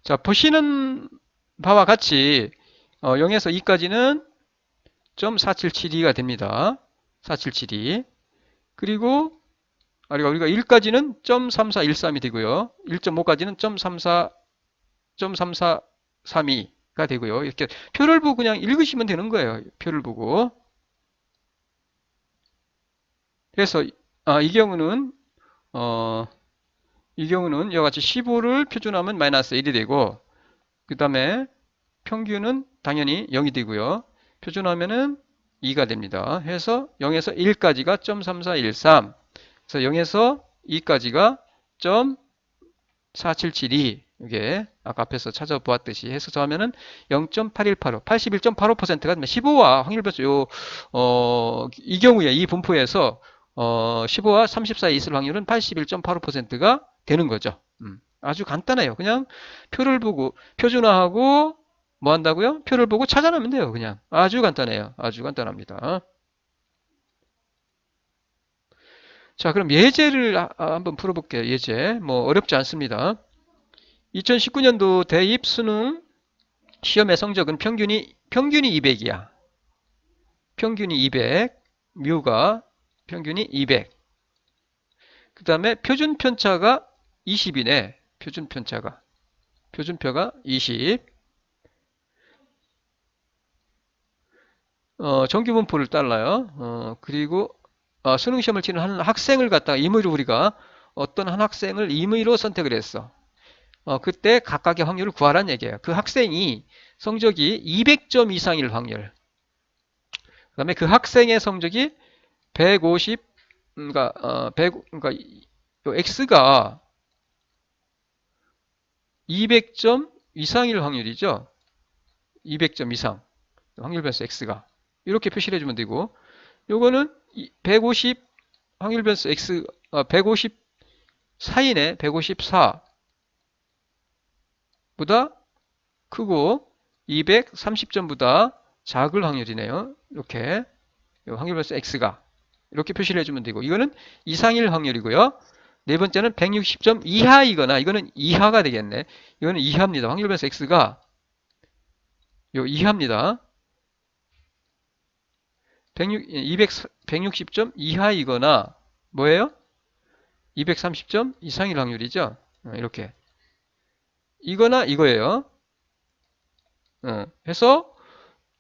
자, 보시는 바와 같이 0에서 2까지는 0.4772가 됩니다. 4772. 그리고 우리가 1까지는 0.3413이 되고요. 1.5까지는 0.3432가 되고요. 이렇게 표를 보고 그냥 읽으시면 되는 거예요. 표를 보고. 그래서 이 경우는 이와 같이 15를 표준하면 마이너스 1이 되고 그 다음에 평균은 당연히 0이 되고요. 표준하면은 2가 됩니다. 해서 0에서 1까지가 0.3413 그래서 0에서 2까지가 0.4772 이게 아까 앞에서 찾아보았듯이 해서 더하면은 0.8185 81.85%가 되면 15와 확률변수 이 경우에 이 분포에서 15와 30 사이에 있을 확률은 81.85%가 되는 거죠. 아주 간단해요. 그냥 표를 보고 표준화하고 뭐 한다고요? 표를 보고 찾아내면 돼요. 그냥 아주 간단해요. 아주 간단합니다. 자, 그럼 예제를 한번 풀어볼게요. 예제. 뭐 어렵지 않습니다. 2019년도 대입 수능 시험의 성적은 평균이 200이야. 평균이 200, 뮤가 평균이 200. 그 다음에 표준 편차가 20이네. 표준 편차가. 표준표가 20. 정규 분포를 달라요. 그리고 수능 시험을 치는 한 학생을 갖다가 임의로 우리가 어떤 한 학생을 임의로 선택을 했어. 그때 각각의 확률을 구하라는 얘기예요. 그 학생이 성적이 200점 이상일 확률. 그 다음에 그 학생의 성적이 150, 그러니까 요 x가 200점 이상일 확률이죠. 200점 이상. 확률 변수 x가. 이렇게 표시를 해주면 되고, 요거는 150 확률 변수 x, 150 사이네, 154 보다 크고 230점보다 작을 확률이네요. 이렇게 확률 변수 x가 이렇게 표시를 해주면 되고 이거는 이상일 확률이고요. 네 번째는 160점 이하이거나 이거는 이하가 되겠네. 이거는 이하입니다. 확률 변수 x가 요 이하입니다. 160점 이하이거나 뭐예요? 230점 이상일 확률이죠. 이렇게 이거나 이거예요. 해서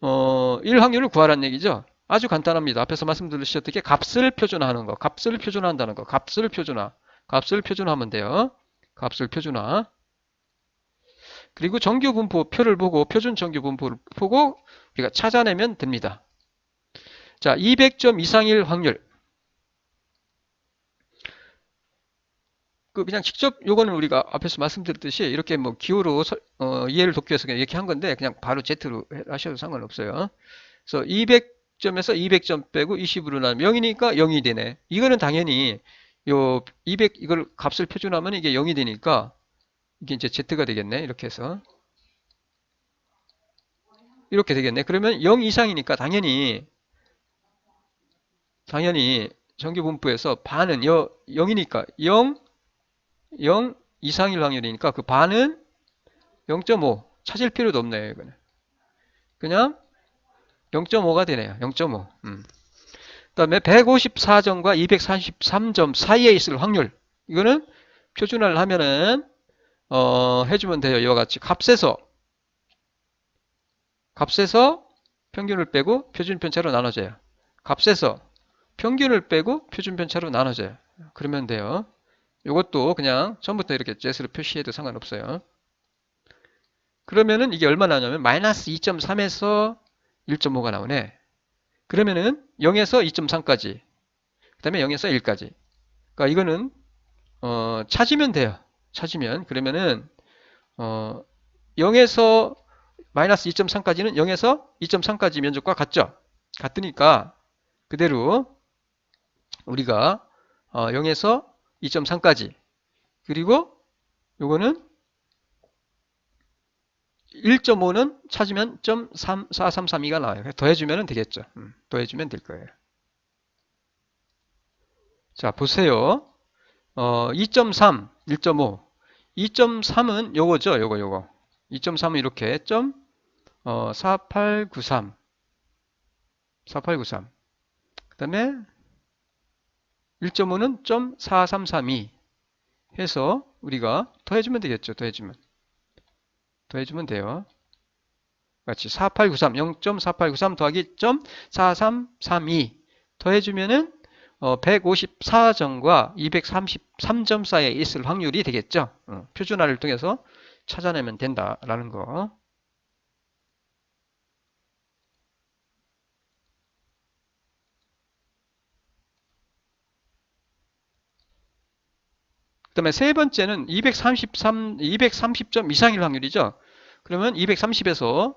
1 확률을 구하라는 얘기죠. 아주 간단합니다. 앞에서 말씀드렸듯이 값을 표준화하는 거, 값을 표준화한다는 거, 값을 표준화하면 돼요. 값을 표준화. 그리고 정규 분포 표를 보고 표준 정규 분포를 보고 우리가 찾아내면 됩니다. 자, 200점 이상일 확률. 그냥 직접 요거는 우리가 앞에서 말씀드렸듯이 이렇게 뭐 기호로 이해를 돕기 위해서 그냥 이렇게 한 건데 그냥 바로 Z로 하셔도 상관없어요. 그래서 200점에서 200점 빼고 20으로 나면 0이니까 0이 되네. 이거는 당연히 요 200 이걸 값을 표준하면 이게 0이 되니까 이게 이제 Z가 되겠네. 이렇게 해서 이렇게 되겠네. 그러면 0 이상이니까 당연히 정규 분포에서 반은 0이니까 0 이상일 확률이니까 그 반은 0.5 찾을 필요도 없네요. 이거는 그냥 0.5가 되네요. 0.5. 그다음에 154점과 243점 사이에 있을 확률. 이거는 표준화를 하면은 해주면 돼요. 이와 같이 값에서 평균을 빼고 표준 편차로 나눠져요. 값에서 평균을 빼고 표준 편차로 나눠져요. 그러면 돼요. 이것도 그냥 처음부터 이렇게 Z로 표시해도 상관없어요. 그러면은 이게 얼마 나오냐면 마이너스 2.3에서 1.5가 나오네. 그러면은 0에서 2.3까지 그 다음에 0에서 1까지 그러니까 이거는 찾으면 돼요. 찾으면 그러면은 0에서 마이너스 2.3까지는 0에서 2.3까지 면적과 같죠. 같으니까 그대로 우리가 0에서 2.3까지 그리고 요거는 1.5는 찾으면 0.4332가 나와요. 더해주면 되겠죠. 더해주면 될 거예요. 자, 보세요. 2.3, 1.5. 2.3은 요거죠. 요거. 2.3은 이렇게 4893. 4893. 그 다음에 1.5는 0.4332 해서 우리가 더해주면 되겠죠. 더해주면 돼요. 같이 4893, 0.4893 더하기 0.4332 더해주면은 154점과 233점 사이에 있을 확률이 되겠죠. 표준화를 통해서 찾아내면 된다라는 거. 그 다음에 세 번째는 230점 이상일 확률이죠. 그러면 230에서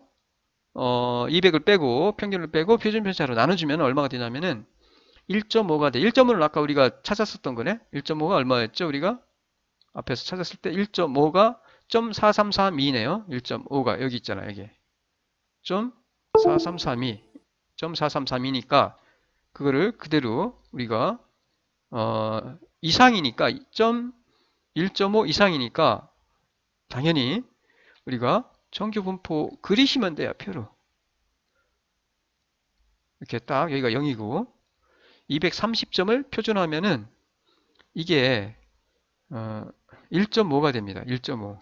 200을 빼고 평균을 빼고 표준 편차로 나눠주면 얼마가 되냐면은 1.5가 돼. 1.5는 아까 우리가 찾았었던 거네. 1.5가 얼마였죠? 우리가 앞에서 찾았을 때 1.5가 0.4332네요. 1.5가 여기 있잖아. 여기 0.4332 0.4332니까 그거를 그대로 우리가 이상이니까 1.5 이상이니까 당연히 우리가 정규 분포 그리시면 돼요. 표로 이렇게 딱 여기가 0이고 230점을 표준화하면은 이게 1.5가 됩니다. 1.5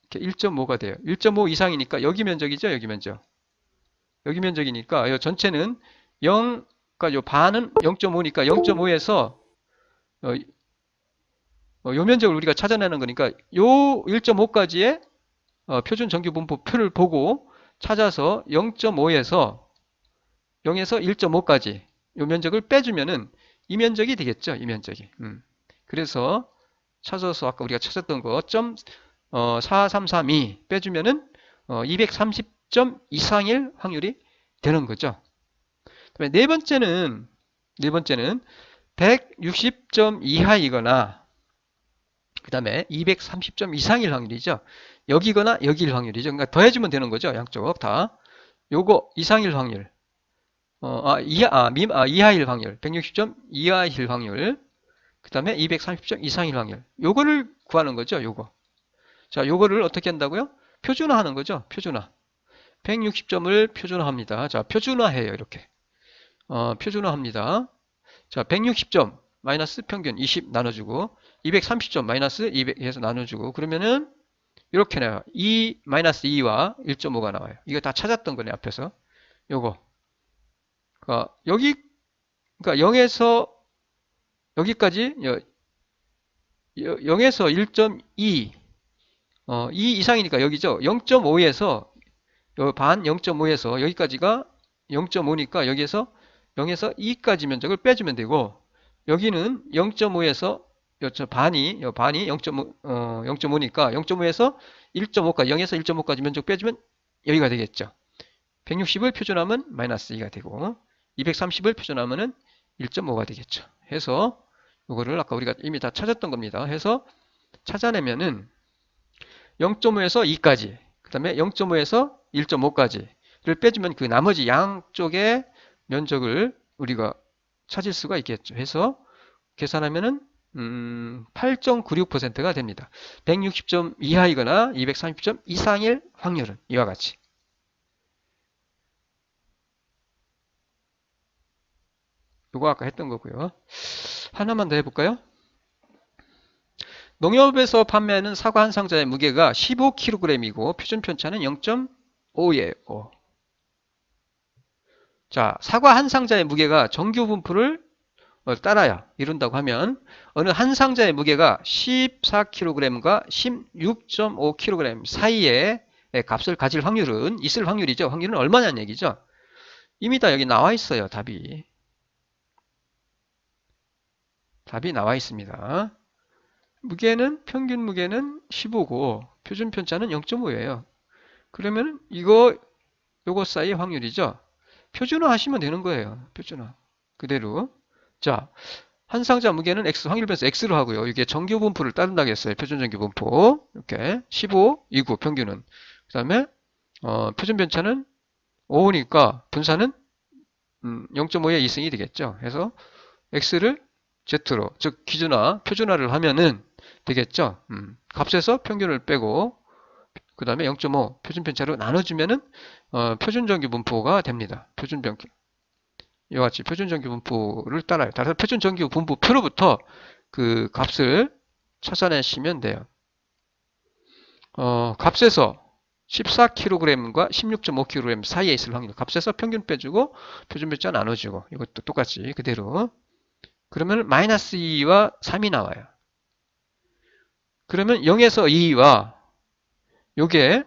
이렇게 1.5가 돼요. 1.5 이상이니까 여기 면적이죠. 여기 면적. 여기 면적이니까 이 전체는 0, 그러니까 요 반은 0.5니까 0.5에서 요 면적을 우리가 찾아내는 거니까 요 1.5까지의 표준 정규 분포표를 보고 찾아서 0.5에서 0에서 1.5까지 요 면적을 빼주면은 이 면적이 되겠죠. 이 면적이. 그래서 찾아서 아까 우리가 찾았던 거 4332 빼주면은 230점 이상일 확률이 되는 거죠. 그다음에 네 번째는 160점 이하이거나 그 다음에 230점 이상일 확률이죠. 여기거나 여기일 확률이죠. 그러니까 더해주면 되는 거죠. 양쪽 다. 요거 이상일 확률. 이하일 확률. 160점 이하일 확률. 그 다음에 230점 이상일 확률. 요거를 구하는 거죠. 요거. 자, 요거를 어떻게 한다고요? 표준화 하는 거죠. 표준화. 160점을 표준화합니다. 자, 표준화해요. 이렇게. 표준화합니다. 자, 160점 마이너스 평균 20 나눠주고 230점 마이너스 200 해서 나눠주고 그러면은 이렇게 나와요. 2 마이너스 2와 1.5가 나와요. 이거 다 찾았던 거네 앞에서. 요거. 그러니까 여기 그러니까 0에서 여기까지 0에서 1.2 2 이상이니까 여기죠. 0.5에서 반 0.5에서 여기까지가 0.5니까 여기에서 0에서 2까지 면적을 빼주면 되고 여기는 0.5에서 반이 0.5, 0.5니까 0.5에서 1.5까지 0에서 1.5까지 면적 빼주면 여기가 되겠죠. 160을 표준하면 마이너스 2가 되고 230을 표준하면 1.5가 되겠죠. 해서 이거를 아까 우리가 이미 다 찾았던 겁니다. 해서 찾아내면은 0.5에서 2까지 그 다음에 0.5에서 1.5까지를 빼주면 그 나머지 양쪽의 면적을 우리가 찾을 수가 있겠죠. 해서 계산하면은 8.96%가 됩니다. 160점 이하이거나 230점 이상일 확률은 이와 같이. 이거 아까 했던 거고요. 하나만 더 해볼까요? 농협에서 판매하는 사과 한 상자의 무게가 15kg이고 표준 편차는 0.5예요. 자, 사과 한 상자의 무게가 정규 분포를 따라야 이룬다고 하면 어느 한 상자의 무게가 14kg과 16.5kg 사이에 값을 가질 확률은 있을 확률이죠. 확률은 얼마냐는 얘기죠. 이미 다 여기 나와 있어요. 답이 나와 있습니다. 무게는 평균 무게는 15고 표준 편차는 0.5예요. 그러면 요거 사이의 확률이죠. 표준화 하시면 되는 거예요. 표준화. 그대로. 자, 한상자 무게는 X, 확률 변수 X로 하고요. 이게 정규 분포를 따른다고 했어요. 표준 정규 분포. 이렇게 15, 2구 평균은. 그 다음에 표준 편차는 5니까 분산은 0.5의 2승이 되겠죠. 그래서 X를 Z로, 즉 기준화, 표준화를 하면은 되겠죠. 값에서 평균을 빼고 그 다음에 0.5 표준 편차로 나눠주면은 표준 정규 분포가 됩니다. 표준 정규. 이와 같이 표준 정규 분포를 따라요. 따라서 표준 정규 분포표로부터 그 값을 찾아내시면 돼요. 값에서 14kg과 16.5kg 사이에 있을 확률. 값에서 평균 빼주고 표준 편차 나눠주고 이것도 똑같이 그대로. 그러면 마이너스 2와 3이 나와요. 그러면 0에서 2와 요게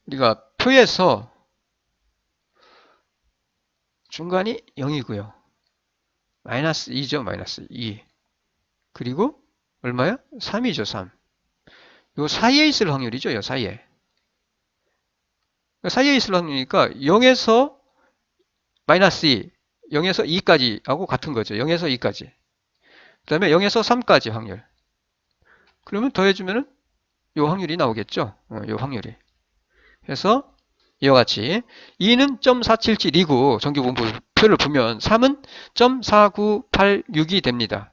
우리가 표에서 중간이 0이고요. 마이너스 2죠. 마이너스 2. 그리고 얼마야? 3이죠. 3. 요 사이에 있을 확률이죠. 요 사이에. 사이에 있을 확률이니까 0에서 마이너스 2, 0에서 2까지 하고 같은 거죠. 0에서 2까지. 그 다음에 0에서 3까지 확률. 그러면 더해주면은 요 확률이 나오겠죠. 요 확률이. 그래서 이와 같이 2는 0.477이고 정규 분포표를 보면 3은 0.4986이 됩니다.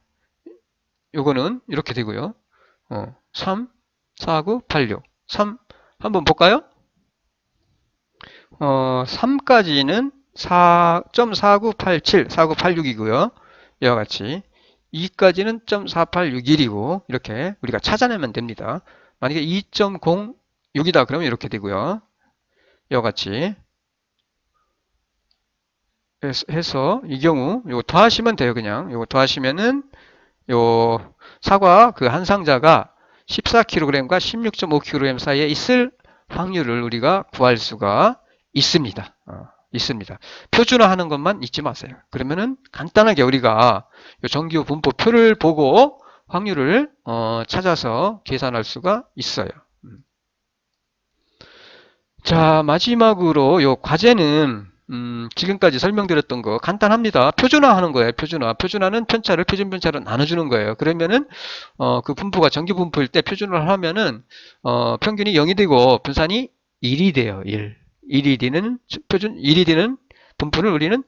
요거는 이렇게 되고요. 3, 4, 9, 8, 6. 3 한번 볼까요? 3까지는 4.4987, 4986이고요. 이와 같이 2까지는 0.4861이고 이렇게 우리가 찾아내면 됩니다. 만약에 2.06이다 그러면 이렇게 되고요. 이와 같이 해서 이 경우 이거 더하시면 돼요. 그냥 이거 더하시면은 요 사과 그 한 상자가 14kg과 16.5kg 사이에 있을 확률을 우리가 구할 수가 있습니다. 있습니다. 표준화하는 것만 잊지 마세요. 그러면은 간단하게 우리가 요 정규 분포표를 보고 확률을 찾아서 계산할 수가 있어요. 자, 마지막으로 요 과제는 지금까지 설명드렸던 거 간단합니다. 표준화하는 거예요. 표준화. 표준화는 편차를 표준 편차로 나눠주는 거예요. 그러면은 그 분포가 정규 분포일 때 표준화를 하면은 평균이 0이 되고 분산이 1이 돼요. 1. 1이 되는 표준 1이 되는 분포를 우리는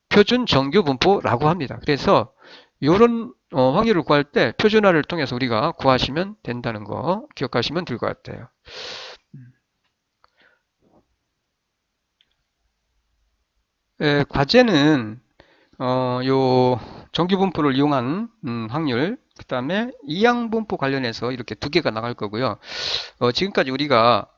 표준 정규 분포라고 합니다. 그래서 이런 확률을 구할 때 표준화를 통해서 우리가 구하시면 된다는 거 기억하시면 될 것 같아요. 과제는 요 정규분포를 이용한 확률, 그 다음에 이항분포 관련해서 이렇게 두 개가 나갈 거고요. 지금까지 우리가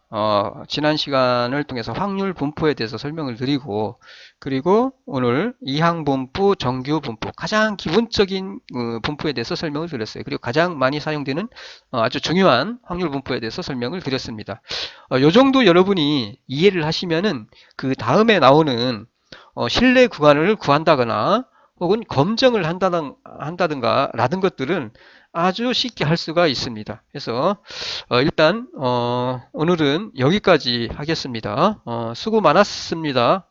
지난 시간을 통해서 확률 분포에 대해서 설명을 드리고, 그리고 오늘 이항분포, 정규분포, 가장 기본적인 분포에 대해서 설명을 드렸어요. 그리고 가장 많이 사용되는 아주 중요한 확률 분포에 대해서 설명을 드렸습니다. 요 정도 여러분이 이해를 하시면은 그 다음에 나오는 신뢰 구간을 구한다거나 혹은 검증을 한다든가 라든 것들은 아주 쉽게 할 수가 있습니다. 그래서 일단 오늘은 여기까지 하겠습니다. 수고 많았습니다.